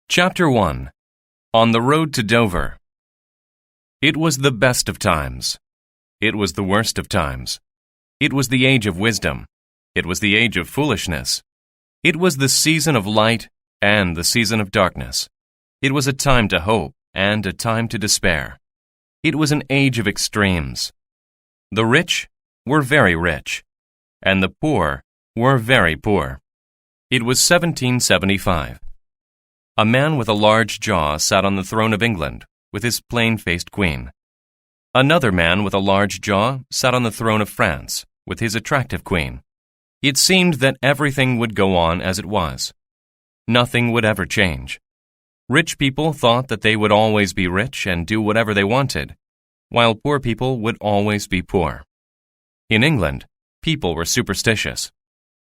Chapter 1. On the Road to Dover. It was the best of times. It was the worst of times. It was the age of wisdom. It was the age of foolishness. It was the season of light and the season of darkness. It was a time to hope and a time to despair. It was an age of extremes. The rich were very rich, and the poor were very poor. It was 1775. A man with a large jaw sat on the throne of England with his plain-faced queen. Another man with a large jaw sat on the throne of France with his attractive queen. It seemed that everything would go on as it was. Nothing would ever change. Rich people thought that they would always be rich and do whatever they wanted, while poor people would always be poor. In England, people were superstitious.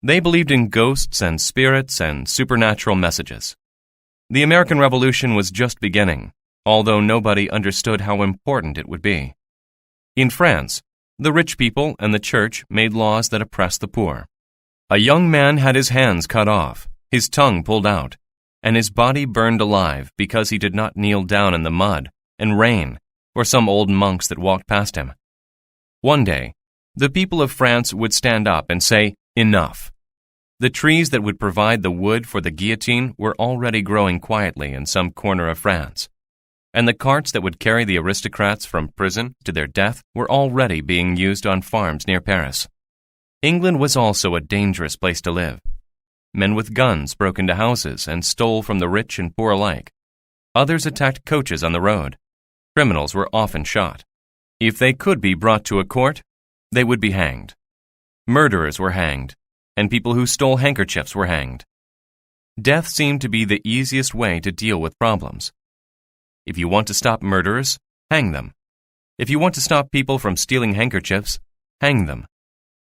They believed in ghosts and spirits and supernatural messages. The American Revolution was just beginning, although nobody understood how important it would be. In France, the rich people and the church made laws that oppressed the poor. A young man had his hands cut off, his tongue pulled out, and his body burned alive because he did not kneel down in the mud and rain for some old monks that walked past him. One day, the people of France would stand up and say, "Enough." The trees that would provide the wood for the guillotine were already growing quietly in some corner of France, and the carts that would carry the aristocrats from prison to their death were already being used on farms near Paris. England was also a dangerous place to live. Men with guns broke into houses and stole from the rich and poor alike. Others attacked coaches on the road. Criminals were often shot. If they could be brought to a court, they would be hanged. Murderers were hanged, and people who stole handkerchiefs were hanged. Death seemed to be the easiest way to deal with problems. If you want to stop murderers, hang them. If you want to stop people from stealing handkerchiefs, hang them.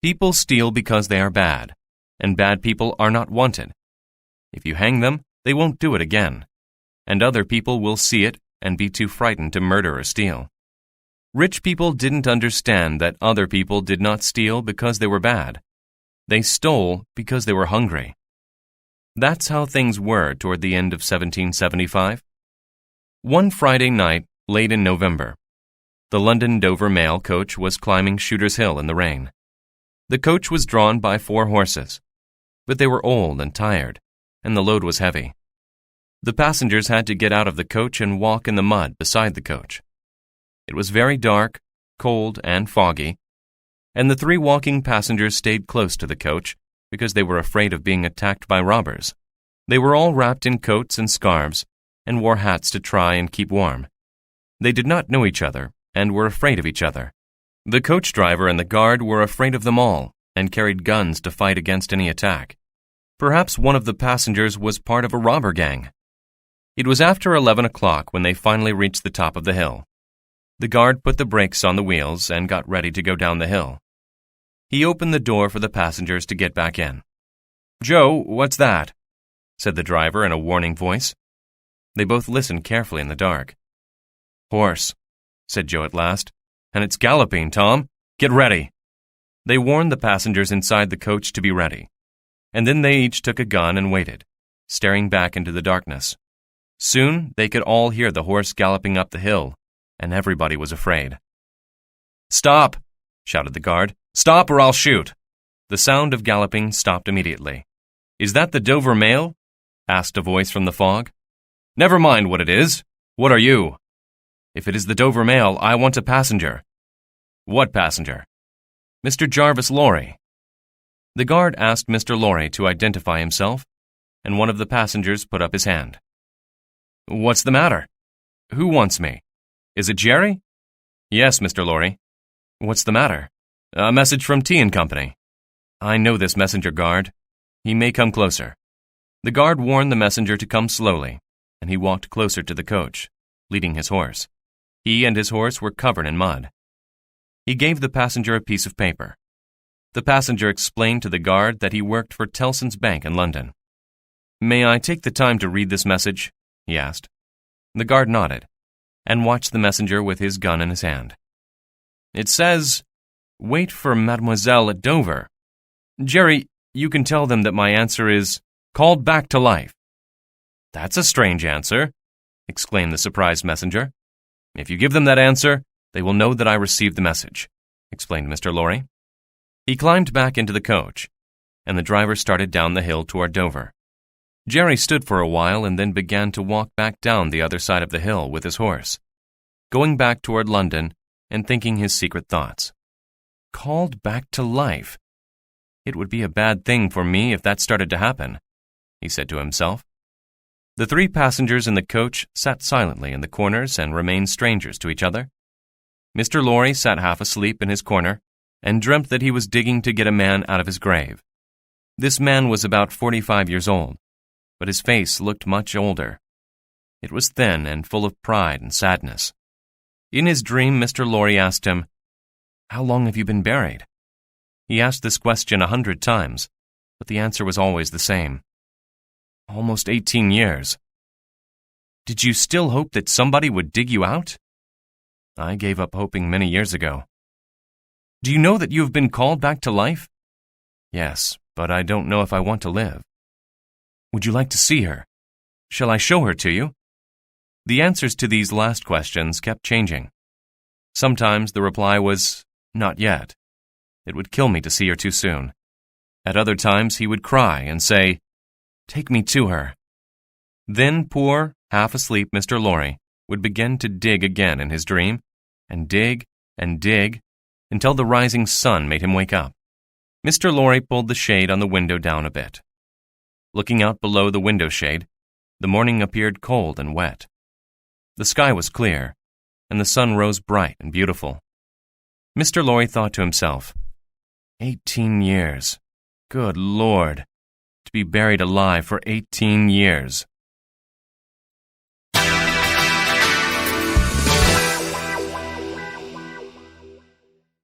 People steal because they are bad, and bad people are not wanted. If you hang them, they won't do it again, and other people will see it and be too frightened to murder or steal. Rich people didn't understand that other people did not steal because they were bad. They stole because they were hungry. That's how things were toward the end of 1775. One Friday night, late in November, the London-Dover mail coach was climbing Shooter's Hill in the rain. The coach was drawn by 4 horses, but they were old and tired, and the load was heavy. The passengers had to get out of the coach and walk in the mud beside the coach. It was very dark, cold, and foggy, and the 3 walking passengers stayed close to the coach because they were afraid of being attacked by robbers. They were all wrapped in coats and scarves and wore hats to try and keep warm. They did not know each other and were afraid of each other. The coach driver and the guard were afraid of them all and carried guns to fight against any attack. Perhaps one of the passengers was part of a robber gang. It was after 11 o'clock when they finally reached the top of the hill. The guard put the brakes on the wheels and got ready to go down the hill. He opened the door for the passengers to get back in. "Joe, what's that?" said the driver in a warning voice. They both listened carefully in the dark. "Horse," said Joe at last, "and it's galloping, Tom. Get ready." They warned the passengers inside the coach to be ready, and then they each took a gun and waited, staring back into the darkness. Soon they could all hear the horse galloping up the hill, and everybody was afraid. "Stop!" shouted the guard. "Stop or I'll shoot!" The sound of galloping stopped immediately. "Is that the Dover mail?" asked a voice from the fog. "Never mind what it is. What are you?" "If it is the Dover mail, I want a passenger." "What passenger?" "Mr. Jarvis Lorry." The guard asked Mr. Lorry to identify himself, and one of the passengers put up his hand. "What's the matter? Who wants me? Is it Jerry?" "Yes, Mr. Lorry." "What's the matter?" "A message from T & Company." "I know this messenger, guard. He may come closer." The guard warned the messenger to come slowly, and he walked closer to the coach, leading his horse. He and his horse were covered in mud. He gave the passenger a piece of paper. The passenger explained to the guard that he worked for Tellson's Bank in London. "May I take the time to read this message?" he asked. The guard nodded and watched the messenger with his gun in his hand. "It says, 'Wait for Mademoiselle at Dover.' Jerry, you can tell them that my answer is, 'Called back to life.'" "That's a strange answer," exclaimed the surprised messenger. "If you give them that answer, they will know that I received the message," explained Mr. Lorry. He climbed back into the coach, and the driver started down the hill toward Dover. Jerry stood for a while and then began to walk back down the other side of the hill with his horse, going back toward London and thinking his secret thoughts. Called back to life. It would be a bad thing for me if that started to happen, he said to himself. The three passengers in the coach sat silently in the corners and remained strangers to each other. Mr. Lorry sat half asleep in his corner and dreamt that he was digging to get a man out of his grave. This man was about 45 years old, but his face looked much older. It was thin and full of pride and sadness. In his dream, Mr. Lorry asked him, "How long have you been buried?" He asked this question 100 times, but the answer was always the same. "Almost 18 years. "Did you still hope that somebody would dig you out?" "I gave up hoping many years ago." "Do you know that you have been called back to life?" "Yes, but I don't know if I want to live." "Would you like to see her? Shall I show her to you?" The answers to these last questions kept changing. Sometimes the reply was, "Not yet. It would kill me to see her too soon." At other times he would cry and say, "Take me to her." Then poor, half-asleep Mr. Lorry would begin to dig again in his dream, and dig, until the rising sun made him wake up. Mr. Lorry pulled the shade on the window down a bit. Looking out below the window shade, the morning appeared cold and wet. The sky was clear, and the sun rose bright and beautiful. Mr. Lorry thought to himself, 18 years. Good Lord, to be buried alive for 18 years.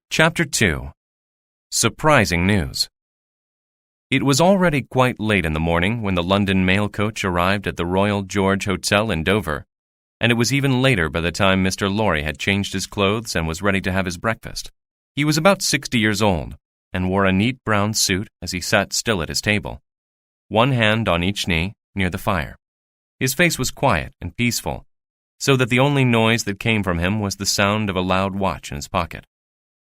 Chapter 2. Surprising News. It was already quite late in the morning when the London mail coach arrived at the Royal George Hotel in Dover, and it was even later by the time Mr. Lorry had changed his clothes and was ready to have his breakfast. He was about 60 years old, and wore a neat brown suit as he sat still at his table, one hand on each knee near the fire. His face was quiet and peaceful, so that the only noise that came from him was the sound of a loud watch in his pocket.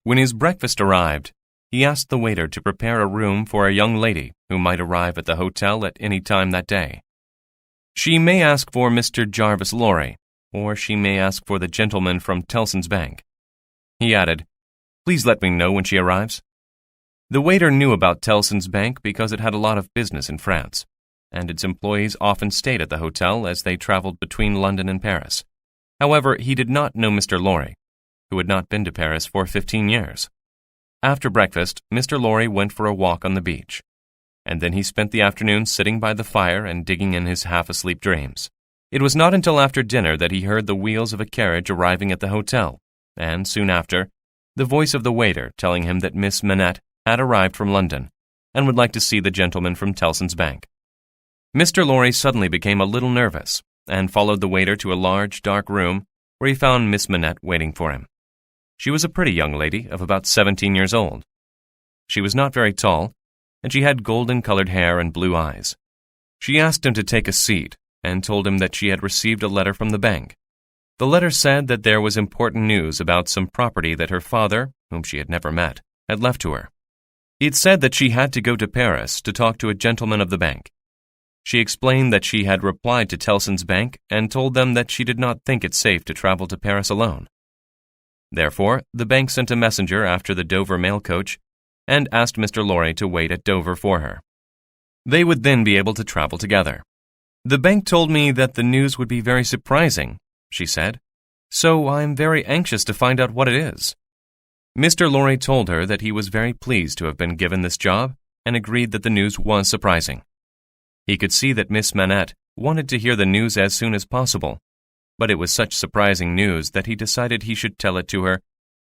When his breakfast arrived, he asked the waiter to prepare a room for a young lady who might arrive at the hotel at any time that day. She may ask for Mr. Jarvis Lorry, or she may ask for the gentleman from Tellson's Bank. He added, "Please let me know when she arrives." The waiter knew about Tellson's Bank because it had a lot of business in France, and its employees often stayed at the hotel as they traveled between London and Paris. However, he did not know Mr. Lorry, who had not been to Paris for 15 years. After breakfast, Mr. Lorry went for a walk on the beach, and then he spent the afternoon sitting by the fire and digging in his half-asleep dreams. It was not until after dinner that he heard the wheels of a carriage arriving at the hotel, and soon after, the voice of the waiter telling him that Miss Manette had arrived from London, and would like to see the gentleman from Tellson's Bank. Mr. Lorry suddenly became a little nervous, and followed the waiter to a large, dark room where he found Miss Manette waiting for him. She was a pretty young lady of about 17 years old. She was not very tall, and she had golden-colored hair and blue eyes. She asked him to take a seat, and told him that she had received a letter from the bank. The letter said that there was important news about some property that her father, whom she had never met, had left to her. It said that she had to go to Paris to talk to a gentleman of the bank. She explained that she had replied to Tellson's Bank and told them that she did not think it safe to travel to Paris alone. Therefore, the bank sent a messenger after the Dover mail coach and asked Mr. Lorry to wait at Dover for her. They would then be able to travel together. "The bank told me that the news would be very surprising," she said, "so I am very anxious to find out what it is." Mr. Lorry told her that he was very pleased to have been given this job and agreed that the news was surprising. He could see that Miss Manette wanted to hear the news as soon as possible, but it was such surprising news that he decided he should tell it to her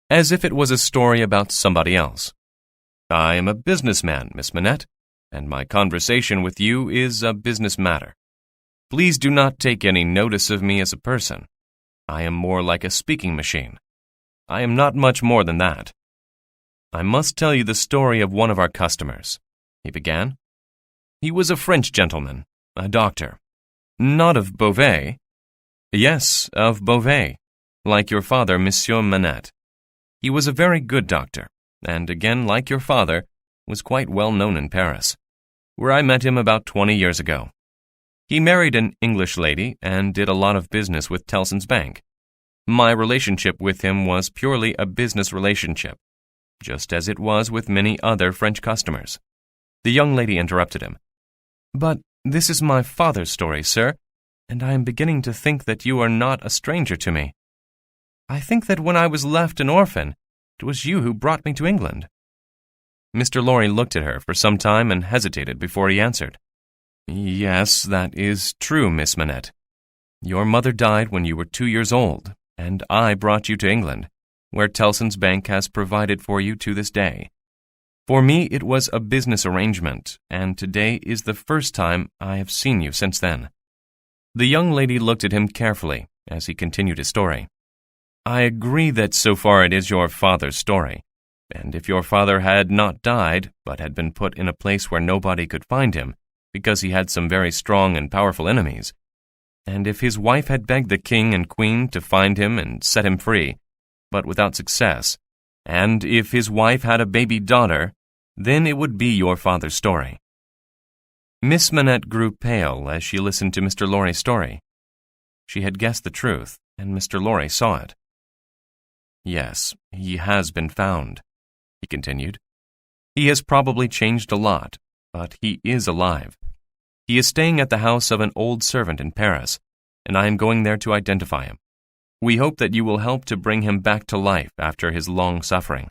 as if it was a story about somebody else. "I am a businessman, Miss Manette, and my conversation with you is a business matter. Please do not take any notice of me as a person. I am more like a speaking machine. I am not much more than that. I must tell you the story of one of our customers," he began. "He was a French gentleman, a doctor. Not of Beauvais? Yes, of Beauvais, like your father, Monsieur Manette. He was a very good doctor, and again, like your father, was quite well known in Paris, where I met him about 20 years ago. He married an English lady and did a lot of business with Tellson's Bank. My relationship with him was purely a business relationship, just as it was with many other French customers. The young lady interrupted him. But this is my father's story, sir, and I am beginning to think that you are not a stranger to me. I think that when I was left an orphan, it was you who brought me to England. Mr. Lorry looked at her for some time and hesitated before he answered. Yes, that is true, Miss Manette. Your mother died when you were 2 years old, and I brought you to England, where Tellson's Bank has provided for you to this day. For me, it was a business arrangement, and today is the first time I have seen you since then. The young lady looked at him carefully as he continued his story. I agree that so far it is your father's story, and if your father had not died, but had been put in a place where nobody could find him, because he had some very strong and powerful enemies, and if his wife had begged the king and queen to find him and set him free, but without success, and if his wife had a baby daughter, then it would be your father's story. Miss Manette grew pale as she listened to Mr. Lorry's story. She had guessed the truth, and Mr. Lorry saw it. Yes, he has been found, he continued. He has probably changed a lot, but he is alive. He is staying at the house of an old servant in Paris, and I am going there to identify him. We hope that you will help to bring him back to life after his long suffering.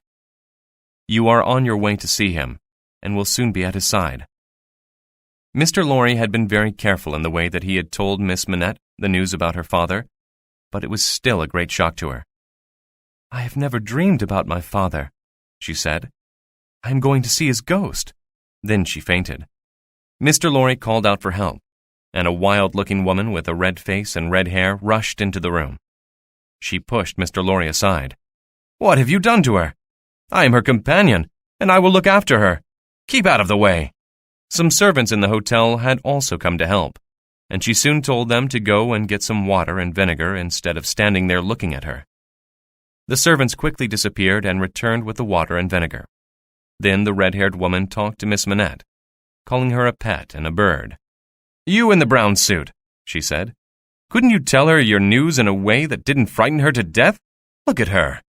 You are on your way to see him, and will soon be at his side. Mr. Lorry had been very careful in the way that he had told Miss Manette the news about her father, but it was still a great shock to her. I have never dreamed about my father, she said. I am going to see his ghost. Then she fainted. Mr. Lorry called out for help, and a wild-looking woman with a red face and red hair rushed into the room. She pushed Mr. Lorry aside. What have you done to her? I am her companion, and I will look after her. Keep out of the way. Some servants in the hotel had also come to help, and she soon told them to go and get some water and vinegar instead of standing there looking at her. The servants quickly disappeared and returned with the water and vinegar. Then the red-haired woman talked to Miss Manette, calling her a pet and a bird. You in the brown suit, she said. Couldn't you tell her your news in a way that didn't frighten her to death? Look at her.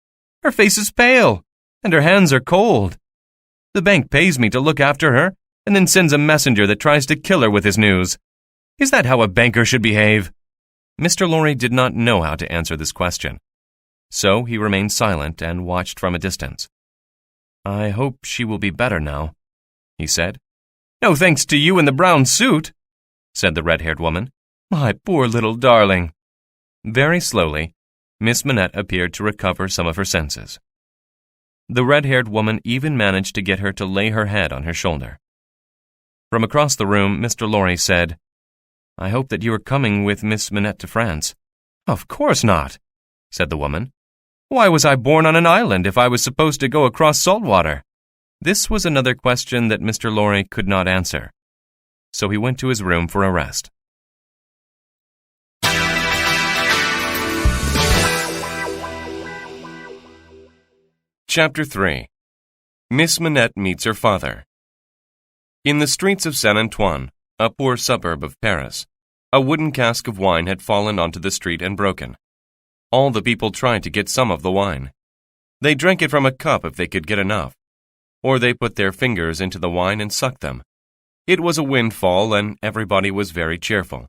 Her face is pale, and her hands are cold. The bank pays me to look after her, and then sends a messenger that tries to kill her with his news. Is that how a banker should behave? Mr. Lorry did not know how to answer this question, so he remained silent and watched from a distance. I hope she will be better now, he said. No thanks to you in the brown suit, said the red-haired woman. My poor little darling. Very slowly, Miss Manette appeared to recover some of her senses. The red-haired woman even managed to get her to lay her head on her shoulder. From across the room, Mr. Lorry said, I hope that you are coming with Miss Manette to France. Of course not, said the woman. Why was I born on an island if I was supposed to go across salt water? This was another question that Mr. Lorry could not answer, so he went to his room for a rest. Chapter 3. Miss Manette meets her father. In the streets of San Antoine, a poor suburb of Paris, a wooden cask of wine had fallen onto the street and broken. All the people tried to get some of the wine. They drank it from a cup if they could get enough, or they put their fingers into the wine and sucked them. It was a windfall, and everybody was very cheerful.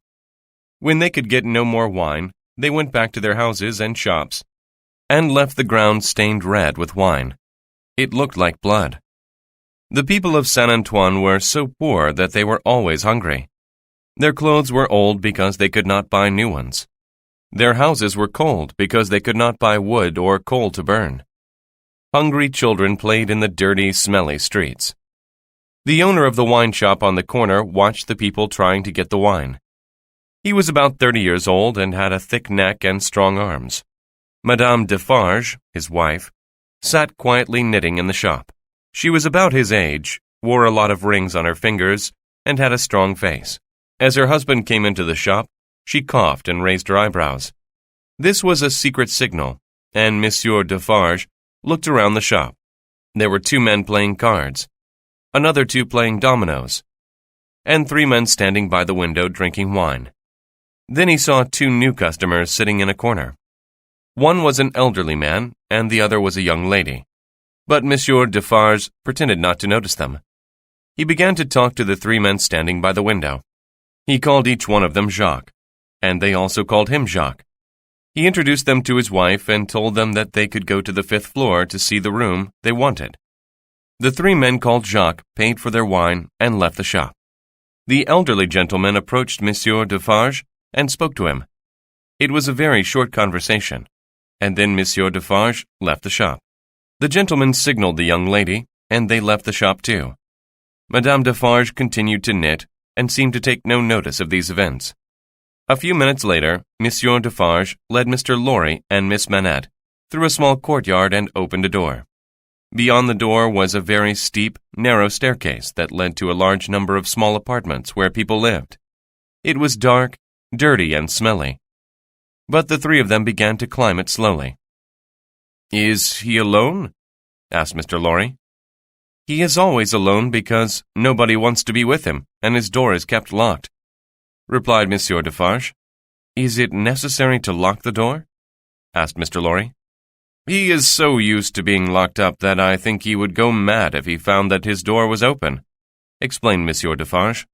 When they could get no more wine, they went back to their houses and shops, and left the ground stained red with wine. It looked like blood. The people of San Antoine were so poor that they were always hungry. Their clothes were old because they could not buy new ones. Their houses were cold because they could not buy wood or coal to burn. Hungry children played in the dirty, smelly streets. The owner of the wine shop on the corner watched the people trying to get the wine. He was about 30 years old and had a thick neck and strong arms. Madame Defarge, his wife, sat quietly knitting in the shop. She was about his age, wore a lot of rings on her fingers, and had a strong face. As her husband came into the shop, She coughed and raised her eyebrows. This was a secret signal, and Monsieur Defarge looked around the shop. There were 2 men playing cards, another 2 playing dominoes, and 3 men standing by the window drinking wine. Then he saw 2 new customers sitting in a corner. One was an elderly man, and the other was a young lady. But Monsieur Defarge pretended not to notice them. He began to talk to the 3 men standing by the window. He called each one of them Jacques, and they also called him Jacques. He introduced them to his wife and told them that they could go to the 5th floor to see the room they wanted. The 3 men called Jacques paid for their wine and left the shop. The elderly gentleman approached Monsieur Defarge and spoke to him. It was a very short conversation, and then Monsieur Defarge left the shop. The gentleman signaled the young lady, and they left the shop too. Madame Defarge continued to knit and seemed to take no notice of these events. A few minutes later, Monsieur Defarge led Mr. Lorry and Miss Manette through a small courtyard and opened a door. Beyond the door was a very steep, narrow staircase that led to a large number of small apartments where people lived. It was dark, dirty, and smelly. But the 3 of them began to climb it slowly. "Is he alone?" asked Mr. Lorry. "He is always alone because nobody wants to be with him, and his door is kept locked," replied Monsieur Defarge. "Is it necessary to lock the door?" asked Mr. Lorry. "He is so used to being locked up that I think he would go mad if he found that his door was open," explained Monsieur Defarge.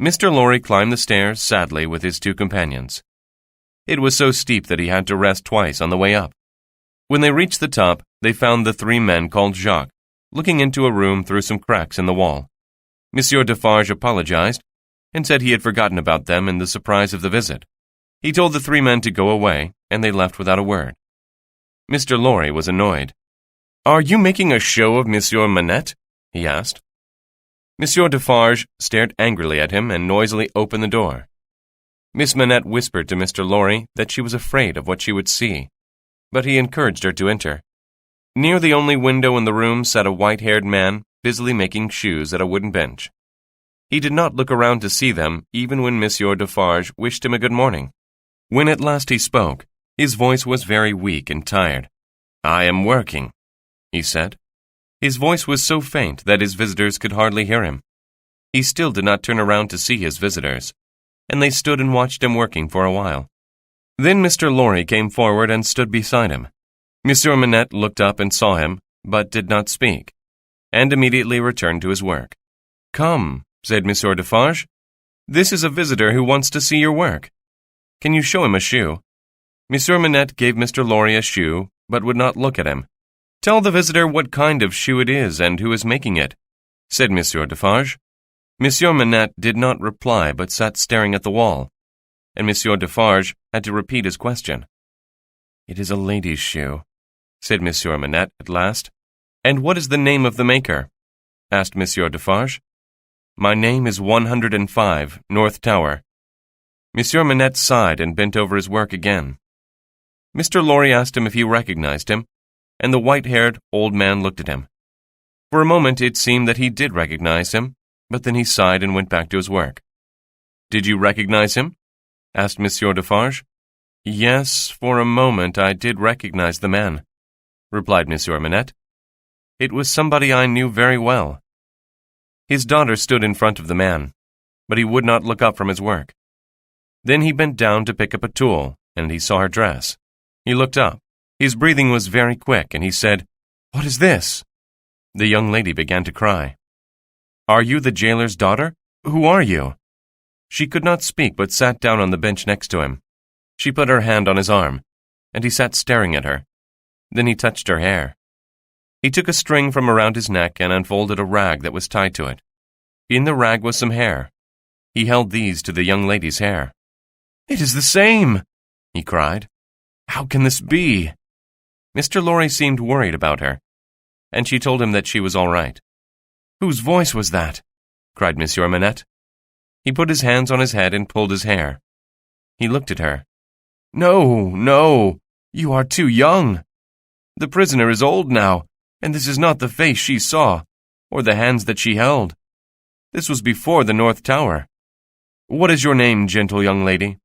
Mr. Lorry climbed the stairs sadly with his 2 companions. It was so steep that he had to rest twice on the way up. When they reached the top, they found the 3 men called Jacques looking into a room through some cracks in the wall. Monsieur Defarge apologized and said he had forgotten about them in the surprise of the visit. He told the 3 men to go away, and they left without a word. Mr. Lorry was annoyed. "Are you making a show of Monsieur Manette?" he asked. Monsieur Defarge stared angrily at him and noisily opened the door. Miss Manette whispered to Mr. Lorry that she was afraid of what she would see, but he encouraged her to enter. Near the only window in the room sat a white-haired man busily making shoes at a wooden bench. He did not look around to see them, even when Monsieur Defarge wished him a good morning. When at last he spoke, his voice was very weak and tired. "I am working," he said. His voice was so faint that his visitors could hardly hear him. He still did not turn around to see his visitors, and they stood and watched him working for a while. Then Mr. Lorry came forward and stood beside him. Monsieur Manette looked up and saw him, but did not speak, and immediately returned to his work. "Come," said Monsieur Defarge. "This is a visitor who wants to see your work. Can you show him a shoe?" Monsieur Manette gave Mr. Lorry a shoe, but would not look at him. "Tell the visitor what kind of shoe it is and who is making it," said Monsieur Defarge. Monsieur Manette did not reply but sat staring at the wall, and Monsieur Defarge had to repeat his question. "It is a lady's shoe," said Monsieur Manette at last. "And what is the name of the maker?" asked Monsieur Defarge. "My name is 105, North Tower." Monsieur Manette sighed and bent over his work again. Mr. Lorry asked him if he recognized him, and the white-haired old man looked at him. For a moment it seemed that he did recognize him, but then he sighed and went back to his work. "Did you recognize him?" asked Monsieur Defarge. "Yes, for a moment I did recognize the man," replied Monsieur Manette. "It was somebody I knew very well." His daughter stood in front of the man, but he would not look up from his work. Then he bent down to pick up a tool, and he saw her dress. He looked up. His breathing was very quick, and he said, "What is this?" The young lady began to cry. "Are you the jailer's daughter? Who are you?" She could not speak, but sat down on the bench next to him. She put her hand on his arm, and he sat staring at her. Then he touched her hair. He took a string from around his neck and unfolded a rag that was tied to it. In the rag was some hair. He held these to the young lady's hair. "It is the same!" he cried. "How can this be?" Mr. Lorry seemed worried about her, and she told him that she was all right. "Whose voice was that?" cried Monsieur Manette. He put his hands on his head and pulled his hair. He looked at her. "No, no, you are too young. The prisoner is old now, and this is not the face she saw, or the hands that she held. This was before the North Tower. What is your name, gentle young lady?"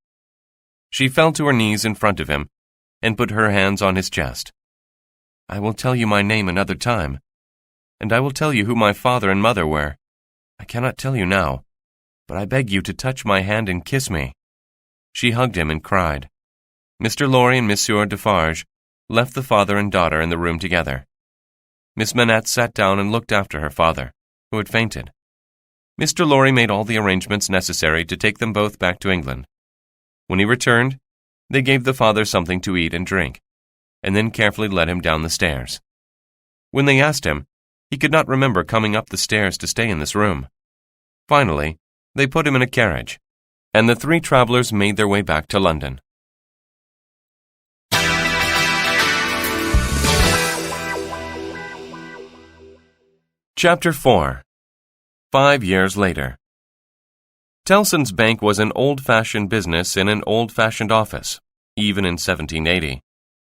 She fell to her knees in front of him and put her hands on his chest. "I will tell you my name another time, and I will tell you who my father and mother were. I cannot tell you now, but I beg you to touch my hand and kiss me." She hugged him and cried. Mr. Lorry and Monsieur Defarge left the father and daughter in the room together. Miss Manette sat down and looked after her father, who had fainted. Mr. Lorry made all the arrangements necessary to take them both back to England. When he returned, they gave the father something to eat and drink, and then carefully led him down the stairs. When they asked him, he could not remember coming up the stairs to stay in this room. Finally, they put him in a carriage, and the three travelers made their way back to London. Chapter 4. 5 years later. Tellson's Bank was an old-fashioned business in an old-fashioned office, even in 1780.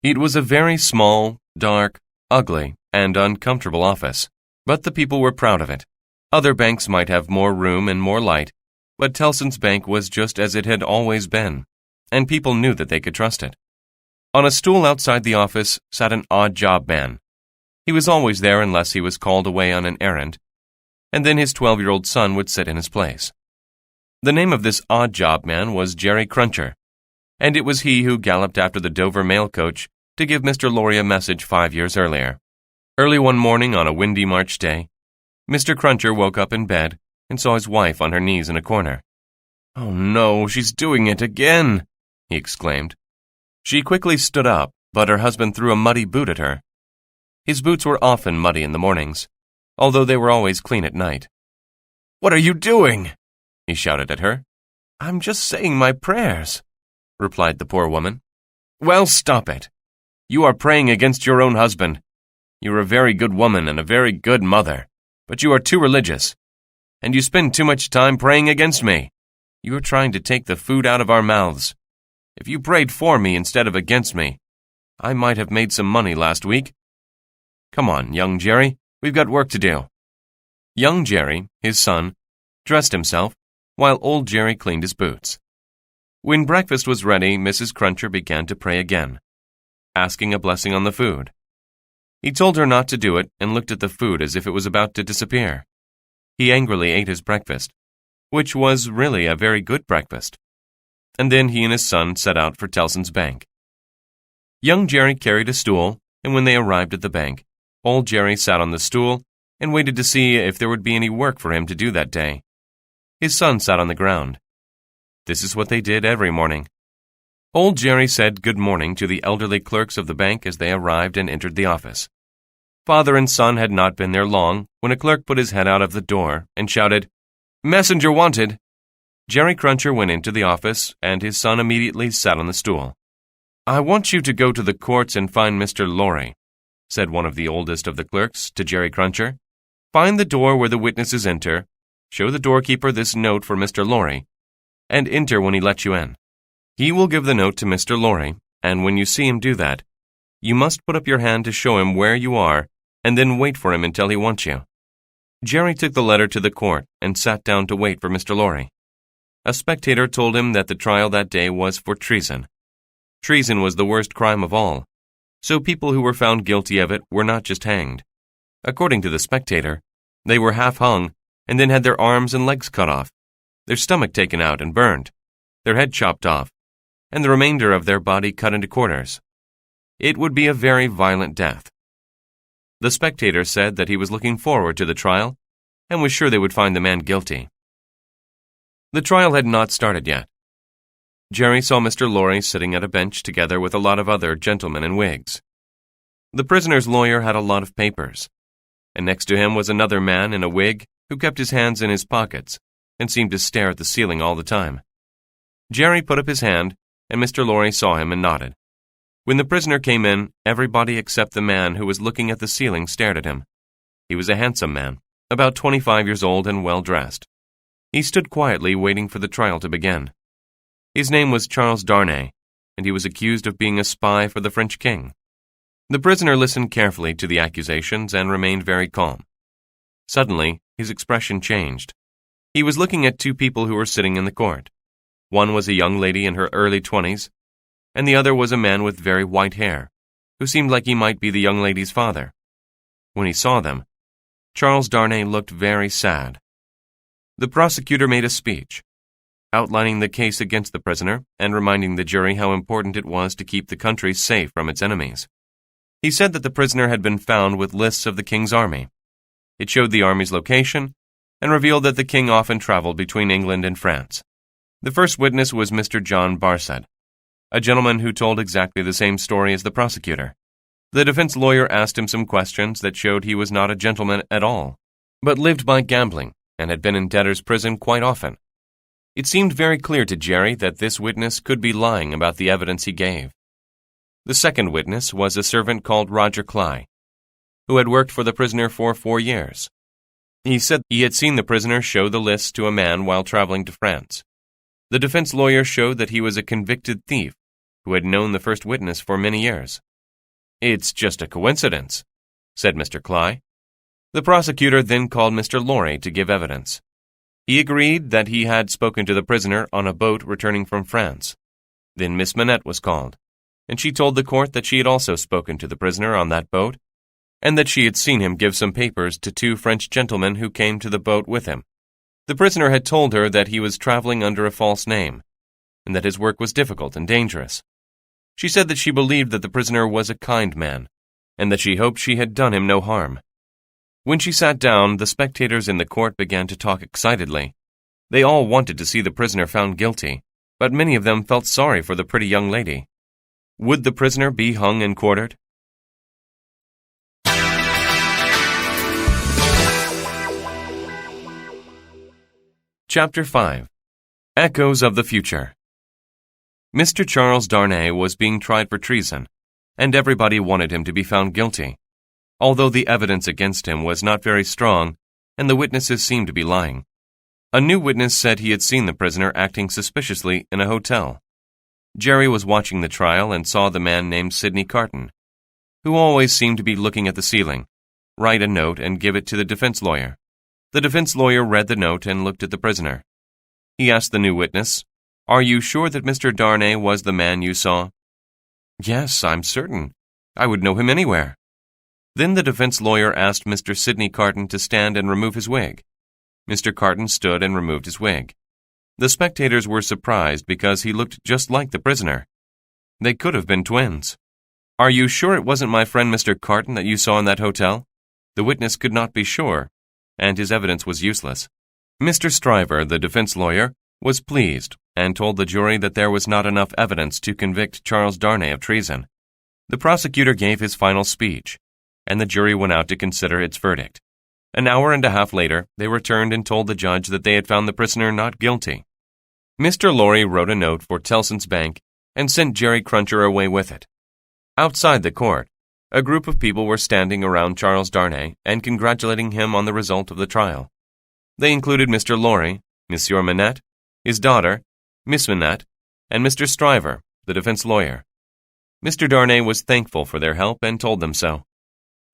It was a very small, dark, ugly, and uncomfortable office, but the people were proud of it. Other banks might have more room and more light, but Tellson's Bank was just as it had always been, and people knew that they could trust it. On a stool outside the office sat an odd-job man. He was always there unless he was called away on an errand, and then his 12-year-old son would sit in his place. The name of this odd-job man was Jerry Cruncher, and it was he who galloped after the Dover mail coach to give Mr. Lorry a message 5 years earlier. Early one morning on a windy March day, Mr. Cruncher woke up in bed and saw his wife on her knees in a corner. "Oh no, she's doing it again!" he exclaimed. She quickly stood up, but her husband threw a muddy boot at her. His boots were often muddy in the mornings, although they were always clean at night. "What are you doing?" he shouted at her. "I'm just saying my prayers," replied the poor woman. "Well, stop it. You are praying against your own husband. You are a very good woman and a very good mother, but you are too religious, and you spend too much time praying against me. You are trying to take the food out of our mouths. If you prayed for me instead of against me, I might have made some money last week. Come on, young Jerry, we've got work to do." Young Jerry, his son, dressed himself, while old Jerry cleaned his boots. When breakfast was ready, Mrs. Cruncher began to pray again, asking a blessing on the food. He told her not to do it and looked at the food as if it was about to disappear. He angrily ate his breakfast, which was really a very good breakfast, and then he and his son set out for Tellson's Bank. Young Jerry carried a stool, and when they arrived at the bank, old Jerry sat on the stool and waited to see if there would be any work for him to do that day. His son sat on the ground. This is what they did every morning. Old Jerry said good morning to the elderly clerks of the bank as they arrived and entered the office. Father and son had not been there long when a clerk put his head out of the door and shouted, "Messenger wanted." Jerry Cruncher went into the office, and his son immediately sat on the stool. "I want you to go to the courts and find Mr. Lorry," said one of the oldest of the clerks to Jerry Cruncher. "Find the door where the witnesses enter, show the doorkeeper this note for Mr. Lorry, and enter when he lets you in. He will give the note to Mr. Lorry, and when you see him do that, you must put up your hand to show him where you are, and then wait for him until he wants you." Jerry took the letter to the court and sat down to wait for Mr. Lorry. A spectator told him that the trial that day was for treason. Treason was the worst crime of all, so people who were found guilty of it were not just hanged. According to the spectator, they were half hung and then had their arms and legs cut off, their stomach taken out and burned, their head chopped off, and the remainder of their body cut into quarters. It would be a very violent death. The spectator said that he was looking forward to the trial and was sure they would find the man guilty. The trial had not started yet. Jerry saw Mr. Lorry sitting at a bench together with a lot of other gentlemen in wigs. The prisoner's lawyer had a lot of papers, and next to him was another man in a wig who kept his hands in his pockets and seemed to stare at the ceiling all the time. Jerry put up his hand, and Mr. Lorry saw him and nodded. When the prisoner came in, everybody except the man who was looking at the ceiling stared at him. He was a handsome man, about 25 years old and well-dressed. He stood quietly waiting for the trial to begin. His name was Charles Darnay, and he was accused of being a spy for the French king. The prisoner listened carefully to the accusations and remained very calm. Suddenly, his expression changed. He was looking at two people who were sitting in the court. One was a young lady in her early 20s, and the other was a man with very white hair, who seemed like he might be the young lady's father. When he saw them, Charles Darnay looked very sad. The prosecutor made a speech, outlining the case against the prisoner and reminding the jury how important it was to keep the country safe from its enemies. He said that the prisoner had been found with lists of the king's army. It showed the army's location and revealed that the king often traveled between England and France. The first witness was Mr. John Barsad, a gentleman who told exactly the same story as the prosecutor. The defense lawyer asked him some questions that showed he was not a gentleman at all, but lived by gambling and had been in debtor's prison quite often. It seemed very clear to Jerry that this witness could be lying about the evidence he gave. The second witness was a servant called Roger Cly, who had worked for the prisoner for 4 years. He said he had seen the prisoner show the list to a man while traveling to France. The defense lawyer showed that he was a convicted thief who had known the first witness for many years. "It's just a coincidence," said Mr. Cly. The prosecutor then called Mr. Lorry to give evidence. He agreed that he had spoken to the prisoner on a boat returning from France. Then Miss Manette was called, and she told the court that she had also spoken to the prisoner on that boat, and that she had seen him give some papers to 2 French gentlemen who came to the boat with him. The prisoner had told her that he was traveling under a false name, and that his work was difficult and dangerous. She said that she believed that the prisoner was a kind man, and that she hoped she had done him no harm. When she sat down, the spectators in the court began to talk excitedly. They all wanted to see the prisoner found guilty, but many of them felt sorry for the pretty young lady. Would the prisoner be hung and quartered? Chapter 5. Echoes of the Future. Mr. Charles Darnay was being tried for treason, and everybody wanted him to be found guilty, although the evidence against him was not very strong and the witnesses seemed to be lying. A new witness said he had seen the prisoner acting suspiciously in a hotel. Jerry was watching the trial and saw the man named Sidney Carton, who always seemed to be looking at the ceiling, write a note and give it to the defense lawyer. The defense lawyer read the note and looked at the prisoner. He asked the new witness, "Are you sure that Mr. Darnay was the man you saw?" "Yes, I'm certain. I would know him anywhere." Then the defense lawyer asked Mr. Sidney Carton to stand and remove his wig. Mr. Carton stood and removed his wig. The spectators were surprised because he looked just like the prisoner. They could have been twins. "Are you sure it wasn't my friend Mr. Carton that you saw in that hotel?" The witness could not be sure, and his evidence was useless. Mr. Stryver, the defense lawyer, was pleased and told the jury that there was not enough evidence to convict Charles Darnay of treason. The prosecutor gave his final speech, and the jury went out to consider its verdict. An hour and a half later, they returned and told the judge that they had found the prisoner not guilty. Mr. Lorry wrote a note for Tellson's Bank and sent Jerry Cruncher away with it. Outside the court, a group of people were standing around Charles Darnay and congratulating him on the result of the trial. They included Mr. Lorry, Monsieur Manette, his daughter, Miss Manette, and Mr. Stryver, the defense lawyer. Mr. Darnay was thankful for their help and told them so.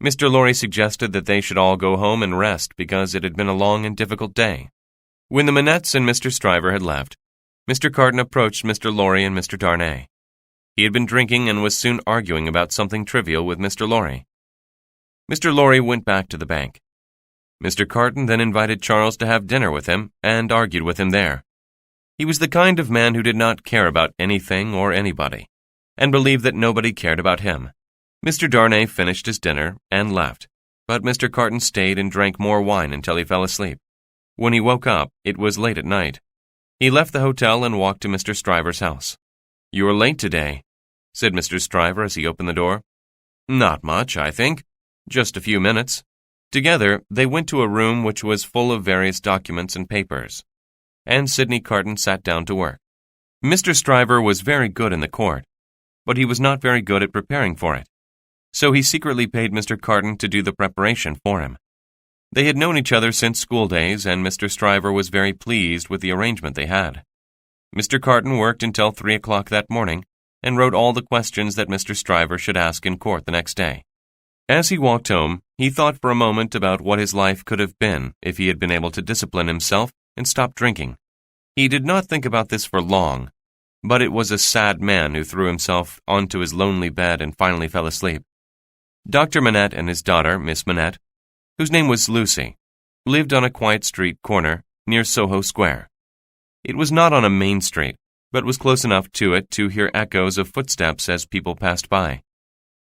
Mr. Lorry suggested that they should all go home and rest because it had been a long and difficult day. When the Manettes and Mr. Stryver had left, Mr. Carton approached Mr. Lorry and Mr. Darnay. He had been drinking and was soon arguing about something trivial with Mr. Lorry. Mr. Lorry went back to the bank. Mr. Carton then invited Charles to have dinner with him and argued with him there. He was the kind of man who did not care about anything or anybody, and believed that nobody cared about him. Mr. Darnay finished his dinner and left, but Mr. Carton stayed and drank more wine until he fell asleep. When he woke up, it was late at night. He left the hotel and walked to Mr. Stryver's house. "You are late today," said Mr. Stryver as he opened the door. "Not much, I think. Just a few minutes." Together, they went to a room which was full of various documents and papers, and Sidney Carton sat down to work. Mr. Stryver was very good in the court, but he was not very good at preparing for it, so he secretly paid Mr. Carton to do the preparation for him. They had known each other since school days, and Mr. Stryver was very pleased with the arrangement they had. Mr. Carton worked until 3 o'clock that morning, and wrote all the questions that Mr. Stryver should ask in court the next day. As he walked home, he thought for a moment about what his life could have been if he had been able to discipline himself and stop drinking. He did not think about this for long, but it was a sad man who threw himself onto his lonely bed and finally fell asleep. Dr. Manette and his daughter, Miss Manette, whose name was Lucy, lived on a quiet street corner near Soho Square. It was not on a main street, but was close enough to it to hear echoes of footsteps as people passed by.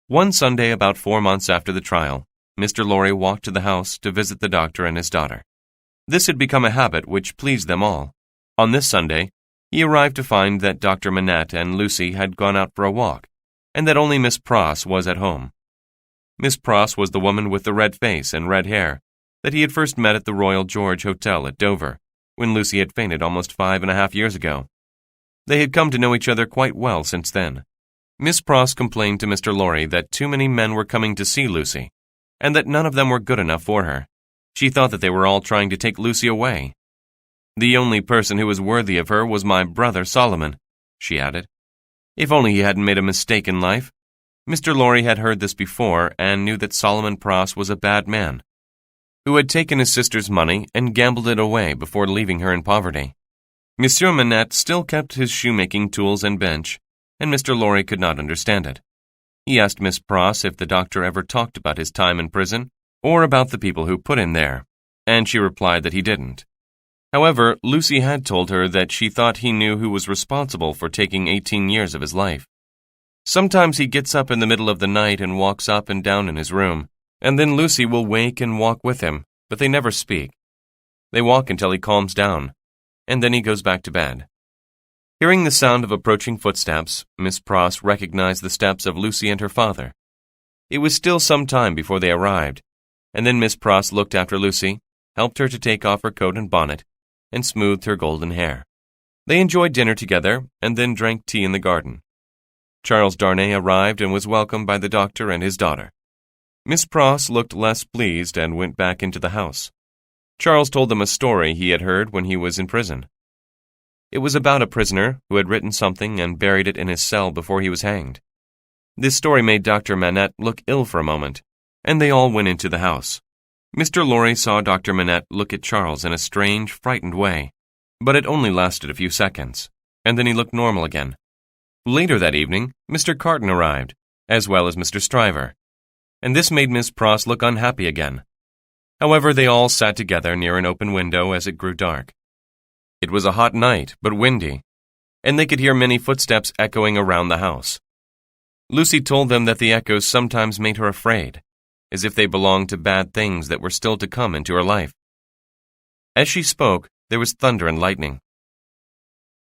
One Sunday about 4 months after the trial, Mr. Lorry walked to the house to visit the doctor and his daughter. This had become a habit which pleased them all. On this Sunday, he arrived to find that Dr. Manette and Lucy had gone out for a walk, and that only Miss Pross was at home. Miss Pross was the woman with the red face and red hair that he had first met at the Royal George Hotel at Dover, when Lucy had fainted almost 5.5 years ago. They had come to know each other quite well since then. Miss Pross complained to Mr. Lorry that too many men were coming to see Lucy, and that none of them were good enough for her. She thought that they were all trying to take Lucy away. "The only person who was worthy of her was my brother Solomon," she added. If only he hadn't made a mistake in life. Mr. Lorry had heard this before and knew that Solomon Pross was a bad man, who had taken his sister's money and gambled it away before leaving her in poverty. Monsieur Manette still kept his shoemaking tools and bench, and Mr. Lorry could not understand it. He asked Miss Pross if the doctor ever talked about his time in prison, or about the people who put him there, and she replied that he didn't. However, Lucy had told her that she thought he knew who was responsible for taking 18 years of his life. Sometimes he gets up in the middle of the night and walks up and down in his room, and then Lucy will wake and walk with him, but they never speak. They walk until he calms down, and then he goes back to bed. Hearing the sound of approaching footsteps, Miss Pross recognized the steps of Lucy and her father. It was still some time before they arrived, and then Miss Pross looked after Lucy, helped her to take off her coat and bonnet, and smoothed her golden hair. They enjoyed dinner together, and then drank tea in the garden. Charles Darnay arrived and was welcomed by the doctor and his daughter. Miss Pross looked less pleased and went back into the house. Charles told them a story he had heard when he was in prison. It was about a prisoner who had written something and buried it in his cell before he was hanged. This story made Dr. Manette look ill for a moment, and they all went into the house. Mr. Lorry saw Dr. Manette look at Charles in a strange, frightened way, but it only lasted a few seconds, and then he looked normal again. Later that evening, Mr. Carton arrived, as well as Mr. Stryver, and this made Miss Pross look unhappy again. However, they all sat together near an open window as it grew dark. It was a hot night, but windy, and they could hear many footsteps echoing around the house. Lucy told them that the echoes sometimes made her afraid, as if they belonged to bad things that were still to come into her life. As she spoke, there was thunder and lightning.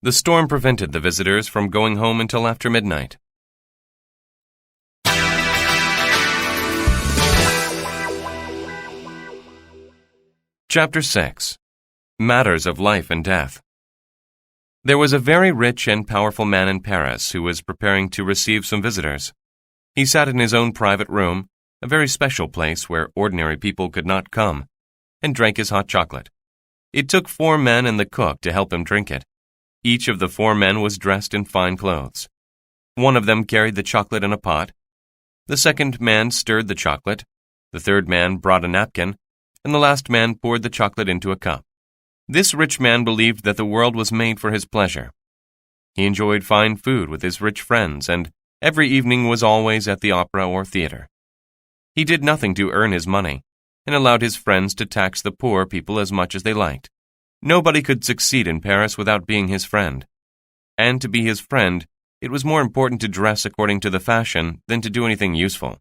The storm prevented the visitors from going home until after midnight. Chapter 6. Matters of Life and Death. There was a very rich and powerful man in Paris who was preparing to receive some visitors. He sat in his own private room, a very special place where ordinary people could not come, and drank his hot chocolate. It took 4 men and the cook to help him drink it. Each of the 4 men was dressed in fine clothes. One of them carried the chocolate in a pot. The second man stirred the chocolate. The third man brought a napkin, and the last man poured the chocolate into a cup. This rich man believed that the world was made for his pleasure. He enjoyed fine food with his rich friends, and every evening was always at the opera or theater. He did nothing to earn his money, and allowed his friends to tax the poor people as much as they liked. Nobody could succeed in Paris without being his friend. And to be his friend, it was more important to dress according to the fashion than to do anything useful.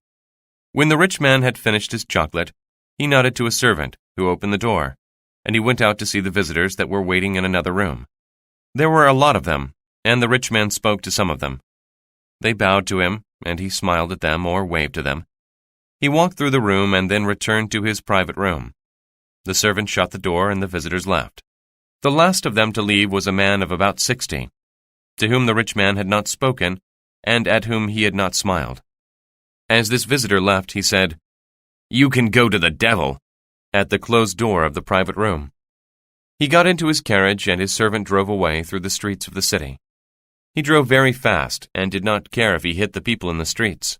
When the rich man had finished his chocolate, he nodded to a servant, who opened the door, and he went out to see the visitors that were waiting in another room. There were a lot of them, and the rich man spoke to some of them. They bowed to him, and he smiled at them or waved to them. He walked through the room and then returned to his private room. The servant shut the door and the visitors left. The last of them to leave was a man of about 60, to whom the rich man had not spoken and at whom he had not smiled. As this visitor left, he said, "You can go to the devil," at the closed door of the private room. He got into his carriage and his servant drove away through the streets of the city. He drove very fast and did not care if he hit the people in the streets.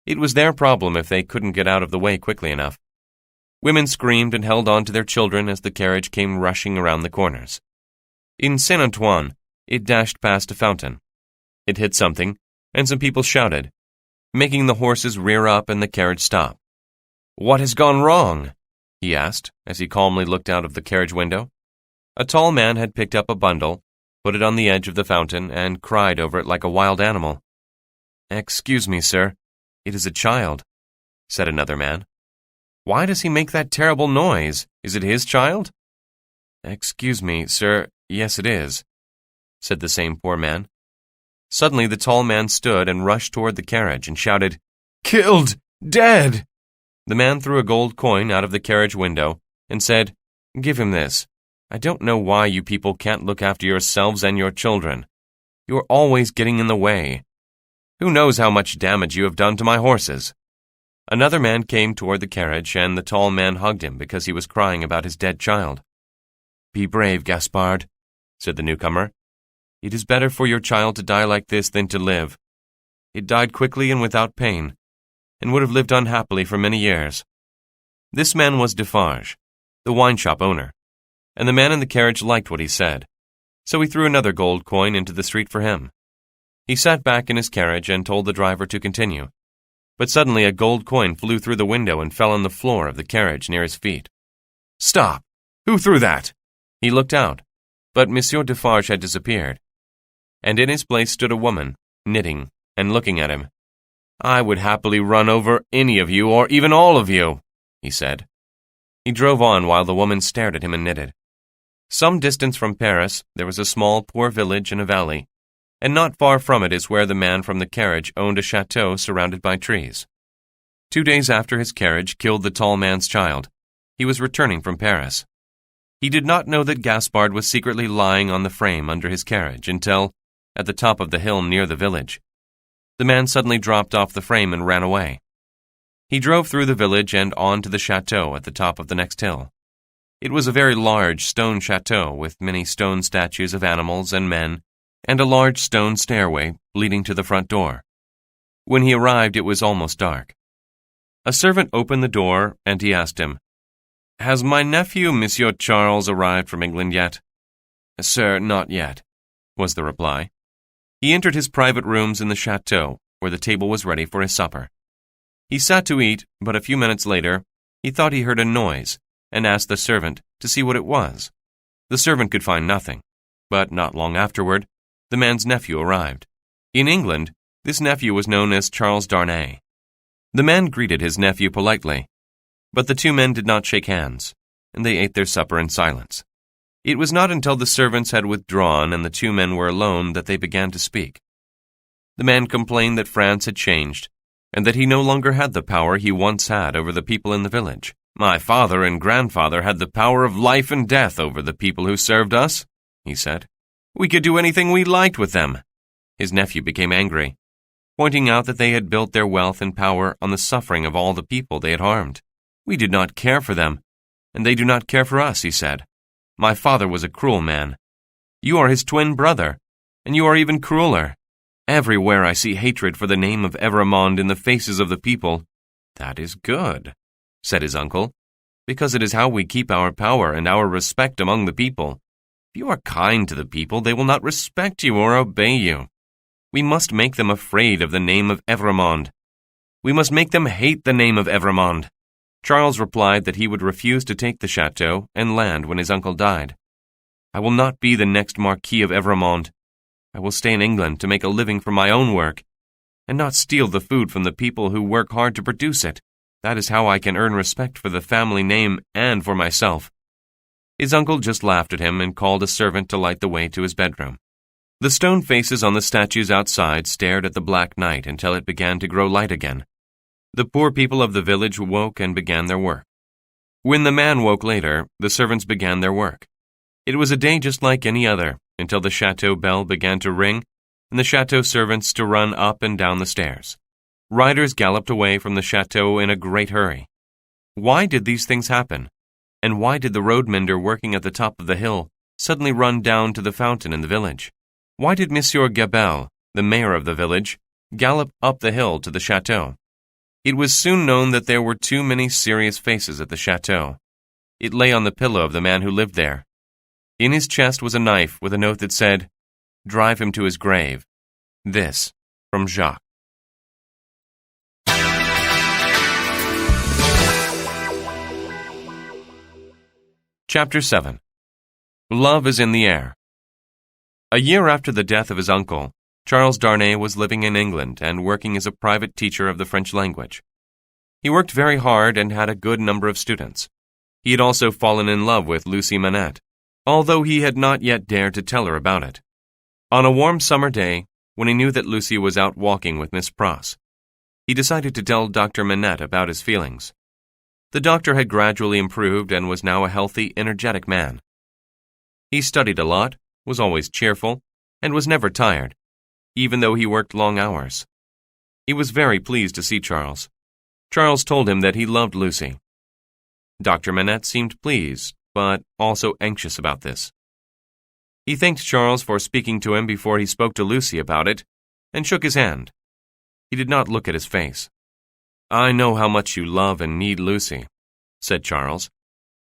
It was their problem if they couldn't get out of the way quickly enough. Women screamed and held on to their children as the carriage came rushing around the corners. In San Antoine, it dashed past a fountain. It hit something, and some people shouted, making the horses rear up and the carriage stop. "What has gone wrong?" he asked, as he calmly looked out of the carriage window. A tall man had picked up a bundle, put it on the edge of the fountain, and cried over it like a wild animal. "Excuse me, sir, it is a child," said another man. "Why does he make that terrible noise? Is it his child?" "Excuse me, sir, yes it is," said the same poor man. Suddenly the tall man stood and rushed toward the carriage and shouted, "Killed! Dead!" The man threw a gold coin out of the carriage window and said, "Give him this. I don't know why you people can't look after yourselves and your children. You are always getting in the way. Who knows how much damage you have done to my horses?" Another man came toward the carriage, and the tall man hugged him because he was crying about his dead child. "Be brave, Gaspard," said the newcomer. "It is better for your child to die like this than to live. It died quickly and without pain, and would have lived unhappily for many years." This man was Defarge, the wine shop owner, and the man in the carriage liked what he said, so he threw another gold coin into the street for him. He sat back in his carriage and told the driver to continue, but suddenly a gold coin flew through the window and fell on the floor of the carriage near his feet. "Stop! Who threw that?" He looked out, but Monsieur Defarge had disappeared, and in his place stood a woman, knitting and looking at him. "I would happily run over any of you, or even all of you," he said. He drove on while the woman stared at him and knitted. Some distance from Paris, there was a small, poor village in a valley, and not far from it is where the man from the carriage owned a chateau surrounded by trees. 2 days after his carriage killed the tall man's child, he was returning from Paris. He did not know that Gaspard was secretly lying on the frame under his carriage until, at the top of the hill near the village, the man suddenly dropped off the frame and ran away. He drove through the village and on to the chateau at the top of the next hill. It was a very large stone chateau with many stone statues of animals and men, and a large stone stairway leading to the front door. When he arrived, it was almost dark. A servant opened the door, and he asked him, "Has my nephew, Monsieur Charles, arrived from England yet?" "Sir, not yet," was the reply. He entered his private rooms in the chateau, where the table was ready for his supper. He sat to eat, but a few minutes later, he thought he heard a noise, and asked the servant to see what it was. The servant could find nothing, but not long afterward, the man's nephew arrived. In England, this nephew was known as Charles Darnay. The man greeted his nephew politely, but the two men did not shake hands, and they ate their supper in silence. It was not until the servants had withdrawn and the two men were alone that they began to speak. The man complained that France had changed, and that he no longer had the power he once had over the people in the village. "My father and grandfather had the power of life and death over the people who served us," he said. "We could do anything we liked with them." His nephew became angry, pointing out that they had built their wealth and power on the suffering of all the people they had harmed. "We did not care for them, and they do not care for us," he said. "My father was a cruel man. You are his twin brother, and you are even crueler. Everywhere I see hatred for the name of Evrémonde in the faces of the people." "That is good," said his uncle, "because it is how we keep our power and our respect among the people. If you are kind to the people, they will not respect you or obey you. We must make them afraid of the name of Evrémonde. We must make them hate the name of Evrémonde." Charles replied that he would refuse to take the chateau and land when his uncle died. "I will not be the next Marquis of Evrémonde. I will stay in England to make a living from my own work, and not steal the food from the people who work hard to produce it. That is how I can earn respect for the family name and for myself." His uncle just laughed at him and called a servant to light the way to his bedroom. The stone faces on the statues outside stared at the black night until it began to grow light again. The poor people of the village woke and began their work. When the man woke later, the servants began their work. It was a day just like any other, until the chateau bell began to ring and the chateau servants to run up and down the stairs. Riders galloped away from the chateau in a great hurry. Why did these things happen? And why did the road mender working at the top of the hill suddenly run down to the fountain in the village? Why did Monsieur Gabelle, the mayor of the village, gallop up the hill to the chateau? It was soon known that there were too many serious faces at the chateau. It lay on the pillow of the man who lived there. In his chest was a knife with a note that said, "Drive him to his grave. This, from Jacques." Chapter 7. Love is in the air. A year after the death of his uncle, Charles Darnay was living in England and working as a private teacher of the French language. He worked very hard and had a good number of students. He had also fallen in love with Lucy Manette, although he had not yet dared to tell her about it. On a warm summer day, when he knew that Lucy was out walking with Miss Pross, he decided to tell Dr. Manette about his feelings. The doctor had gradually improved and was now a healthy, energetic man. He studied a lot, was always cheerful, and was never tired, even though he worked long hours. He was very pleased to see Charles. Charles told him that he loved Lucy. Dr. Manette seemed pleased, but also anxious about this. He thanked Charles for speaking to him before he spoke to Lucy about it, and shook his hand. He did not look at his face. "I know how much you love and need Lucy," said Charles,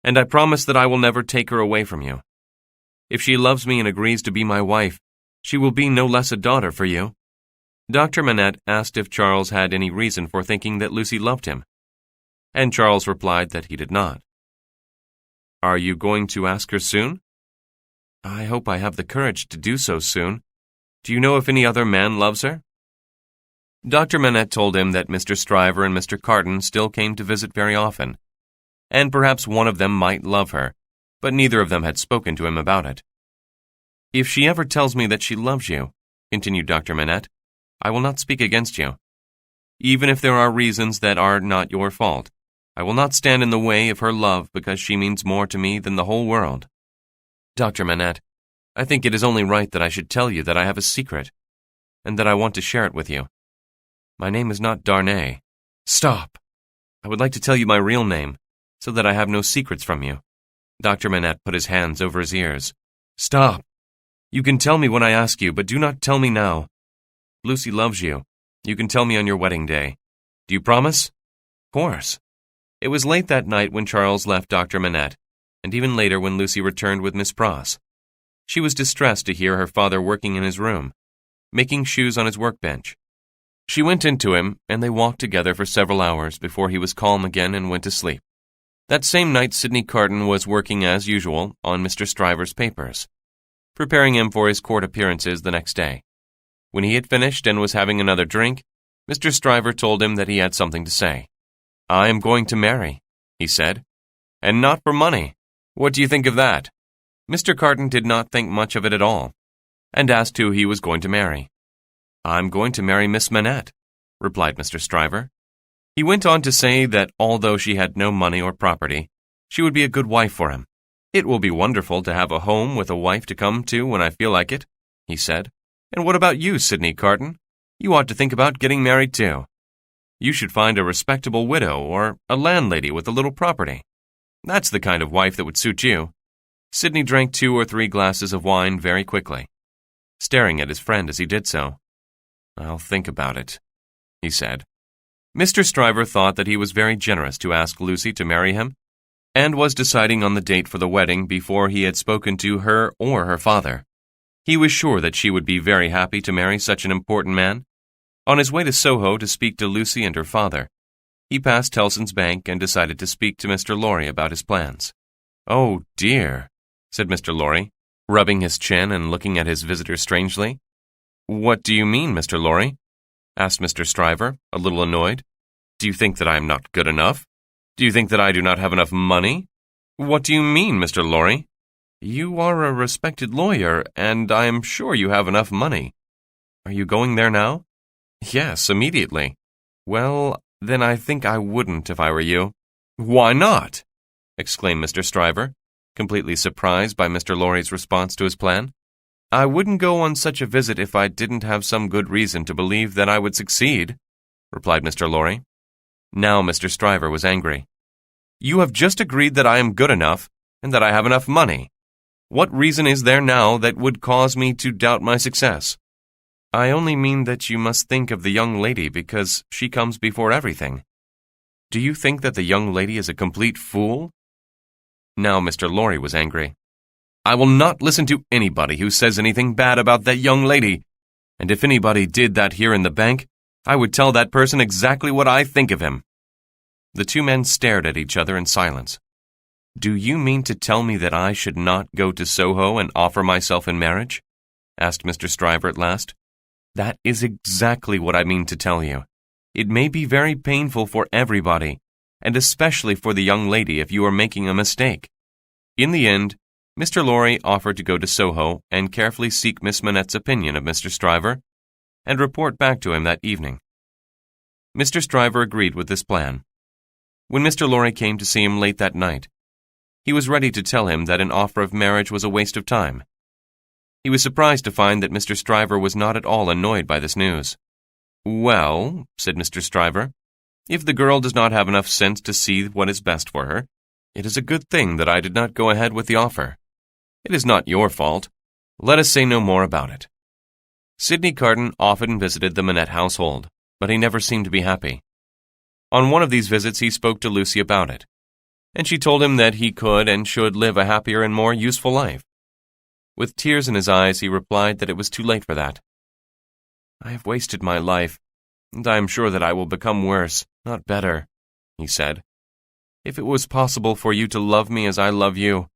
"and I promise that I will never take her away from you. If she loves me and agrees to be my wife, she will be no less a daughter for you." Dr. Manette asked if Charles had any reason for thinking that Lucy loved him, and Charles replied that he did not. "Are you going to ask her soon?" "I hope I have the courage to do so soon. Do you know if any other man loves her?" Dr. Manette told him that Mr. Stryver and Mr. Carton still came to visit very often, and perhaps one of them might love her, but neither of them had spoken to him about it. "If she ever tells me that she loves you," continued Dr. Manette, "I will not speak against you. Even if there are reasons that are not your fault, I will not stand in the way of her love because she means more to me than the whole world. Dr. Manette, I think it is only right that I should tell you that I have a secret, and that I want to share it with you. My name is not Darnay." "Stop! I would like to tell you my real name, so that I have no secrets from you." Dr. Manette put his hands over his ears. "Stop! You can tell me when I ask you, but do not tell me now. Lucy loves you. You can tell me on your wedding day. Do you promise?" "Of course." It was late that night when Charles left Dr. Manette, and even later when Lucy returned with Miss Pross. She was distressed to hear her father working in his room, making shoes on his workbench. She went in to him, and they walked together for several hours before he was calm again and went to sleep. That same night Sidney Carton was working as usual on Mr. Stryver's papers, preparing him for his court appearances the next day. When he had finished and was having another drink, Mr. Stryver told him that he had something to say. "I am going to marry," he said, "and not for money. What do you think of that?" Mr. Carton did not think much of it at all, and asked who he was going to marry. "I'm going to marry Miss Manette," replied Mr. Stryver. He went on to say that although she had no money or property, she would be a good wife for him. "It will be wonderful to have a home with a wife to come to when I feel like it," he said. "And what about you, Sidney Carton? You ought to think about getting married too. You should find a respectable widow or a landlady with a little property. That's the kind of wife that would suit you." Sidney drank 2 or 3 glasses of wine very quickly, staring at his friend as he did so. "I'll think about it," he said. Mr. Stryver thought that he was very generous to ask Lucy to marry him, and was deciding on the date for the wedding before he had spoken to her or her father. He was sure that she would be very happy to marry such an important man. On his way to Soho to speak to Lucy and her father, he passed Tellson's Bank and decided to speak to Mr. Lorry about his plans. "Oh, dear," said Mr. Lorry, rubbing his chin and looking at his visitor strangely. "What do you mean, Mr. Lorry?" asked Mr. Stryver, a little annoyed. "Do you think that I am not good enough? Do you think that I do not have enough money? What do you mean, Mr. Lorry? You are a respected lawyer, and I am sure you have enough money. Are you going there now?" "Yes, immediately." "Well, then I think I wouldn't if I were you." "Why not?" exclaimed Mr. Stryver, completely surprised by Mr. Lorry's response to his plan. "I wouldn't go on such a visit if I didn't have some good reason to believe that I would succeed," replied Mr. Lorry. Now Mr. Stryver was angry. "You have just agreed that I am good enough, and that I have enough money. What reason is there now that would cause me to doubt my success?" "I only mean that you must think of the young lady because she comes before everything. Do you think that the young lady is a complete fool?" Now Mr. Lorry was angry. I will not listen to anybody who says anything bad about that young lady. And if anybody did that here in the bank, I would tell that person exactly what I think of him." The two men stared at each other in silence. "Do you mean to tell me that I should not go to Soho and offer myself in marriage?" asked Mr. Stryver at last. "That is exactly what I mean to tell you. It may be very painful for everybody, and especially for the young lady if you are making a mistake." In the end, Mr. Lorry offered to go to Soho and carefully seek Miss Manette's opinion of Mr. Stryver, and report back to him that evening. Mr. Stryver agreed with this plan. When Mr. Lorry came to see him late that night, he was ready to tell him that an offer of marriage was a waste of time. He was surprised to find that Mr. Stryver was not at all annoyed by this news. "Well," said Mr. Stryver, "if the girl does not have enough sense to see what is best for her, it is a good thing that I did not go ahead with the offer. It is not your fault. Let us say no more about it." Sidney Carton often visited the Manette household, but he never seemed to be happy. On one of these visits he spoke to Lucy about it, and she told him that he could and should live a happier and more useful life. With tears in his eyes, he replied that it was too late for that. "I have wasted my life, and I am sure that I will become worse, not better," he said. "If it was possible for you to love me as I love you,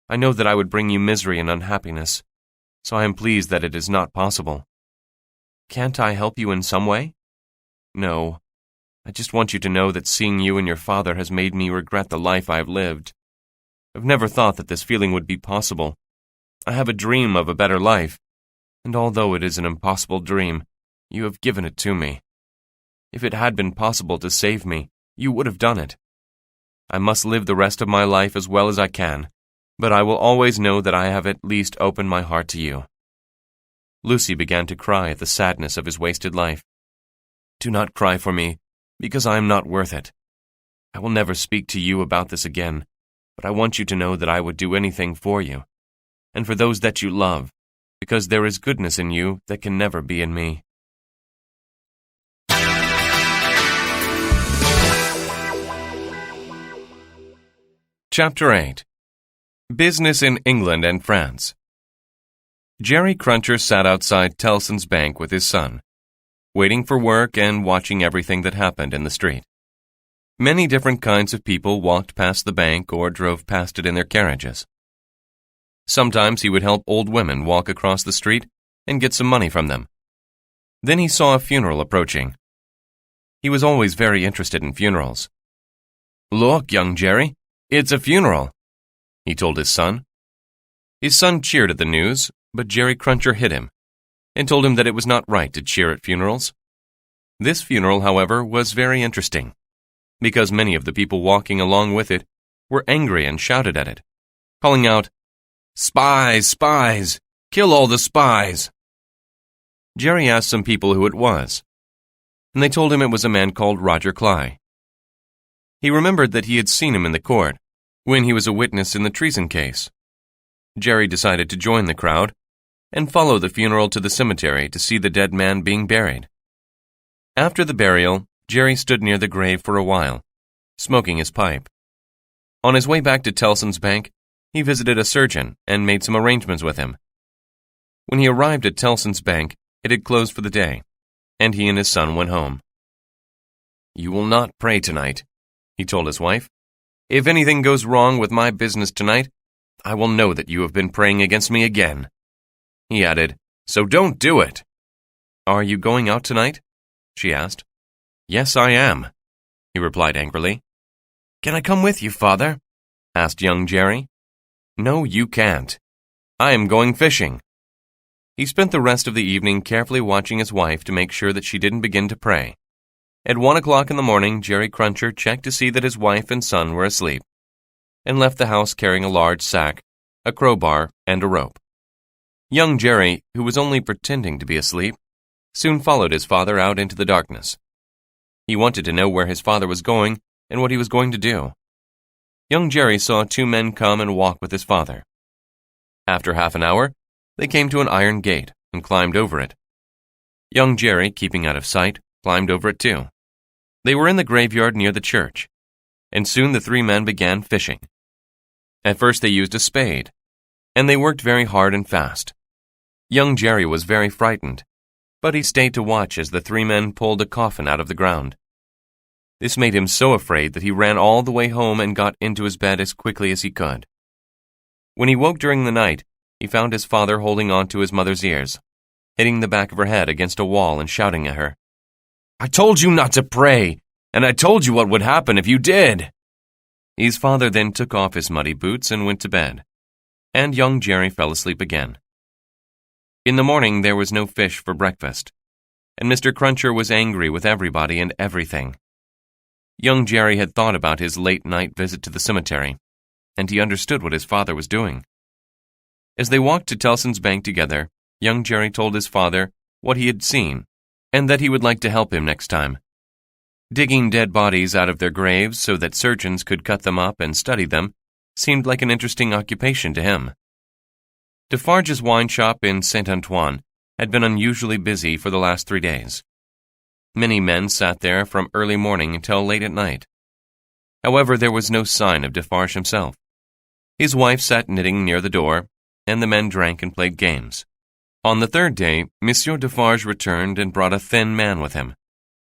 I know that I would bring you misery and unhappiness, so I am pleased that it is not possible. Can't I help you in some way? No. I just want you to know that seeing you and your father has made me regret the life I have lived. I've never thought that this feeling would be possible. I have a dream of a better life, and although it is an impossible dream, you have given it to me. If it had been possible to save me, you would have done it. I must live the rest of my life as well as I can, but I will always know that I have at least opened my heart to you." Lucy began to cry at the sadness of his wasted life. "Do not cry for me, because I am not worth it. I will never speak to you about this again, but I want you to know that I would do anything for you, and for those that you love, because there is goodness in you that can never be in me." Chapter 8. Business in England and France. Jerry Cruncher sat outside Tellson's bank with his son, waiting for work and watching everything that happened in the street. Many different kinds of people walked past the bank or drove past it in their carriages. Sometimes he would help old women walk across the street and get some money from them. Then he saw a funeral approaching. He was always very interested in funerals. "Look, young Jerry, it's a funeral," he told his son. His son cheered at the news, but Jerry Cruncher hit him and told him that it was not right to cheer at funerals. This funeral, however, was very interesting, because many of the people walking along with it were angry and shouted at it, calling out, "Spies! Spies! Kill all the spies!" Jerry asked some people who it was, and they told him it was a man called Roger Cly. He remembered that he had seen him in the court, when he was a witness in the treason case. Jerry decided to join the crowd and follow the funeral to the cemetery to see the dead man being buried. After the burial, Jerry stood near the grave for a while, smoking his pipe. On his way back to Tellson's bank, he visited a surgeon and made some arrangements with him. When he arrived at Tellson's bank, it had closed for the day, and he and his son went home. "You will not pray tonight," he told his wife. "If anything goes wrong with my business tonight, I will know that you have been praying against me again." He added, "So don't do it." "Are you going out tonight?" she asked. "Yes, I am," he replied angrily. "Can I come with you, father?" asked young Jerry. "No, you can't. I am going fishing." He spent the rest of the evening carefully watching his wife to make sure that she didn't begin to pray. At 1 o'clock in the morning, Jerry Cruncher checked to see that his wife and son were asleep, and left the house carrying a large sack, a crowbar, and a rope. Young Jerry, who was only pretending to be asleep, soon followed his father out into the darkness. He wanted to know where his father was going and what he was going to do. Young Jerry saw two men come and walk with his father. After half an hour, they came to an iron gate and climbed over it. Young Jerry, keeping out of sight, climbed over it too. They were in the graveyard near the church, and soon the three men began fishing. At first they used a spade, and they worked very hard and fast. Young Jerry was very frightened, but he stayed to watch as the three men pulled a coffin out of the ground. This made him so afraid that he ran all the way home and got into his bed as quickly as he could. When he woke during the night, he found his father holding on to his mother's ears, hitting the back of her head against a wall and shouting at her, "I told you not to pray, and I told you what would happen if you did." His father then took off his muddy boots and went to bed, and young Jerry fell asleep again. In the morning there was no fish for breakfast, and Mr. Cruncher was angry with everybody and everything. Young Jerry had thought about his late-night visit to the cemetery, and he understood what his father was doing. As they walked to Tellson's Bank together, young Jerry told his father what he had seen, and that he would like to help him next time. Digging dead bodies out of their graves so that surgeons could cut them up and study them seemed like an interesting occupation to him. Defarge's wine shop in San Antoine had been unusually busy for the last 3 days. Many men sat there from early morning until late at night. However, there was no sign of Defarge himself. His wife sat knitting near the door, and the men drank and played games. On the third day, Monsieur Defarge returned and brought a thin man with him.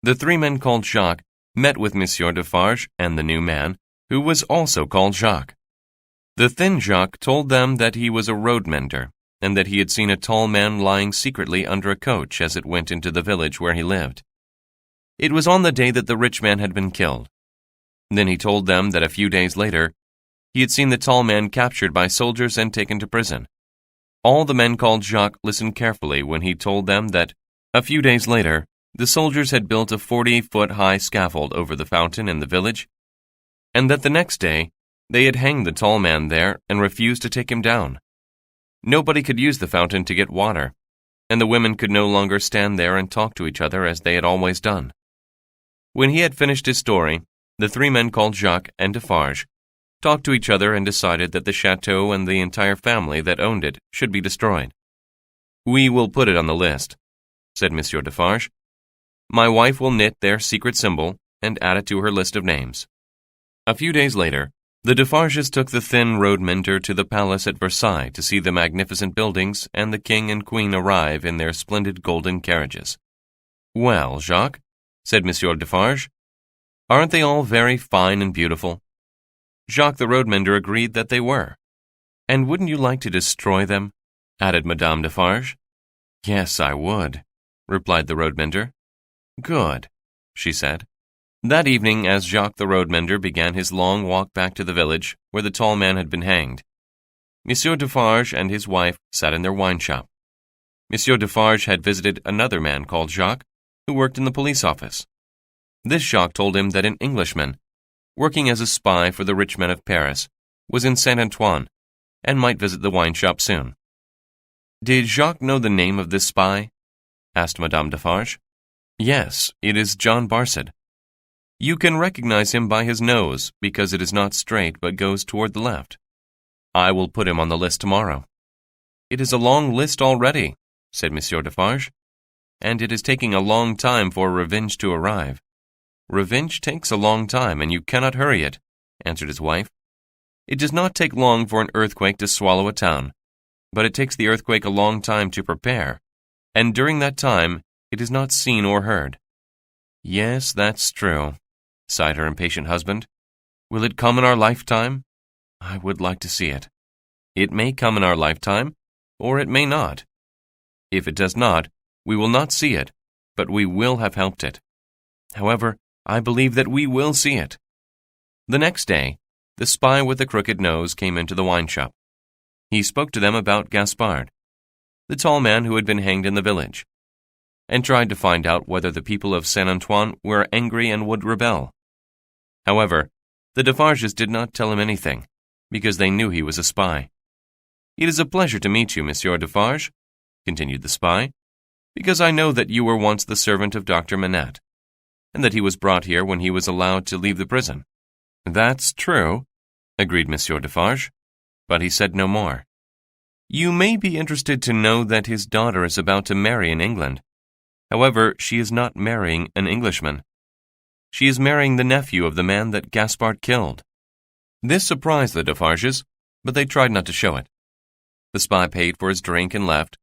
The three men called Jacques met with Monsieur Defarge and the new man, who was also called Jacques. The thin Jacques told them that he was a road mender, and that he had seen a tall man lying secretly under a coach as it went into the village where he lived. It was on the day that the rich man had been killed. Then he told them that a few days later, he had seen the tall man captured by soldiers and taken to prison. All the men called Jacques listened carefully when he told them that, a few days later, the soldiers had built a 40-foot-high scaffold over the fountain in the village, and that the next day, they had hanged the tall man there and refused to take him down. Nobody could use the fountain to get water, and the women could no longer stand there and talk to each other as they had always done. When he had finished his story, the three men called Jacques and Defarge talked to each other and decided that the chateau and the entire family that owned it should be destroyed. "We will put it on the list," said Monsieur Defarge. "My wife will knit their secret symbol and add it to her list of names." A few days later, the Defarges took the thin road mender to the palace at Versailles to see the magnificent buildings and the king and queen arrive in their splendid golden carriages. "Well, Jacques," said Monsieur Defarge, "aren't they all very fine and beautiful?" Jacques the road mender agreed that they were. "And wouldn't you like to destroy them?" added Madame Defarge. "Yes, I would," replied the road mender. "Good," she said. That evening, as Jacques the road mender began his long walk back to the village where the tall man had been hanged, Monsieur Defarge and his wife sat in their wine shop. Monsieur Defarge had visited another man called Jacques, who worked in the police office. This Jacques told him that an Englishman, working as a spy for the rich men of Paris, was in San Antoine and might visit the wine shop soon. "Did Jacques know the name of this spy?" asked Madame Defarge. "Yes, it is John Barset. You can recognize him by his nose because it is not straight but goes toward the left. I will put him on the list tomorrow." "It is a long list already," said Monsieur Defarge, "and it is taking a long time for revenge to arrive." "Revenge takes a long time, and you cannot hurry it," answered his wife. "It does not take long for an earthquake to swallow a town, but it takes the earthquake a long time to prepare, and during that time it is not seen or heard." "Yes, that's true," sighed her impatient husband. "Will it come in our lifetime? I would like to see it." "It may come in our lifetime, or it may not. If it does not, we will not see it, but we will have helped it. However, I believe that we will see it." The next day, the spy with the crooked nose came into the wine shop. He spoke to them about Gaspard, the tall man who had been hanged in the village, and tried to find out whether the people of San Antoine were angry and would rebel. However, the Defarges did not tell him anything, because they knew he was a spy. "It is a pleasure to meet you, Monsieur Defarge," continued the spy, "because I know that you were once the servant of Dr. Manette, and that he was brought here when he was allowed to leave the prison." "That's true," agreed Monsieur Defarge, but he said no more. "You may be interested to know that his daughter is about to marry in England. However, she is not marrying an Englishman. She is marrying the nephew of the man that Gaspard killed." This surprised the Defarges, but they tried not to show it. The spy paid for his drink and left,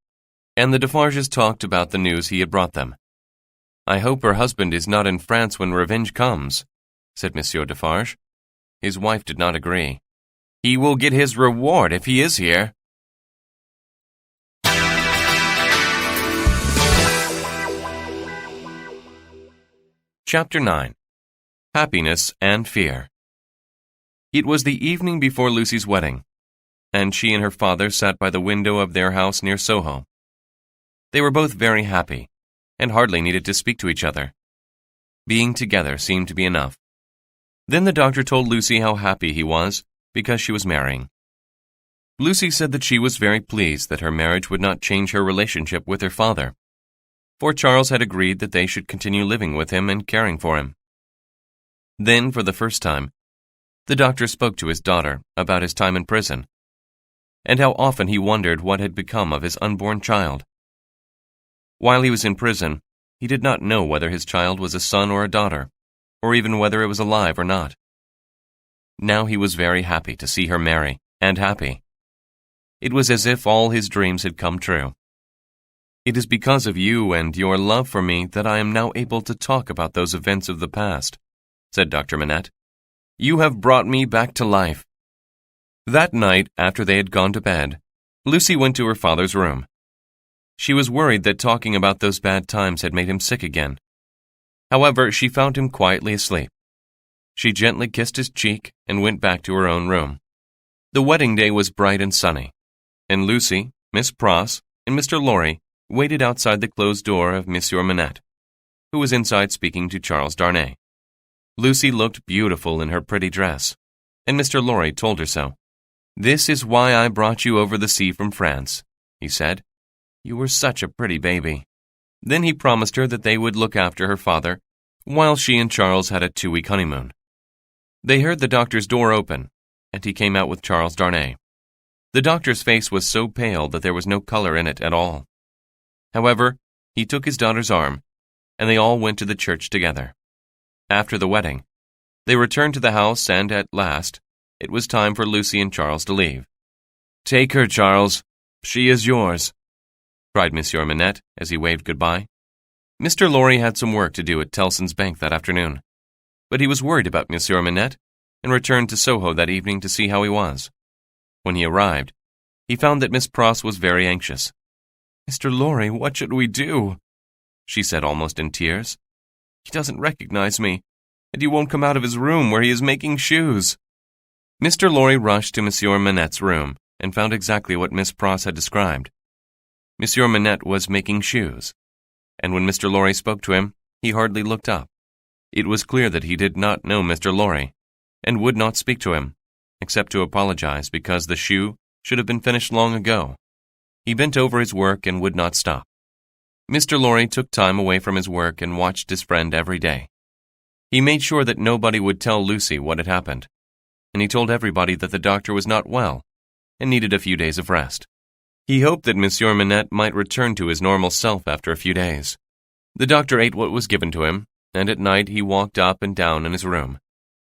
and the Defarges talked about the news he had brought them. "I hope her husband is not in France when revenge comes," said Monsieur Defarge. His wife did not agree. "He will get his reward if he is here." Chapter 9. Happiness and Fear. It was the evening before Lucy's wedding, and she and her father sat by the window of their house near Soho. They were both very happy, and hardly needed to speak to each other. Being together seemed to be enough. Then the doctor told Lucy how happy he was because she was marrying. Lucy said that she was very pleased that her marriage would not change her relationship with her father, for Charles had agreed that they should continue living with him and caring for him. Then, for the first time, the doctor spoke to his daughter about his time in prison, and how often he wondered what had become of his unborn child. While he was in prison, he did not know whether his child was a son or a daughter, or even whether it was alive or not. Now he was very happy to see her marry, and happy. It was as if all his dreams had come true. "It is because of you and your love for me that I am now able to talk about those events of the past," said Dr. Manette. "You have brought me back to life." That night, after they had gone to bed, Lucy went to her father's room. She was worried that talking about those bad times had made him sick again. However, she found him quietly asleep. She gently kissed his cheek and went back to her own room. The wedding day was bright and sunny, and Lucy, Miss Pross, and Mr. Lorry waited outside the closed door of Monsieur Manette, who was inside speaking to Charles Darnay. Lucy looked beautiful in her pretty dress, and Mr. Lorry told her so. "This is why I brought you over the sea from France," he said. "You were such a pretty baby." Then he promised her that they would look after her father while she and Charles had a 2-week honeymoon. They heard the doctor's door open, and he came out with Charles Darnay. The doctor's face was so pale that there was no color in it at all. However, he took his daughter's arm, and they all went to the church together. After the wedding, they returned to the house, and at last, it was time for Lucy and Charles to leave. "Take her, Charles. She is yours," cried Monsieur Manette as he waved goodbye. Mr. Lorry had some work to do at Tellson's Bank that afternoon, but he was worried about Monsieur Manette and returned to Soho that evening to see how he was. When he arrived, he found that Miss Pross was very anxious. "Mr. Lorry, what should we do?" she said almost in tears. "He doesn't recognize me, and he won't come out of his room where he is making shoes." Mr. Lorry rushed to Monsieur Manette's room and found exactly what Miss Pross had described. Monsieur Manette was making shoes, and when Mr. Lorry spoke to him, he hardly looked up. It was clear that he did not know Mr. Lorry, and would not speak to him, except to apologize because the shoe should have been finished long ago. He bent over his work and would not stop. Mr. Lorry took time away from his work and watched his friend every day. He made sure that nobody would tell Lucy what had happened, and he told everybody that the doctor was not well and needed a few days of rest. He hoped that Monsieur Manette might return to his normal self after a few days. The doctor ate what was given to him, and at night he walked up and down in his room.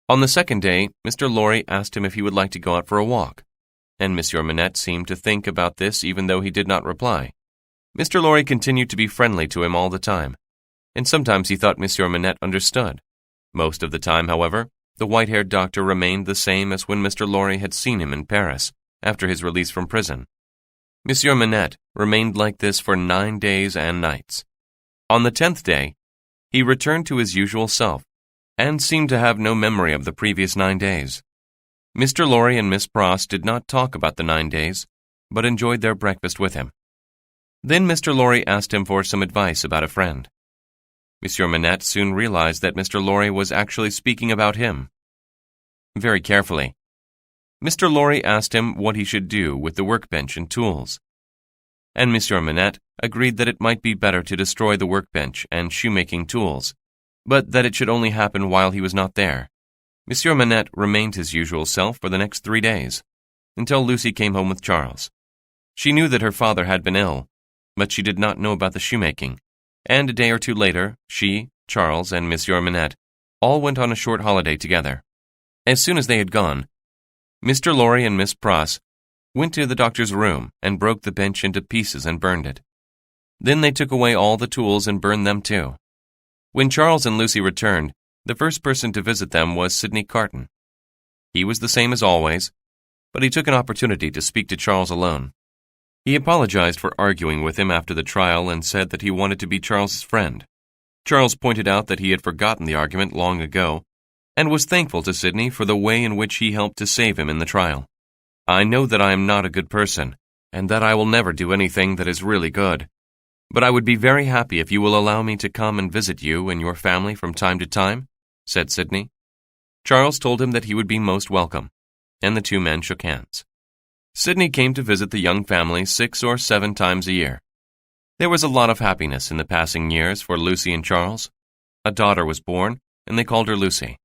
On the second day, Mr. Lorry asked him if he would like to go out for a walk, and Monsieur Manette seemed to think about this even though he did not reply. Mr. Lorry continued to be friendly to him all the time, and sometimes he thought Monsieur Manette understood. Most of the time, however, the white-haired doctor remained the same as when Mr. Lorry had seen him in Paris after his release from prison. Monsieur Manette remained like this for 9 days and nights. On the 10th day, he returned to his usual self, and seemed to have no memory of the previous 9 days. Mr. Lorry and Miss Pross did not talk about the 9 days, but enjoyed their breakfast with him. Then Mr. Lorry asked him for some advice about a friend. Monsieur Manette soon realized that Mr. Lorry was actually speaking about him. Very carefully, Mr. Lorry asked him what he should do with the workbench and tools, and Monsieur Manette agreed that it might be better to destroy the workbench and shoemaking tools, but that it should only happen while he was not there. Monsieur Manette remained his usual self for the next 3 days, until Lucy came home with Charles. She knew that her father had been ill, but she did not know about the shoemaking, and a day or two later, she, Charles, and Monsieur Manette all went on a short holiday together. As soon as they had gone, Mr. Lorry and Miss Pross went to the doctor's room and broke the bench into pieces and burned it. Then they took away all the tools and burned them too. When Charles and Lucy returned, the first person to visit them was Sidney Carton. He was the same as always, but he took an opportunity to speak to Charles alone. He apologized for arguing with him after the trial and said that he wanted to be Charles's friend. Charles pointed out that he had forgotten the argument long ago and was thankful to Sidney for the way in which he helped to save him in the trial. "I know that I am not a good person, and that I will never do anything that is really good. But I would be very happy if you will allow me to come and visit you and your family from time to time," said Sidney. Charles told him that he would be most welcome, and the two men shook hands. Sidney came to visit the young family 6 or 7 times a year. There was a lot of happiness in the passing years for Lucy and Charles. A daughter was born, and they called her Lucy.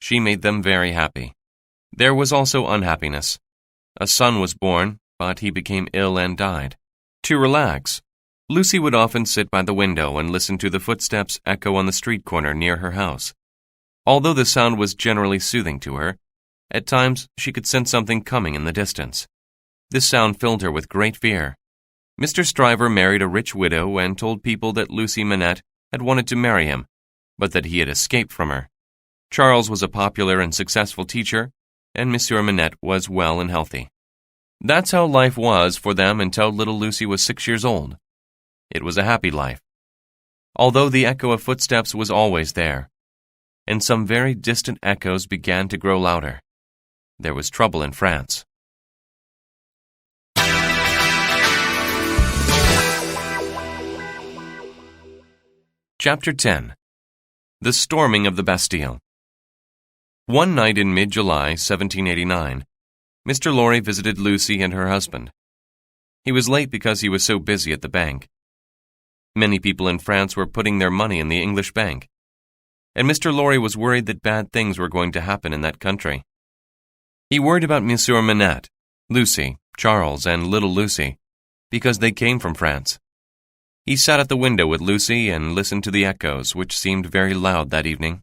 She made them very happy. There was also unhappiness. A son was born, but he became ill and died. To relax, Lucy would often sit by the window and listen to the footsteps echo on the street corner near her house. Although the sound was generally soothing to her, at times she could sense something coming in the distance. This sound filled her with great fear. Mr. Stryver married a rich widow and told people that Lucy Manette had wanted to marry him, but that he had escaped from her. Charles was a popular and successful teacher, and Monsieur Manette was well and healthy. That's how life was for them until little Lucy was 6 years old. It was a happy life, although the echo of footsteps was always there, and some very distant echoes began to grow louder. There was trouble in France. Chapter 10. The Storming of the Bastille. One night in mid-July, 1789, Mr. Lorry visited Lucy and her husband. He was late because he was so busy at the bank. Many people in France were putting their money in the English bank, and Mr. Lorry was worried that bad things were going to happen in that country. He worried about Monsieur Manette, Lucy, Charles, and little Lucy, because they came from France. He sat at the window with Lucy and listened to the echoes, which seemed very loud that evening.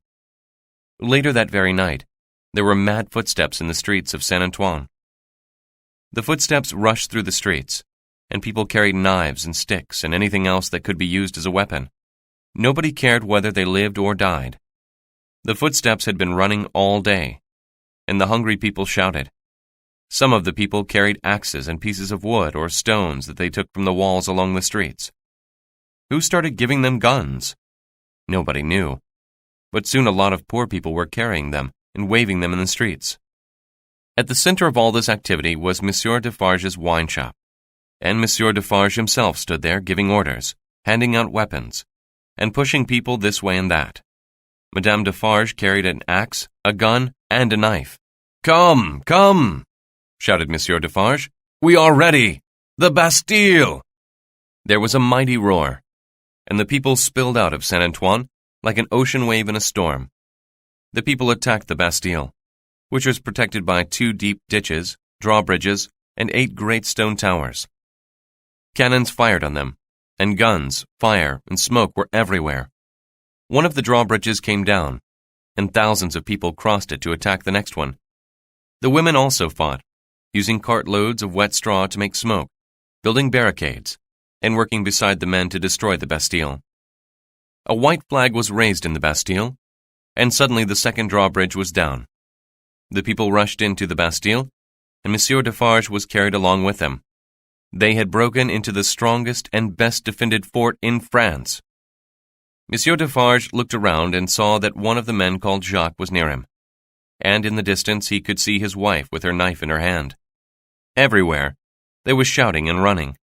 Later that very night, there were mad footsteps in the streets of San Antoine. The footsteps rushed through the streets, and people carried knives and sticks and anything else that could be used as a weapon. Nobody cared whether they lived or died. The footsteps had been running all day, and the hungry people shouted. Some of the people carried axes and pieces of wood or stones that they took from the walls along the streets. Who started giving them guns? Nobody knew, but soon a lot of poor people were carrying them and waving them in the streets. At the center of all this activity was Monsieur Defarge's wine shop, and Monsieur Defarge himself stood there giving orders, handing out weapons, and pushing people this way and that. Madame Defarge carried an axe, a gun, and a knife. "Come, come!" shouted Monsieur Defarge. "We are ready! The Bastille!" There was a mighty roar, and the people spilled out of San Antoine like an ocean wave in a storm. The people attacked the Bastille, which was protected by 2 deep ditches, drawbridges, and 8 great stone towers. Cannons fired on them, and guns, fire, and smoke were everywhere. One of the drawbridges came down, and thousands of people crossed it to attack the next one. The women also fought, using cartloads of wet straw to make smoke, building barricades, and working beside the men to destroy the Bastille. A white flag was raised in the Bastille, and suddenly the second drawbridge was down. The people rushed into the Bastille, and Monsieur Defarge was carried along with them. They had broken into the strongest and best defended fort in France. Monsieur Defarge looked around and saw that one of the men called Jacques was near him, and in the distance he could see his wife with her knife in her hand. Everywhere, there was shouting and running.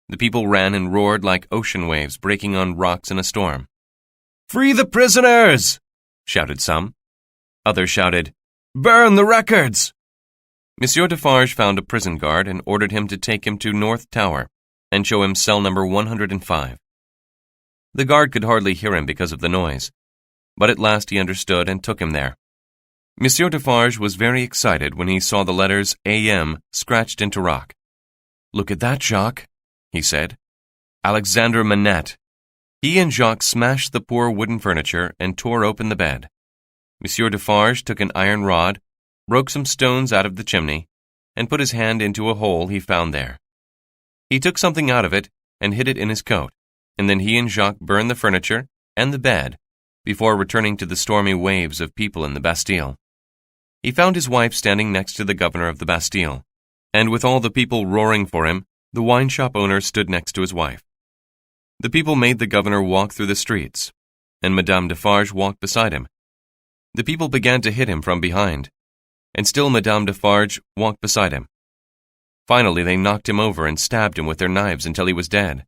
The people ran and roared like ocean waves breaking on rocks in a storm. "Free the prisoners!" shouted some. Others shouted, "Burn the records!" Monsieur Defarge found a prison guard and ordered him to take him to North Tower and show him cell number 105. The guard could hardly hear him because of the noise, but at last he understood and took him there. Monsieur Defarge was very excited when he saw the letters AM scratched into rock. "Look at that, Jacques," he said. "Alexandre Manette." He and Jacques smashed the poor wooden furniture and tore open the bed. Monsieur Defarge took an iron rod, broke some stones out of the chimney, and put his hand into a hole he found there. He took something out of it and hid it in his coat, and then he and Jacques burned the furniture and the bed before returning to the stormy waves of people in the Bastille. He found his wife standing next to the governor of the Bastille, and with all the people roaring for him, the wine shop owner stood next to his wife. The people made the governor walk through the streets, and Madame Defarge walked beside him. The people began to hit him from behind, and still Madame Defarge walked beside him. Finally, they knocked him over and stabbed him with their knives until he was dead.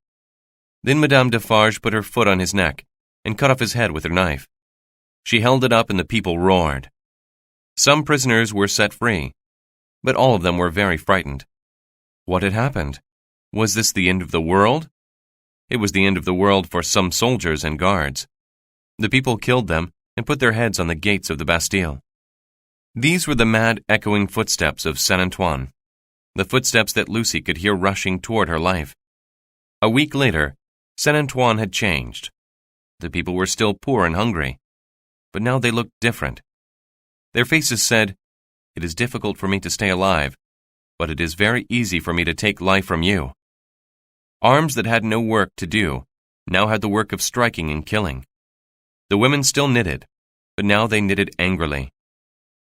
Then Madame Defarge put her foot on his neck and cut off his head with her knife. She held it up and the people roared. Some prisoners were set free, but all of them were very frightened. What had happened? Was this the end of the world? It was the end of the world for some soldiers and guards. The people killed them and put their heads on the gates of the Bastille. These were the mad, echoing footsteps of San Antoine, the footsteps that Lucy could hear rushing toward her life. A week later, San Antoine had changed. The people were still poor and hungry, but now they looked different. Their faces said, "It is difficult for me to stay alive, but it is very easy for me to take life from you." Arms that had no work to do now had the work of striking and killing. The women still knitted, but now they knitted angrily.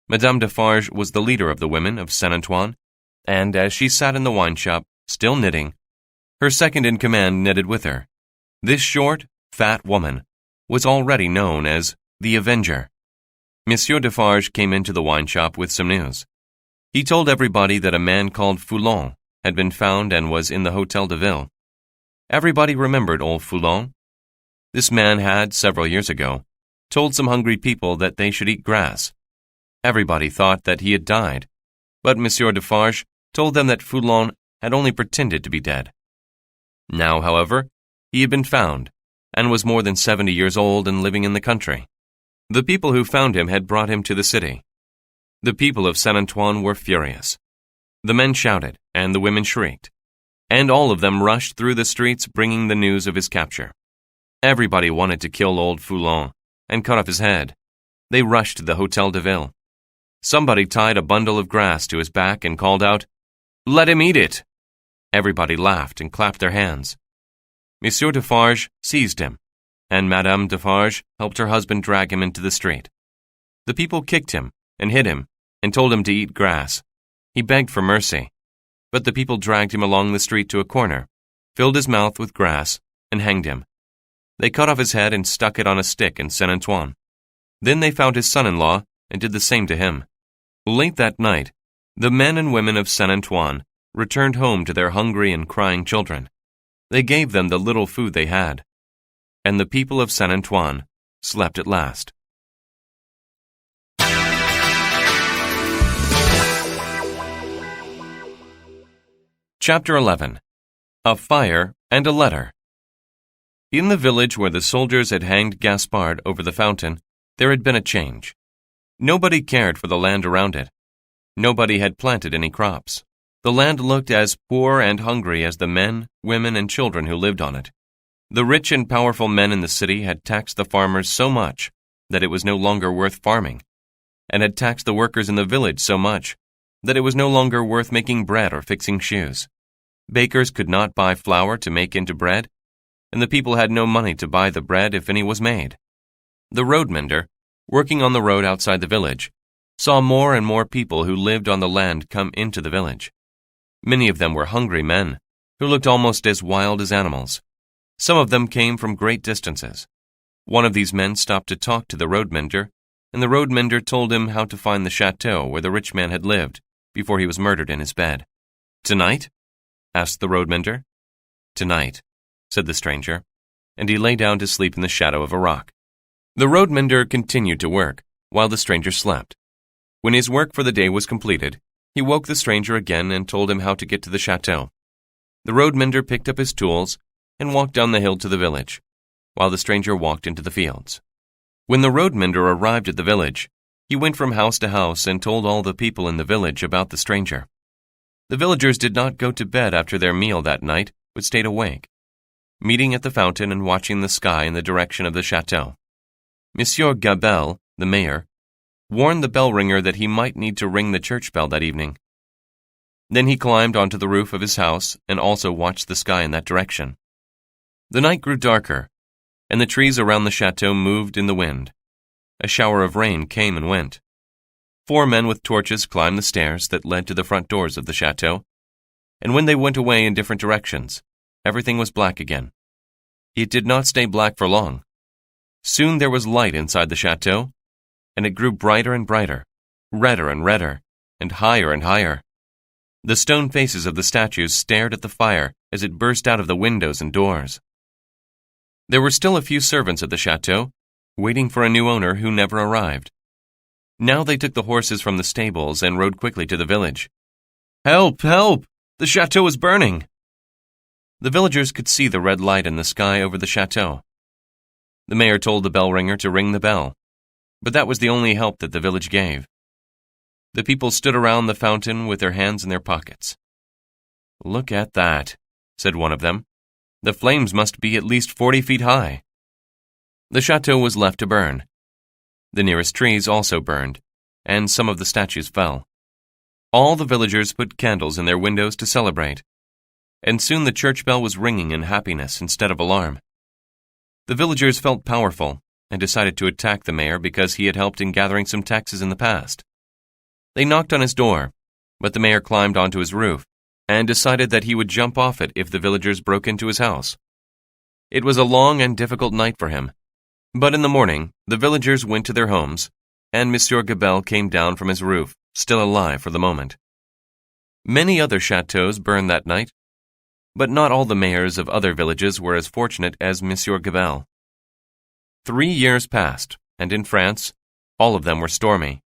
Madame Defarge was the leader of the women of San Antoine, and as she sat in the wine shop, still knitting, her second in command knitted with her. This short, fat woman was already known as the Avenger. Monsieur Defarge came into the wine shop with some news. He told everybody that a man called Foulon had been found and was in the Hotel de Ville. Everybody remembered old Foulon. This man had, several years ago, told some hungry people that they should eat grass. Everybody thought that he had died, but Monsieur Defarge told them that Foulon had only pretended to be dead. Now, however, he had been found, and was more than 70 years old and living in the country. The people who found him had brought him to the city. The people of San Antoine were furious. The men shouted, and the women shrieked, and all of them rushed through the streets bringing the news of his capture. Everybody wanted to kill old Foulon and cut off his head. They rushed to the Hotel de Ville. Somebody tied a bundle of grass to his back and called out, "Let him eat it!" Everybody laughed and clapped their hands. Monsieur Defarge seized him, and Madame Defarge helped her husband drag him into the street. The people kicked him and hit him and told him to eat grass. He begged for mercy, but the people dragged him along the street to a corner, filled his mouth with grass, and hanged him. They cut off his head and stuck it on a stick in San Antoine. Then they found his son-in-law and did the same to him. Late that night, the men and women of San Antoine returned home to their hungry and crying children. They gave them the little food they had, and the people of San Antoine slept at last. Chapter 11. A Fire and a Letter. In the village where the soldiers had hanged Gaspard over the fountain, there had been a change. Nobody cared for the land around it. Nobody had planted any crops. The land looked as poor and hungry as the men, women, and children who lived on it. The rich and powerful men in the city had taxed the farmers so much that it was no longer worth farming, and had taxed the workers in the village so much that it was no longer worth making bread or fixing shoes. Bakers could not buy flour to make into bread, and the people had no money to buy the bread if any was made. The road mender, working on the road outside the village, saw more and more people who lived on the land come into the village. Many of them were hungry men, who looked almost as wild as animals. Some of them came from great distances. One of these men stopped to talk to the road mender, and the road mender told him how to find the chateau where the rich man had lived before he was murdered in his bed. "Tonight?" asked the road mender. "Tonight," said the stranger, and he lay down to sleep in the shadow of a rock. The road mender continued to work, while the stranger slept. When his work for the day was completed, he woke the stranger again and told him how to get to the chateau. The road mender picked up his tools and walked down the hill to the village, while the stranger walked into the fields. When the road mender arrived at the village, he went from house to house and told all the people in the village about the stranger. The villagers did not go to bed after their meal that night, but stayed awake, meeting at the fountain and watching the sky in the direction of the chateau. Monsieur Gabelle, the mayor, warned the bell ringer that he might need to ring the church bell that evening. Then he climbed onto the roof of his house and also watched the sky in that direction. The night grew darker, and the trees around the chateau moved in the wind. A shower of rain came and went. 4 men with torches climbed the stairs that led to the front doors of the chateau, and when they went away in different directions, everything was black again. It did not stay black for long. Soon there was light inside the chateau, and it grew brighter and brighter, redder and redder, and higher. The stone faces of the statues stared at the fire as it burst out of the windows and doors. There were still a few servants at the chateau, waiting for a new owner who never arrived. Now they took the horses from the stables and rode quickly to the village. "Help! Help! The chateau is burning!" The villagers could see the red light in the sky over the chateau. The mayor told the bell ringer to ring the bell, but that was the only help that the village gave. The people stood around the fountain with their hands in their pockets. "Look at that," said one of them. "The flames must be at least 40 feet high." The chateau was left to burn. The nearest trees also burned, and some of the statues fell. All the villagers put candles in their windows to celebrate, and soon the church bell was ringing in happiness instead of alarm. The villagers felt powerful and decided to attack the mayor because he had helped in gathering some taxes in the past. They knocked on his door, but the mayor climbed onto his roof and decided that he would jump off it if the villagers broke into his house. It was a long and difficult night for him, but in the morning the villagers went to their homes, and Monsieur Gabelle came down from his roof, still alive for the moment. Many other chateaux burned that night, but not all the mayors of other villages were as fortunate as Monsieur Gabelle. 3 years passed, and in France, all of them were stormy.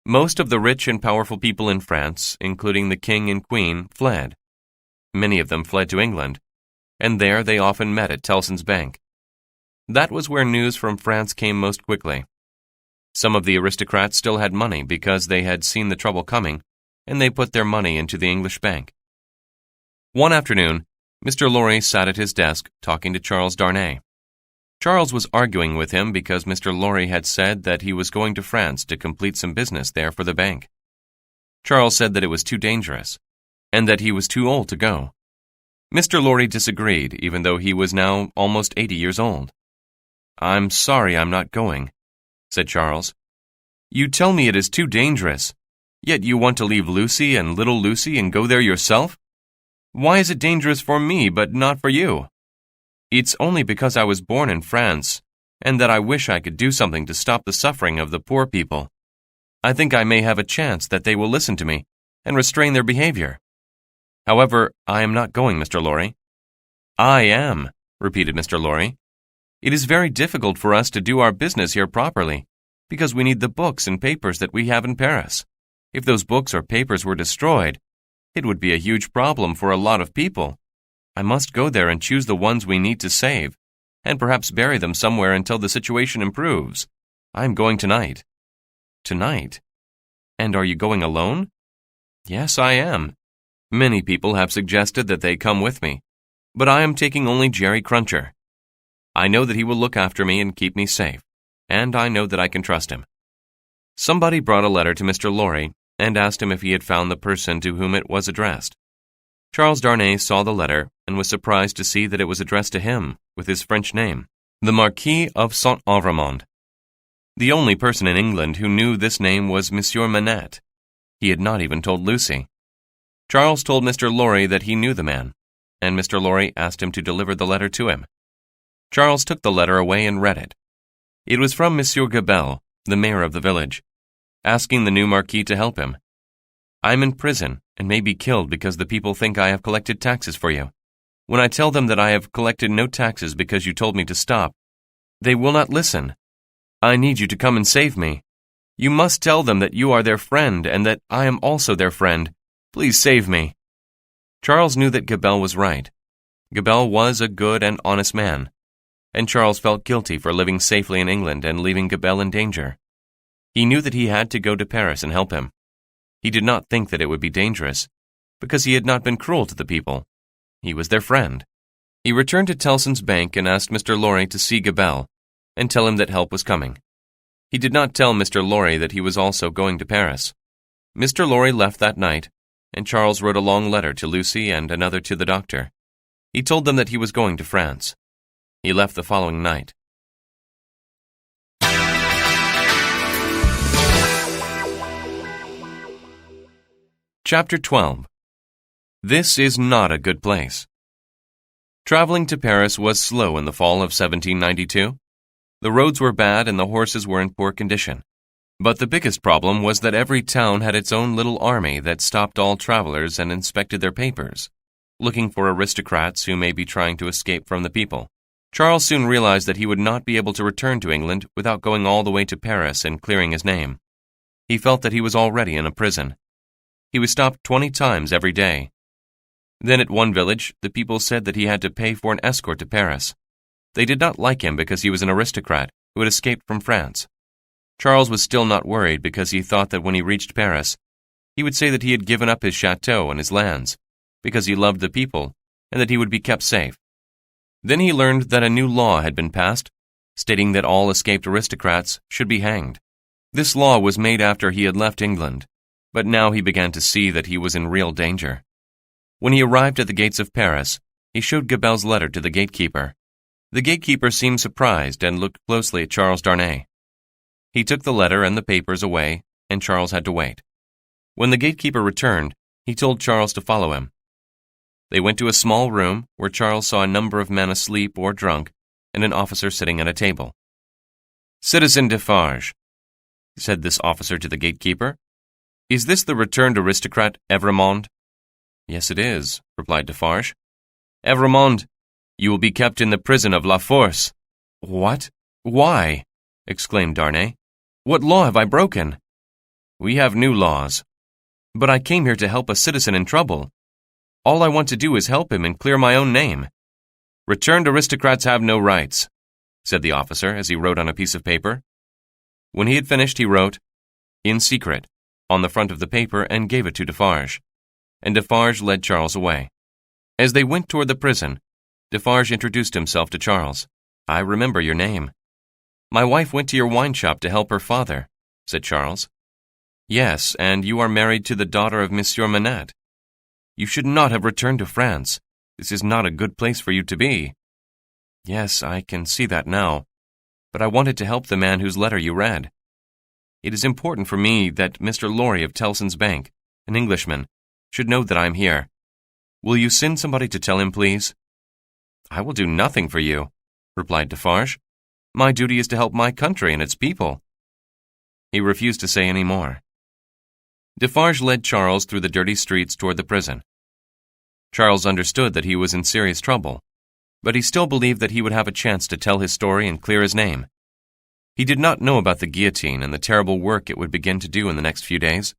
Most of the rich and powerful people in France, including the king and queen, fled. Many of them fled to England, and there they often met at Tellson's bank. That was where news from France came most quickly. Some of the aristocrats still had money because they had seen the trouble coming, and they put their money into the English bank. One afternoon, Mr. Lorry sat at his desk talking to Charles Darnay. Charles was arguing with him because Mr. Lorry had said that he was going to France to complete some business there for the bank. Charles said that it was too dangerous, and that he was too old to go. Mr. Lorry disagreed, even though he was now almost 80 years old. "I'm sorry I'm not going," said Charles. "You tell me it is too dangerous, yet you want to leave Lucy and little Lucy and go there yourself? Why is it dangerous for me but not for you?" "It's only because I was born in France, and that I wish I could do something to stop the suffering of the poor people. I think I may have a chance that they will listen to me and restrain their behavior. However, I am not going, Mr. Lorry." "I am," repeated Mr. Lorry. "It is very difficult for us to do our business here properly, because we need the books and papers that we have in Paris. If those books or papers were destroyed, it would be a huge problem for a lot of people. I must go there and choose the ones we need to save, and perhaps bury them somewhere until the situation improves. I am going tonight." "Tonight? And are you going alone?" "Yes, I am. Many people have suggested that they come with me, but I am taking only Jerry Cruncher. I know that he will look after me and keep me safe, and I know that I can trust him." Somebody brought a letter to Mr. Lorry and asked him if he had found the person to whom it was addressed. Charles Darnay saw the letter and was surprised to see that it was addressed to him with his French name, the Marquis of Saint Avremond. The only person in England who knew this name was Monsieur Manette. He had not even told Lucy. Charles told Mr. Lorry that he knew the man, and Mr. Lorry asked him to deliver the letter to him. Charles took the letter away and read it. It was from Monsieur Gabelle, the mayor of the village, asking the new Marquis to help him. "I am in prison and may be killed because the people think I have collected taxes for you. When I tell them that I have collected no taxes because you told me to stop, they will not listen. I need you to come and save me. You must tell them that you are their friend and that I am also their friend. Please save me." Charles knew that Gabelle was right. Gabelle was a good and honest man, and Charles felt guilty for living safely in England and leaving Gabelle in danger. He knew that he had to go to Paris and help him. He did not think that it would be dangerous, because he had not been cruel to the people. He was their friend. He returned to Tellson's bank and asked Mr. Lorry to see Gabelle and tell him that help was coming. He did not tell Mr. Lorry that he was also going to Paris. Mr. Lorry left that night, and Charles wrote a long letter to Lucy and another to the doctor. He told them that he was going to France. He left the following night. Chapter 12. This is not a good place. Traveling to Paris was slow in the fall of 1792. The roads were bad and the horses were in poor condition. But the biggest problem was that every town had its own little army that stopped all travelers and inspected their papers, looking for aristocrats who may be trying to escape from the people. Charles soon realized that he would not be able to return to England without going all the way to Paris and clearing his name. He felt that he was already in a prison. He was stopped 20 times every day. Then at one village, the people said that he had to pay for an escort to Paris. They did not like him because he was an aristocrat who had escaped from France. Charles was still not worried because he thought that when he reached Paris, he would say that he had given up his chateau and his lands because he loved the people and that he would be kept safe. Then he learned that a new law had been passed, stating that all escaped aristocrats should be hanged. This law was made after he had left England, but now he began to see that he was in real danger. When he arrived at the gates of Paris, he showed Gabelle's letter to the gatekeeper. The gatekeeper seemed surprised and looked closely at Charles Darnay. He took the letter and the papers away, and Charles had to wait. When the gatekeeper returned, he told Charles to follow him. They went to a small room where Charles saw a number of men asleep or drunk and an officer sitting at a table. "Citizen Defarge," said this officer to the gatekeeper, "is this the returned aristocrat Evrémonde?" "Yes, it is," replied Defarge. "Evrémonde, you will be kept in the prison of La Force." "What? Why?" exclaimed Darnay. "What law have I broken?" "We have new laws." "But I came here to help a citizen in trouble. All I want to do is help him and clear my own name." "Returned aristocrats have no rights," said the officer as he wrote on a piece of paper. When he had finished, he wrote, "In secret," on the front of the paper and gave it to Defarge. And Defarge led Charles away. As they went toward the prison, Defarge introduced himself to Charles. "I remember your name." "My wife went to your wine shop to help her father," said Charles. "Yes, and you are married to the daughter of Monsieur Manette. You should not have returned to France. This is not a good place for you to be." "Yes, I can see that now. But I wanted to help the man whose letter you read. It is important for me that Mr. Lorry of Tellson's Bank, an Englishman, should know that I am here. Will you send somebody to tell him, please?" "I will do nothing for you," replied Defarge. "My duty is to help my country and its people." He refused to say any more. Defarge led Charles through the dirty streets toward the prison. Charles understood that he was in serious trouble, but he still believed that he would have a chance to tell his story and clear his name. He did not know about the guillotine and the terrible work it would begin to do in the next few days.